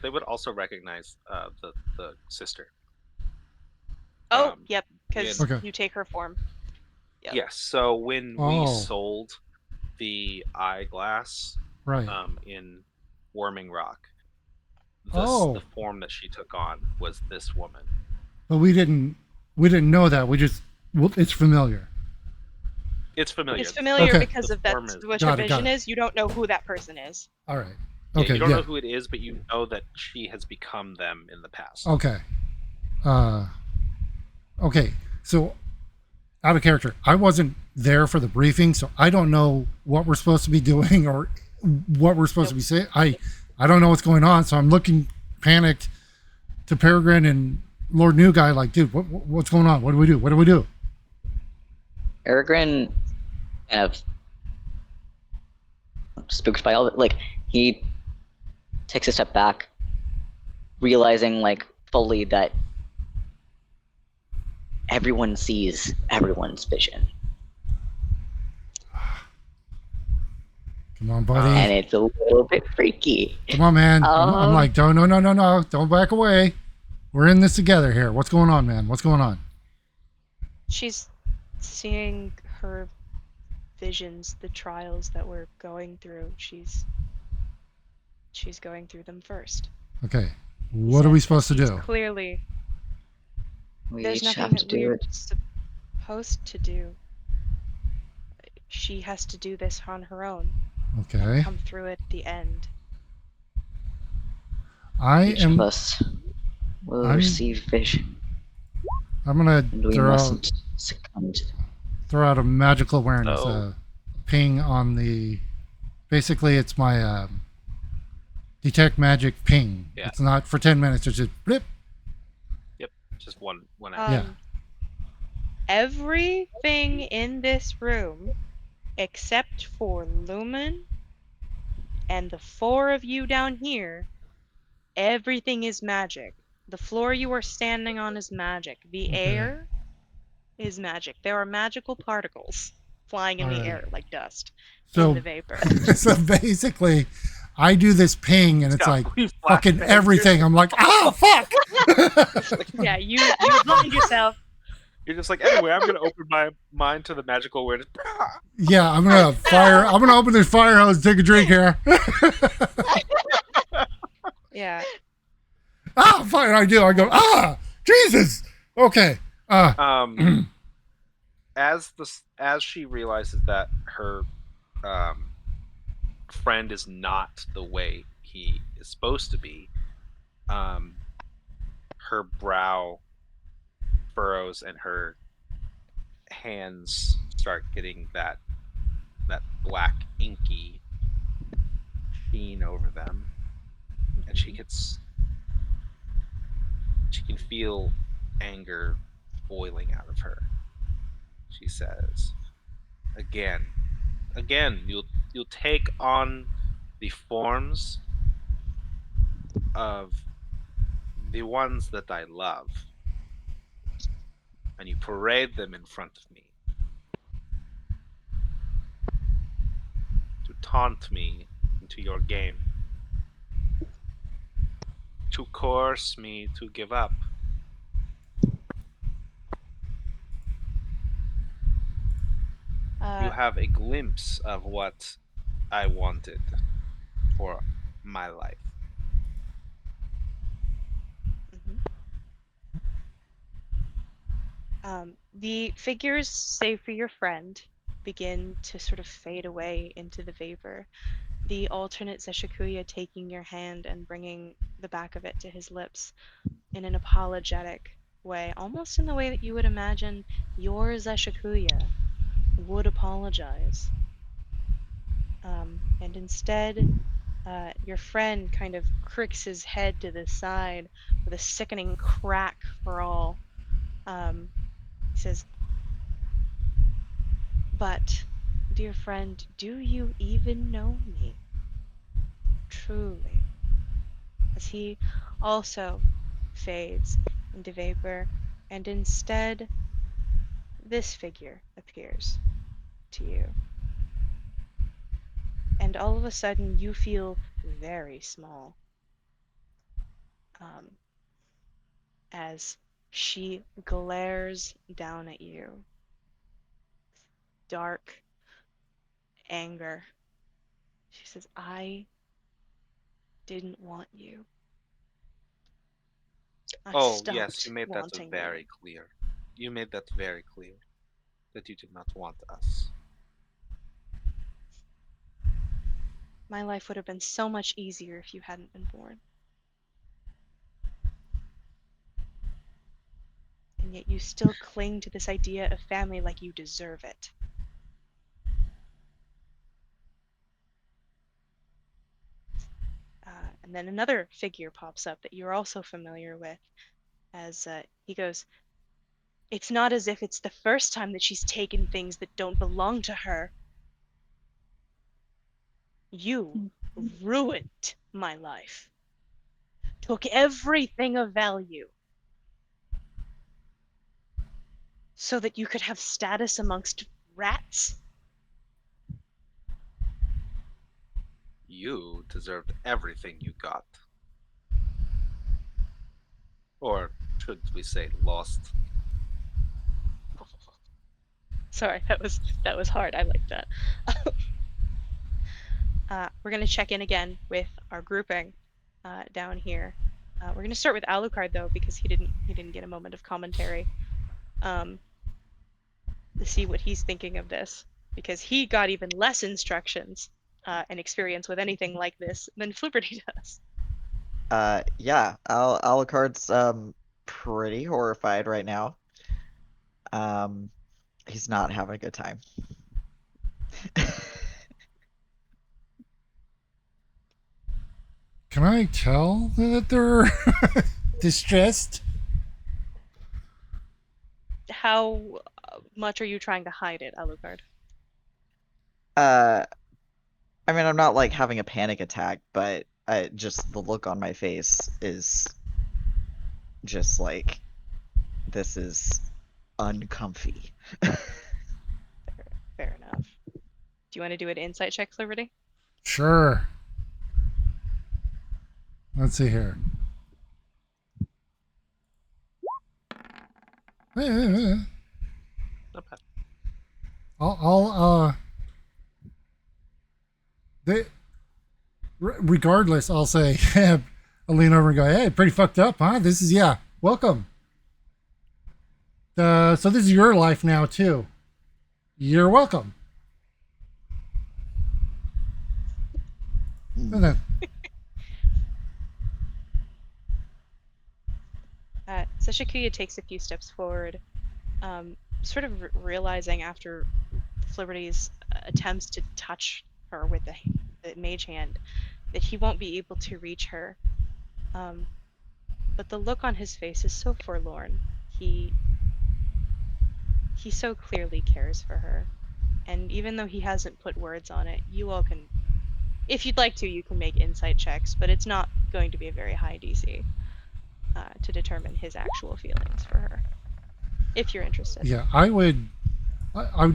They would also recognize the sister. Oh, Um, yep, because Okay. you take her form. Yep. Yes. So when Oh. we sold the eyeglass Right. in Warming Rock, Oh. the form that she took on was this woman. But we didn't know that. We just, well, it's familiar. It's familiar. It's familiar Okay. because The of that. form is- What Got your it, got vision it. is, you don't know who that person is. All right. Yeah, Okay. you don't Yeah. know who it is, but you know that she has become them in the past. Okay. Okay. So, out of character, I wasn't there for the briefing, so I don't know what we're supposed to be doing or what we're supposed to be saying. I don't know what's going on, so I'm looking panicked to Peregrine and Lord New Guy, like, dude, what's going on? What do we do? What do we do? Peregrine kind of spooked by all of it. Like, he takes a step back, realizing, like, fully that everyone sees everyone's vision. Come on, buddy. And it's a little bit freaky. Come on, man. I'm like, no. Don't back away. We're in this together here. What's going on, man? What's going on? She's seeing her visions, the trials that we're going through. She's going through them first. Okay. What are we supposed to She's do? Clearly, We there's each nothing have that to do we're it. supposed to do. She has to do this on her own. Okay. Come through it at the end. I Each of am. us will I'm- receive vision, I'm gonna and we mustn't succumb to them. throw out a magical awareness, Oh. ping on the. Basically, it's my detect magic ping. Yeah. It's not for 10 minutes. It's just blip. Just one Um, action. Everything in this room, except for Lumen And the 4 of you down here, everything is magic. The floor you are standing on is magic. The Okay. air is magic. There are magical particles flying in the Alright. air like dust So in the vapor. so basically, I do this ping, and it's got like blue fucking flashbangs. everything. I'm like, ah, fuck. Yeah, you blind yourself. You're just like, anyway, I'm gonna open my mind to the magical awareness. Yeah, I'm gonna open this fire hose, take a drink here. Yeah. Ah, fine. I do. I go, ah, Jesus. Okay. As she realizes that her friend is not the way he is supposed to be, her brow furrows and her hands start getting that black inky sheen over them, and she can feel anger boiling out of her. She says, again, you'll take on the forms of the ones that I love, and you parade them in front of me to taunt me into your game, to coerce me to give up. You have a glimpse of what I wanted for my life. The figures, save for your friend, begin to sort of fade away into the vapor. The alternate Zeshikuya taking your hand and bringing the back of it to his lips in an apologetic way, almost in the way that you would imagine your Zeshikuya would apologize. And instead, your friend kind of cricks his head to the side with a sickening crack for all. He says, "But, dear friend, do you even know me? Truly?" As he also fades into vapor, and instead, this figure appears to you. And all of a sudden, you feel very small. As she glares down at you. Dark anger. She says, "I didn't want you. I Oh, stopped yes, you made that wanting very you." clear. You made that very clear that you did not want us. My life would have been so much easier if you hadn't been born. And yet you still cling to this idea of family like you deserve it. And then another figure pops up that you're also familiar with as he goes, "It's not as if it's the first time that she's taken things that don't belong to her. You ruined my life. Took everything of value so that you could have status amongst rats." You deserved everything you got. Or should we say lost? Sorry, that was hard. I like that. We're gonna check in again with our grouping down here. We're gonna start with Alucard though, because he didn't get a moment of commentary to see what he's thinking of this, because he got even less instructions and experience with anything like this than Flipperty does. Yeah, Alucard's pretty horrified right now. He's not having a good time. Can I tell that they're distressed? How much are you trying to hide it, Alucard? I mean, I'm not like having a panic attack, but just the look on my face is just like this is uncomfy. Fair enough. Do you want to do an insight check, Liberty? Sure. Let's see here. Eh, Not bad. they, regardless, I'll say, I'll lean over and go, hey, pretty fucked up, huh? This is, yeah, welcome. So this is your life now, too. You're welcome. And then, Sashikuya takes a few steps forward, sort of realizing after Liberty's attempts to touch her with the mage hand that he won't be able to reach her. But the look on his face is so forlorn. He so clearly cares for her. And even though he hasn't put words on it, you all can, if you'd like to, you can make insight checks, but it's not going to be a very high DC to determine his actual feelings for her, if you're interested. yeah, I would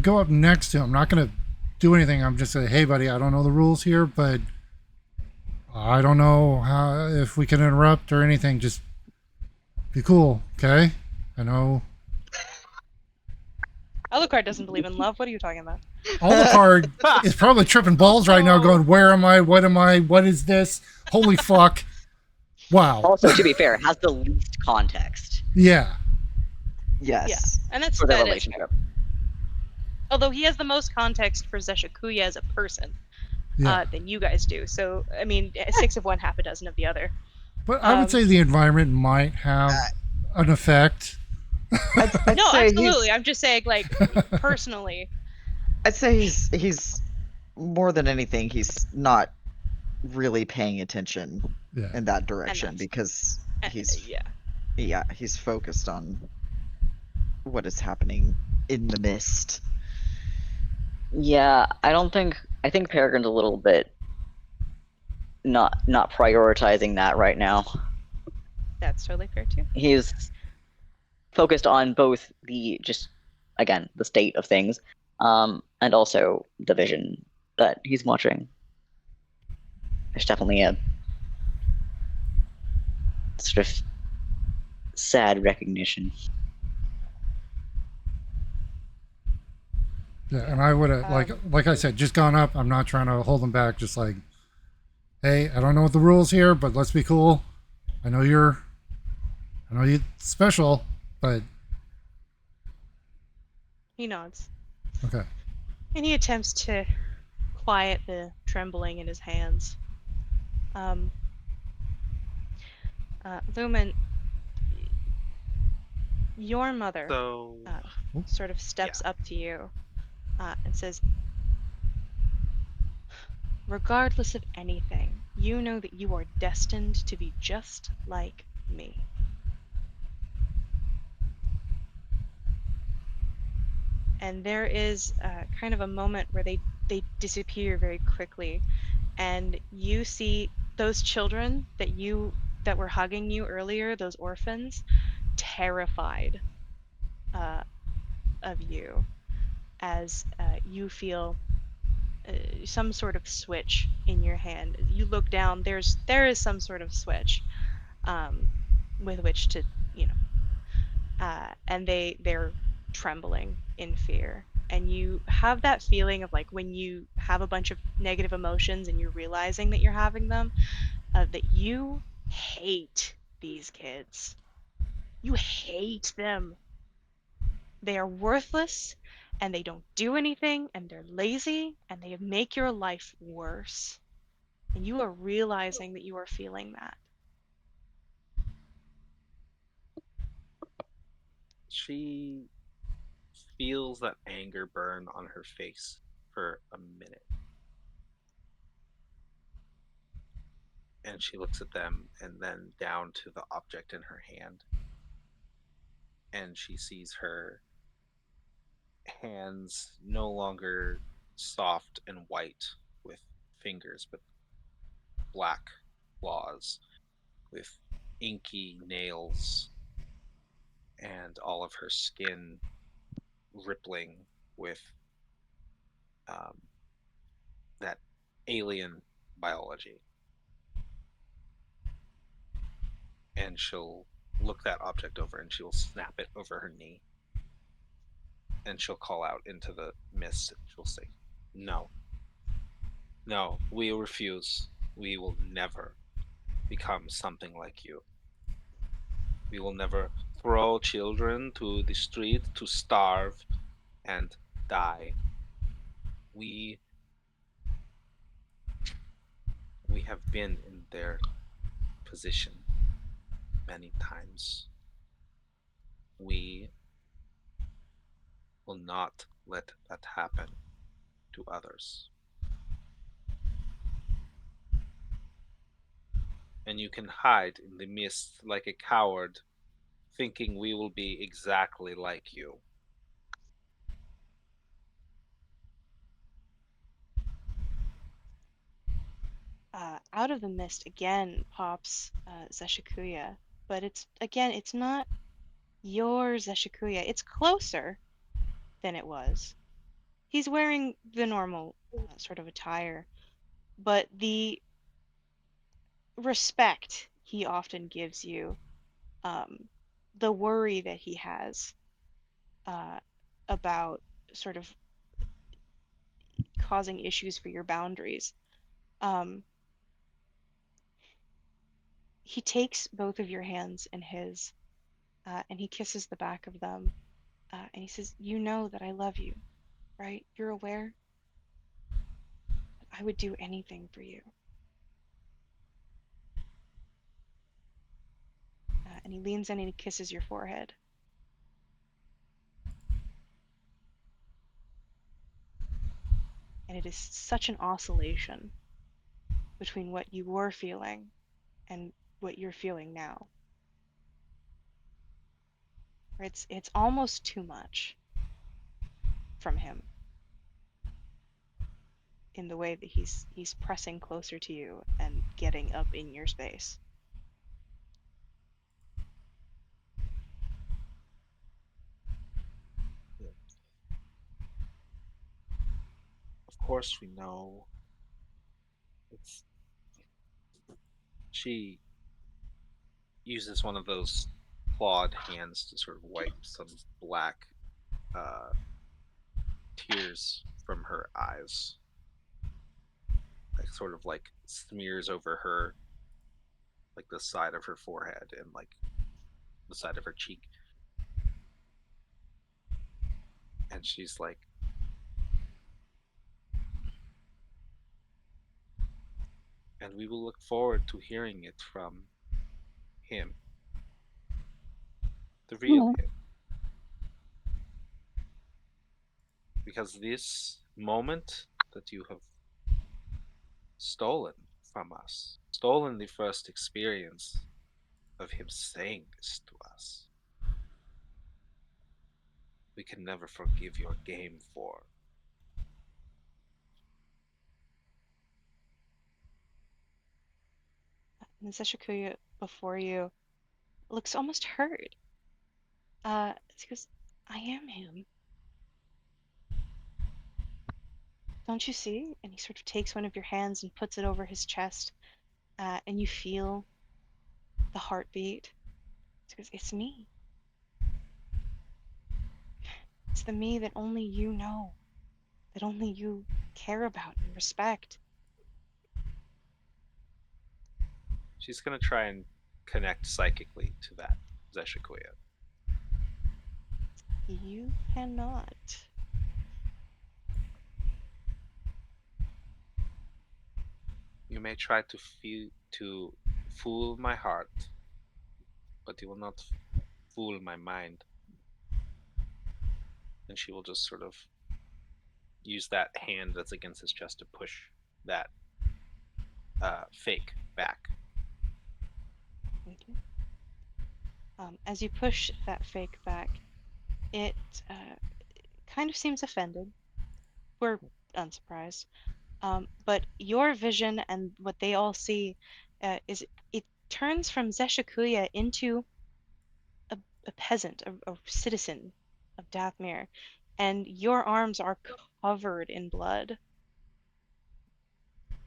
go up next to him. I'm not going to do anything. I'm just saying, hey, buddy, I don't know the rules here, but I don't know if we can interrupt or anything. Just be cool, okay? I know. Alucard doesn't believe in love. What are you talking about? Alucard is probably tripping balls right now, going, where am I? What am I? What is this? Holy fuck. Wow. Also, to be fair, has the least context Yeah. Yes. Yeah, and that's for the that is- relationship. although he has the most context for Zeshikuya as a person Yeah. than you guys do. So, I mean, 6 of one, half a dozen of the other. But I would say the environment might have an effect. I'd No, say absolutely. I'm just saying, like, personally. I'd say he's more than anything, he's not really paying attention Yeah. in that direction that's- because he's Yeah. he's focused on what is happening in the mist. Yeah, I think Peregrine's a little bit not prioritizing that right now. That's totally fair, too. He's focused on both the state of things, and also the vision that he's watching. There's definitely a sort of sad recognition. Yeah, and I would have like I said, just gone up. I'm not trying to hold them back. Just like, hey, I don't know what the rules here, but let's be cool. I know you're special, but He nods. okay. And he attempts to quiet the trembling in his hands. Lumen, your mother So sort of steps up to you and says, regardless of anything, you know that you are destined to be just like me. And there is kind of a moment where they disappear very quickly, and you see those children that were hugging you earlier, those orphans, terrified of you as you feel some sort of switch in your hand. You look down. There is some sort of switch with which to, and they're trembling in fear. And you have that feeling of like when you have a bunch of negative emotions and you're realizing that you're having them, that you hate these kids. You hate them. They are worthless and they don't do anything and they're lazy and they make your life worse. And you are realizing that you are feeling that. she feels that anger burn on her face for a minute. And she looks at them and then down to the object in her hand. And she sees her hands no longer soft and white with fingers, but black claws with inky nails, and all of her skin rippling with that alien biology. And she'll look that object over and she'll snap it over her knee. And she'll call out into the mist and she'll say, "No. No, we refuse. We will never become something like you. We will never throw children to the street to starve and die. We have been in their position many times. We will not let that happen to others. And you can hide in the mist like a coward, thinking we will be exactly like you." Out of the mist again pops Zeshikuya, but it's not your Zeshikuya. It's closer than it was. He's wearing the normal sort of attire, but the respect he often gives you, um, the worry that he has uh, about sort of causing issues for your boundaries. Um, he takes both of your hands in his, and he kisses the back of them, and he says, "You know that I love you, right? You're aware? I would do anything for you." And he leans in and he kisses your forehead. And it is such an oscillation between what you were feeling and what you're feeling now. It's almost too much from him in the way that he's pressing closer to you and getting up in your space. Of course, we know. It's She uses one of those clawed hands to sort of wipe some black tears from her eyes. Like sort of like smears over her, like the side of her forehead and like the side of her cheek. And she's like, "And we will look forward to hearing it from him, the real him. Because this moment that you have stolen from us, stolen the first experience of him saying this to us, we can never forgive your game for." And Seshikuya before you looks almost hurt. She goes, "I am him. Don't you see?" And he sort of takes one of your hands and puts it over his chest, and you feel the heartbeat. She goes, "It's me. It's the me that only you know, that only you care about and respect." She's going to try and connect psychically to that Zeshikuya. You cannot. You may try to fool my heart, but you will not fool my mind. And she will just sort of use that hand that's against his chest to push that fake back. Thank you. As you push that fake back, it kind of seems offended. We're unsurprised. But your vision and what they all see is it turns from Zeshikuya into a peasant, a citizen of Dathmir, and your arms are covered in blood.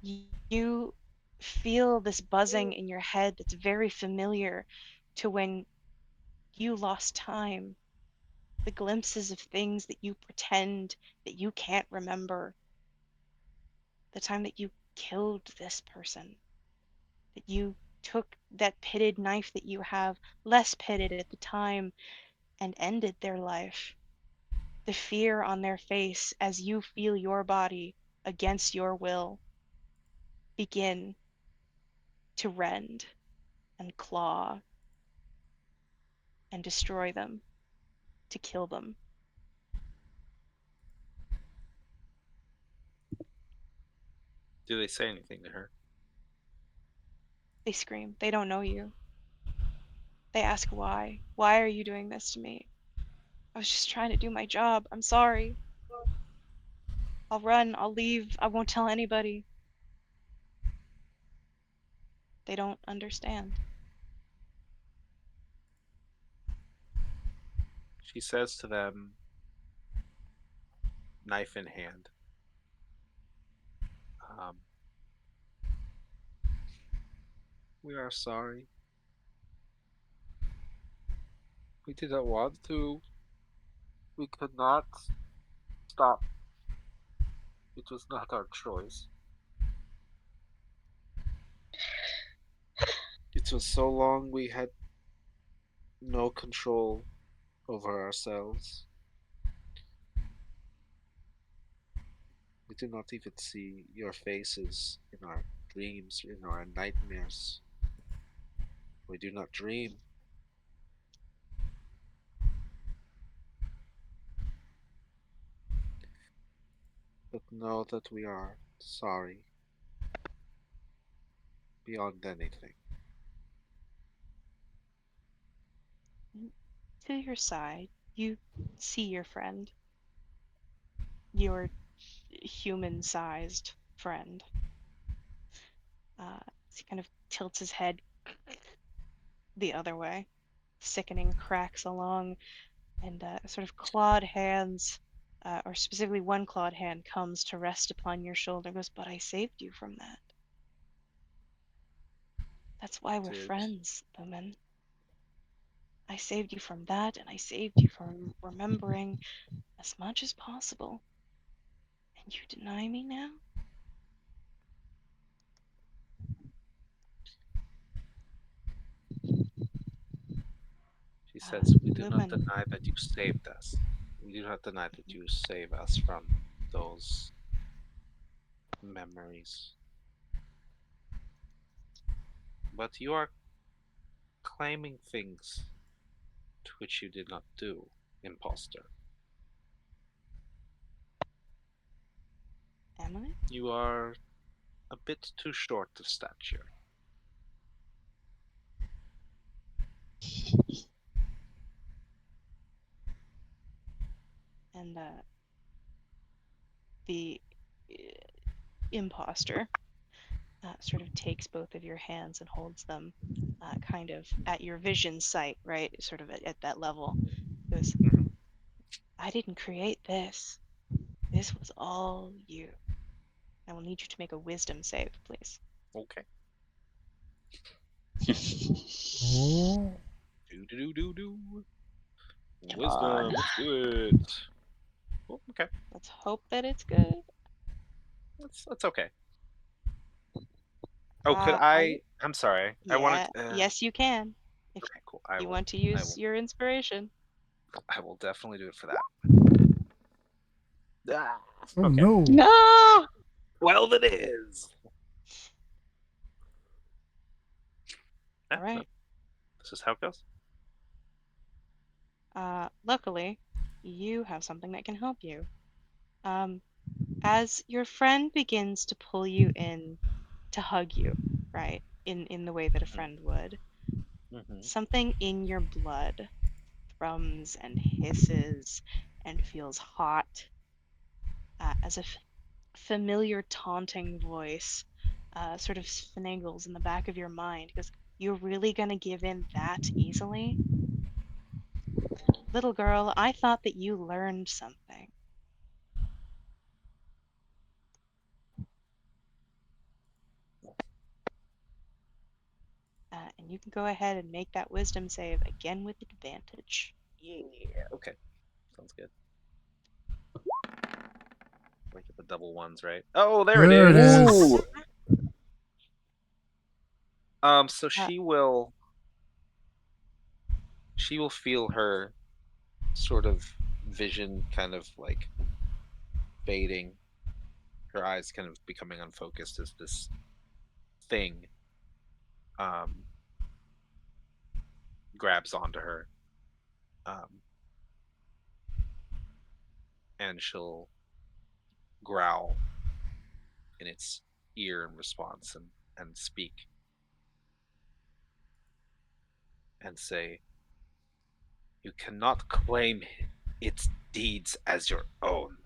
You feel this buzzing in your head that's very familiar to when you lost time, the glimpses of things that you pretend that you can't remember, the time that you killed this person, that you took that pitted knife that you have, less pitted at the time, and ended their life. The fear on their face as you feel your body, against your will, begin to rend and claw and destroy them, to kill them. Do they say anything to her? They scream. They don't know you. They ask why. Why are you doing this to me? I was just trying to do my job. I'm sorry. I'll run. I'll leave. I won't tell anybody. They don't understand. She says to them, knife in hand, um, "We are sorry. We did not want to. We could not stop. It was not our choice. It was so long we had no control over ourselves. We do not even see your faces in our dreams, in our nightmares. We do not dream. But know that we are sorry beyond anything." To your side, you see your friend. Your human-sized friend. He kind of tilts his head the other way, sickening cracks along, and sort of clawed hands, or specifically one clawed hand, comes to rest upon your shoulder and goes, "But I saved you from that. That's why we're Did friends, Lumen. I saved you from that, and I saved you from remembering as much as possible. And you deny me now?" she says, "We do not Lumen, deny that you saved us. We do not deny that you save us from those memories. But you are claiming things to which you did not do, imposter. am I? You are a bit too short of stature. And the imposter sort of takes both of your hands and holds them kind of at your vision sight, right? Sort of at that level. Goes, "I didn't create this. This was all you. I will need you to make a wisdom save, please." Okay. Oh, Do do do do do. Come Wisdom. on. Let's do it. Oh, okay. Let's hope that it's good. That's okay. Oh, could I? I'm sorry. I wanted. Yes, you can. If Okay, cool. you want to use your inspiration. I will definitely do it for that. Ah, oh okay. no. No! 12 it is. All right. This is how it goes. Luckily, you have something that can help you. As your friend begins to pull you in to hug you, right, in the way that a friend would, something in your blood thrums and hisses and feels hot, as if familiar taunting voice sort of finagles in the back of your mind. He goes, "You're really gonna give in that easily? Little girl, I thought that you learned something." And you can go ahead and make that wisdom save again with advantage. Yeah. Okay. Sounds good. Like the double ones, right? Oh, there There it it is. is. Ooh. So she will feel her sort of vision kind of like fading, her eyes kind of becoming unfocused as this thing um grabs onto her. Um and she'll growl in its ear in response and speak and say, "You cannot claim its deeds as your own.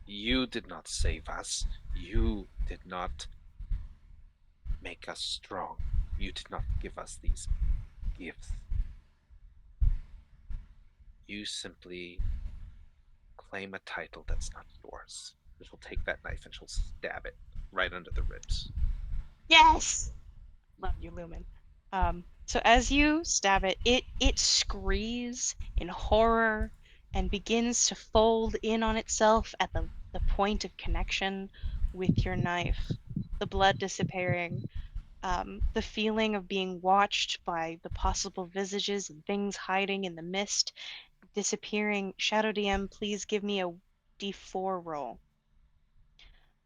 You did not save us. You did not make us strong. You did not give us these gifts. You simply claim a title that's not yours." And she'll take that knife and she'll stab it right under the ribs. Yes! Love you, Lumen. So as you stab it, it screes in horror and begins to fold in on itself at the point of connection with your knife. The blood disappearing, the feeling of being watched by the possible visages and things hiding in the mist disappearing. Shadow DM, please give me a d4 roll.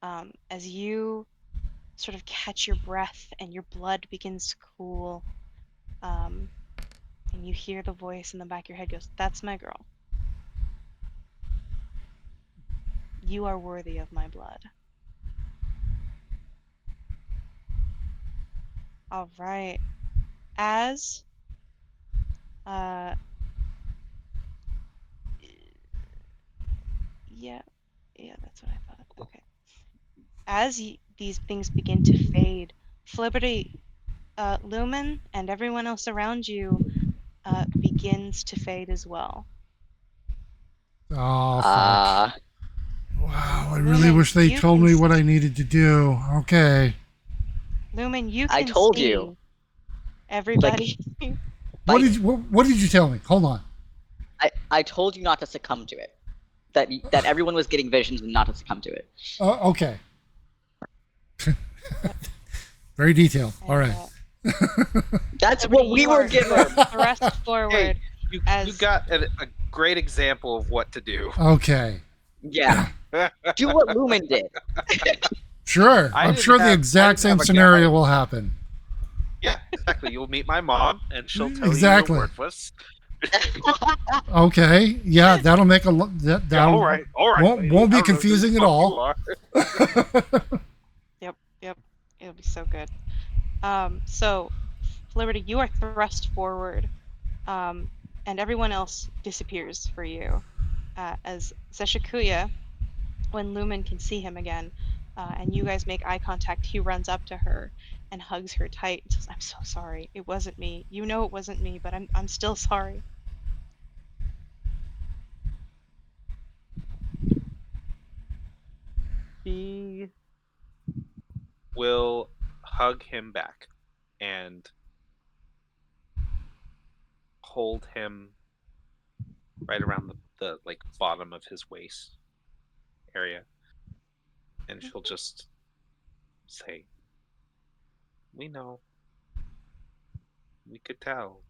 As you sort of catch your breath and your blood begins to cool, and you hear the voice in the back of your head goes, "That's my girl. You are worthy of my blood." All right. As yeah, that's what I thought. Okay. As these things begin to fade, Fliberty, Lumen, and everyone else around you begins to fade as well. Oh, fuck. Uh, Wow, I really Lumen, wish they you told can me what I needed to do. Okay. Lumen, you I can told see you. everybody. What Like- did what did you tell me? Hold on. I told you not to succumb to it. That everyone was getting visions and not to succumb to it. Okay. Very detailed. All right. That's Fliberty, what we you were are given. thrust forward. Hey, you as got a great example of what to do. Okay. Yeah. Do what Lumen did. Sure. I I'm didn't sure the have- I exact didn't same have a scenario guy. will happen. Yeah, exactly. You'll meet my mom, and she'll tell Exactly. you you're worthless. Okay. Yeah, that'll make that Yeah, all right, won't lady, won't I be don't know who confusing the at fuck all. you are. Yep, it'll be so good. So Liberty, you are thrust forward, and everyone else disappears for you. As Seshikuya, when Lumen can see him again, and you guys make eye contact, he runs up to her and hugs her tight and says, "I'm so sorry. It wasn't me. You know it wasn't me, but I'm still sorry." He will hug him back and hold him right around the like bottom of his waist area, and she'll just say, "We know. We could tell.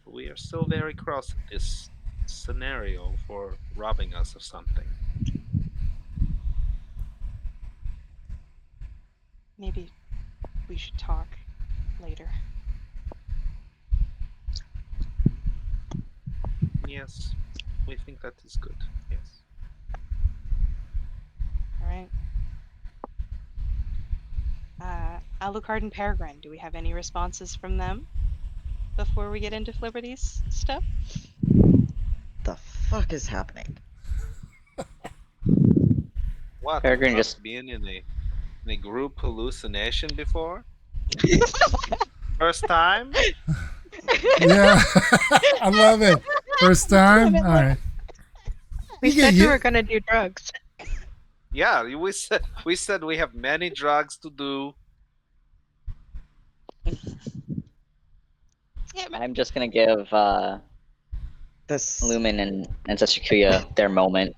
We are still very cross at this scenario for robbing us of something." Maybe we should talk later. Yes, we think that is good. Yes. All right. Alucard and Peregrine, do we have any responses from them? before we get into Flibberty's stuff? The fuck is happening? What? Peregrine Not just- been in a group hallucination before? First time? Yeah, I love it. First time. All right. We You get said we you- were gonna do drugs. Yeah, we said we have many drugs to do. I'm just gonna give This Lumen and Sashikuya their moment.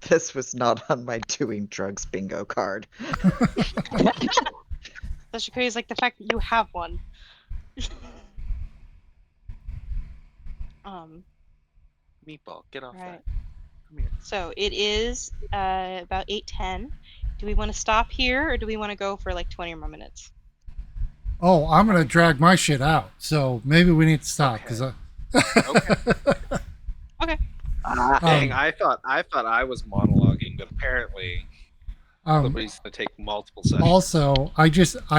this was not on my doing drugs bingo card. Sashikuya is like the fact that you have one. Meatball, get off Right. that. Come here. So it is about 8:10. Do we want to stop here, or do we want to go for like 20 more minutes? Oh, I'm gonna drag my shit out. So maybe we need to stop because Okay. Dang, Um, I thought I was monologuing, but apparently Liberty's gonna take multiple sessions. also I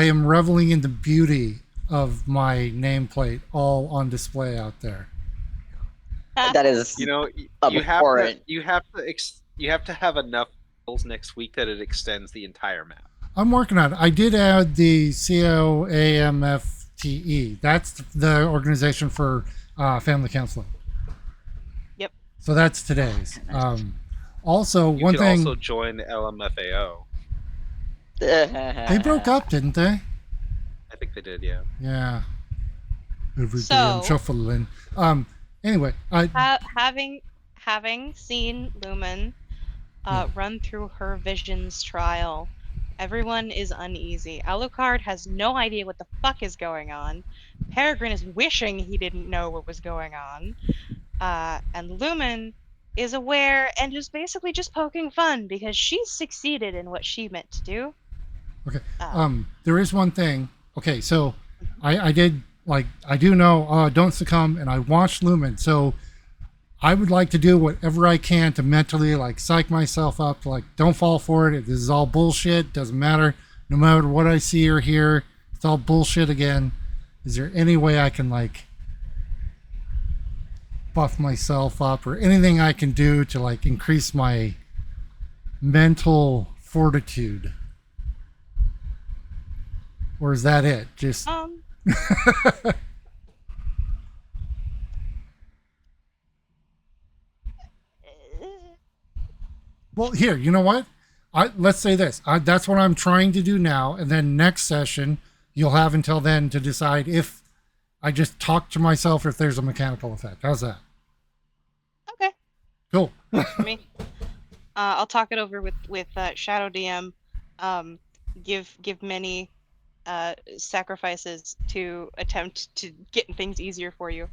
am reveling in the beauty of my nameplate all on display out there. That is You know, you have to abhorrent. you have to have enough bills next week that it extends the entire map. I'm working on it. I did add the COAMFTE. That's the organization for family counseling. Yep. So that's today's. Also, You one could thing also join LMFAO. they broke up, didn't they? I think they did, yeah. Yeah. Every day I'm So- shuffling. Anyway, Having seen Lumen run through her visions trial, everyone is uneasy. Alucard has no idea what the fuck is going on. Peregrine is wishing he didn't know what was going on. And Lumen is aware and is basically just poking fun because she's succeeded in what she meant to do. Okay. There is one thing. Okay, so I did I do know Don't Succumb, and I watched Lumen. So I would like to do whatever I can to mentally psych myself up. Don't fall for it. This is all bullshit. Doesn't matter. No matter what I see or hear, it's all bullshit again. Is there any way I can buff myself up or anything I can do to increase my mental fortitude? Or is that it? Just well, here, you know what? Let's say this. That's what I'm trying to do now, and then next session you'll have until then to decide if I just talk to myself or if there's a mechanical effect. How's that? Okay. Cool. For me. I'll talk it over with Shadow DM. Give many sacrifices to attempt to get things easier for you.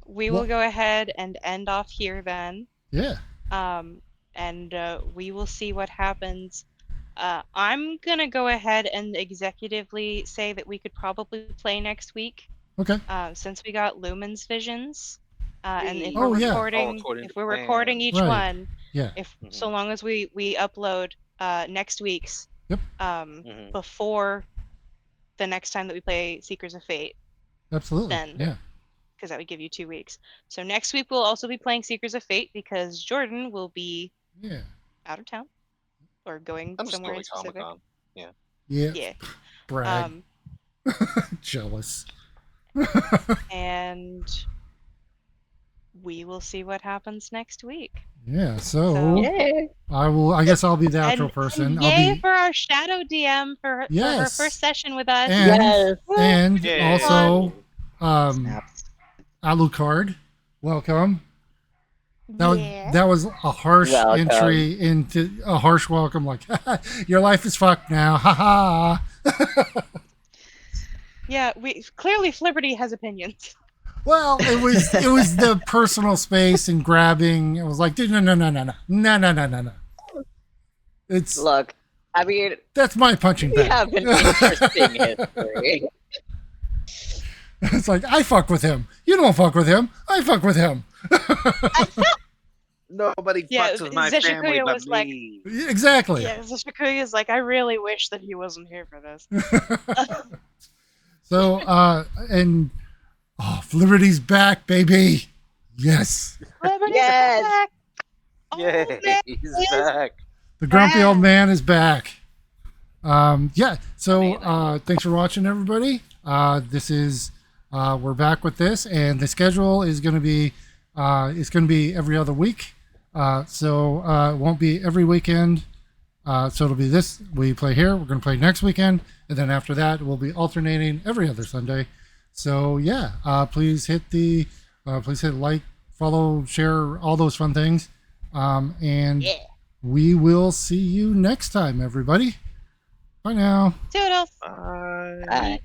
We will Well- go ahead and end off here then. Yeah. And we will see what happens. I'm gonna go ahead and executively say that we could probably play next week. Okay. Since we got Lumen's visions, and if Oh, we're yeah. recording, according if to we're plan. recording each Right. one, Yeah. if Mhm. so long as we upload next week's, Yep. Mhm. before the next time that we play Seekers of Fate, Absolutely. Then- Yeah. because that would give you 2 weeks. So next week we'll also be playing Seekers of Fate because Jordan will be Yeah. out of town or going I'm just somewhere going in to Comic specific. Con. Yeah. Yeah. Brag. Jealous. And we will see what happens next week. Yeah. So So- Yay. I guess I'll be the outro And person. yay I'll be for our Shadow DM for her Yes. first session with us. and Yes. and Yay. also Snaps. Alucard. Welcome. That, Yeah. that was a harsh Welcome. entry into a harsh welcome. Your life is fucked now. Ha ha. Yeah, we clearly Flibberty has opinions. Well, it was the personal space and grabbing. It was like, dude, no. It's Look, I mean, that's my punching we bag. have an interesting history. It's like I fuck with him. You don't fuck with him. I fuck with him. Nobody Yeah, fucks with my Zeshikuya family but was like- me. Exactly. Yeah, Zeshikuya's like, I really wish that he wasn't here for this. So, and Liberty's back, baby. Yes. Liberty's Yes! back! Yay, Oh, man, he's he is back. The grumpy back. old man is back. Yeah. So, thanks for watching, everybody. This is we're back with this, and the schedule is going to be every other week. So it won't be every weekend. So it'll be this. We play here. We're going to play next weekend, and then after that, we'll be alternating every other Sunday. So yeah, please hit like, follow, share, all those fun things, and we will see you next time, everybody. Bye now. Toodles. Bye. Bye.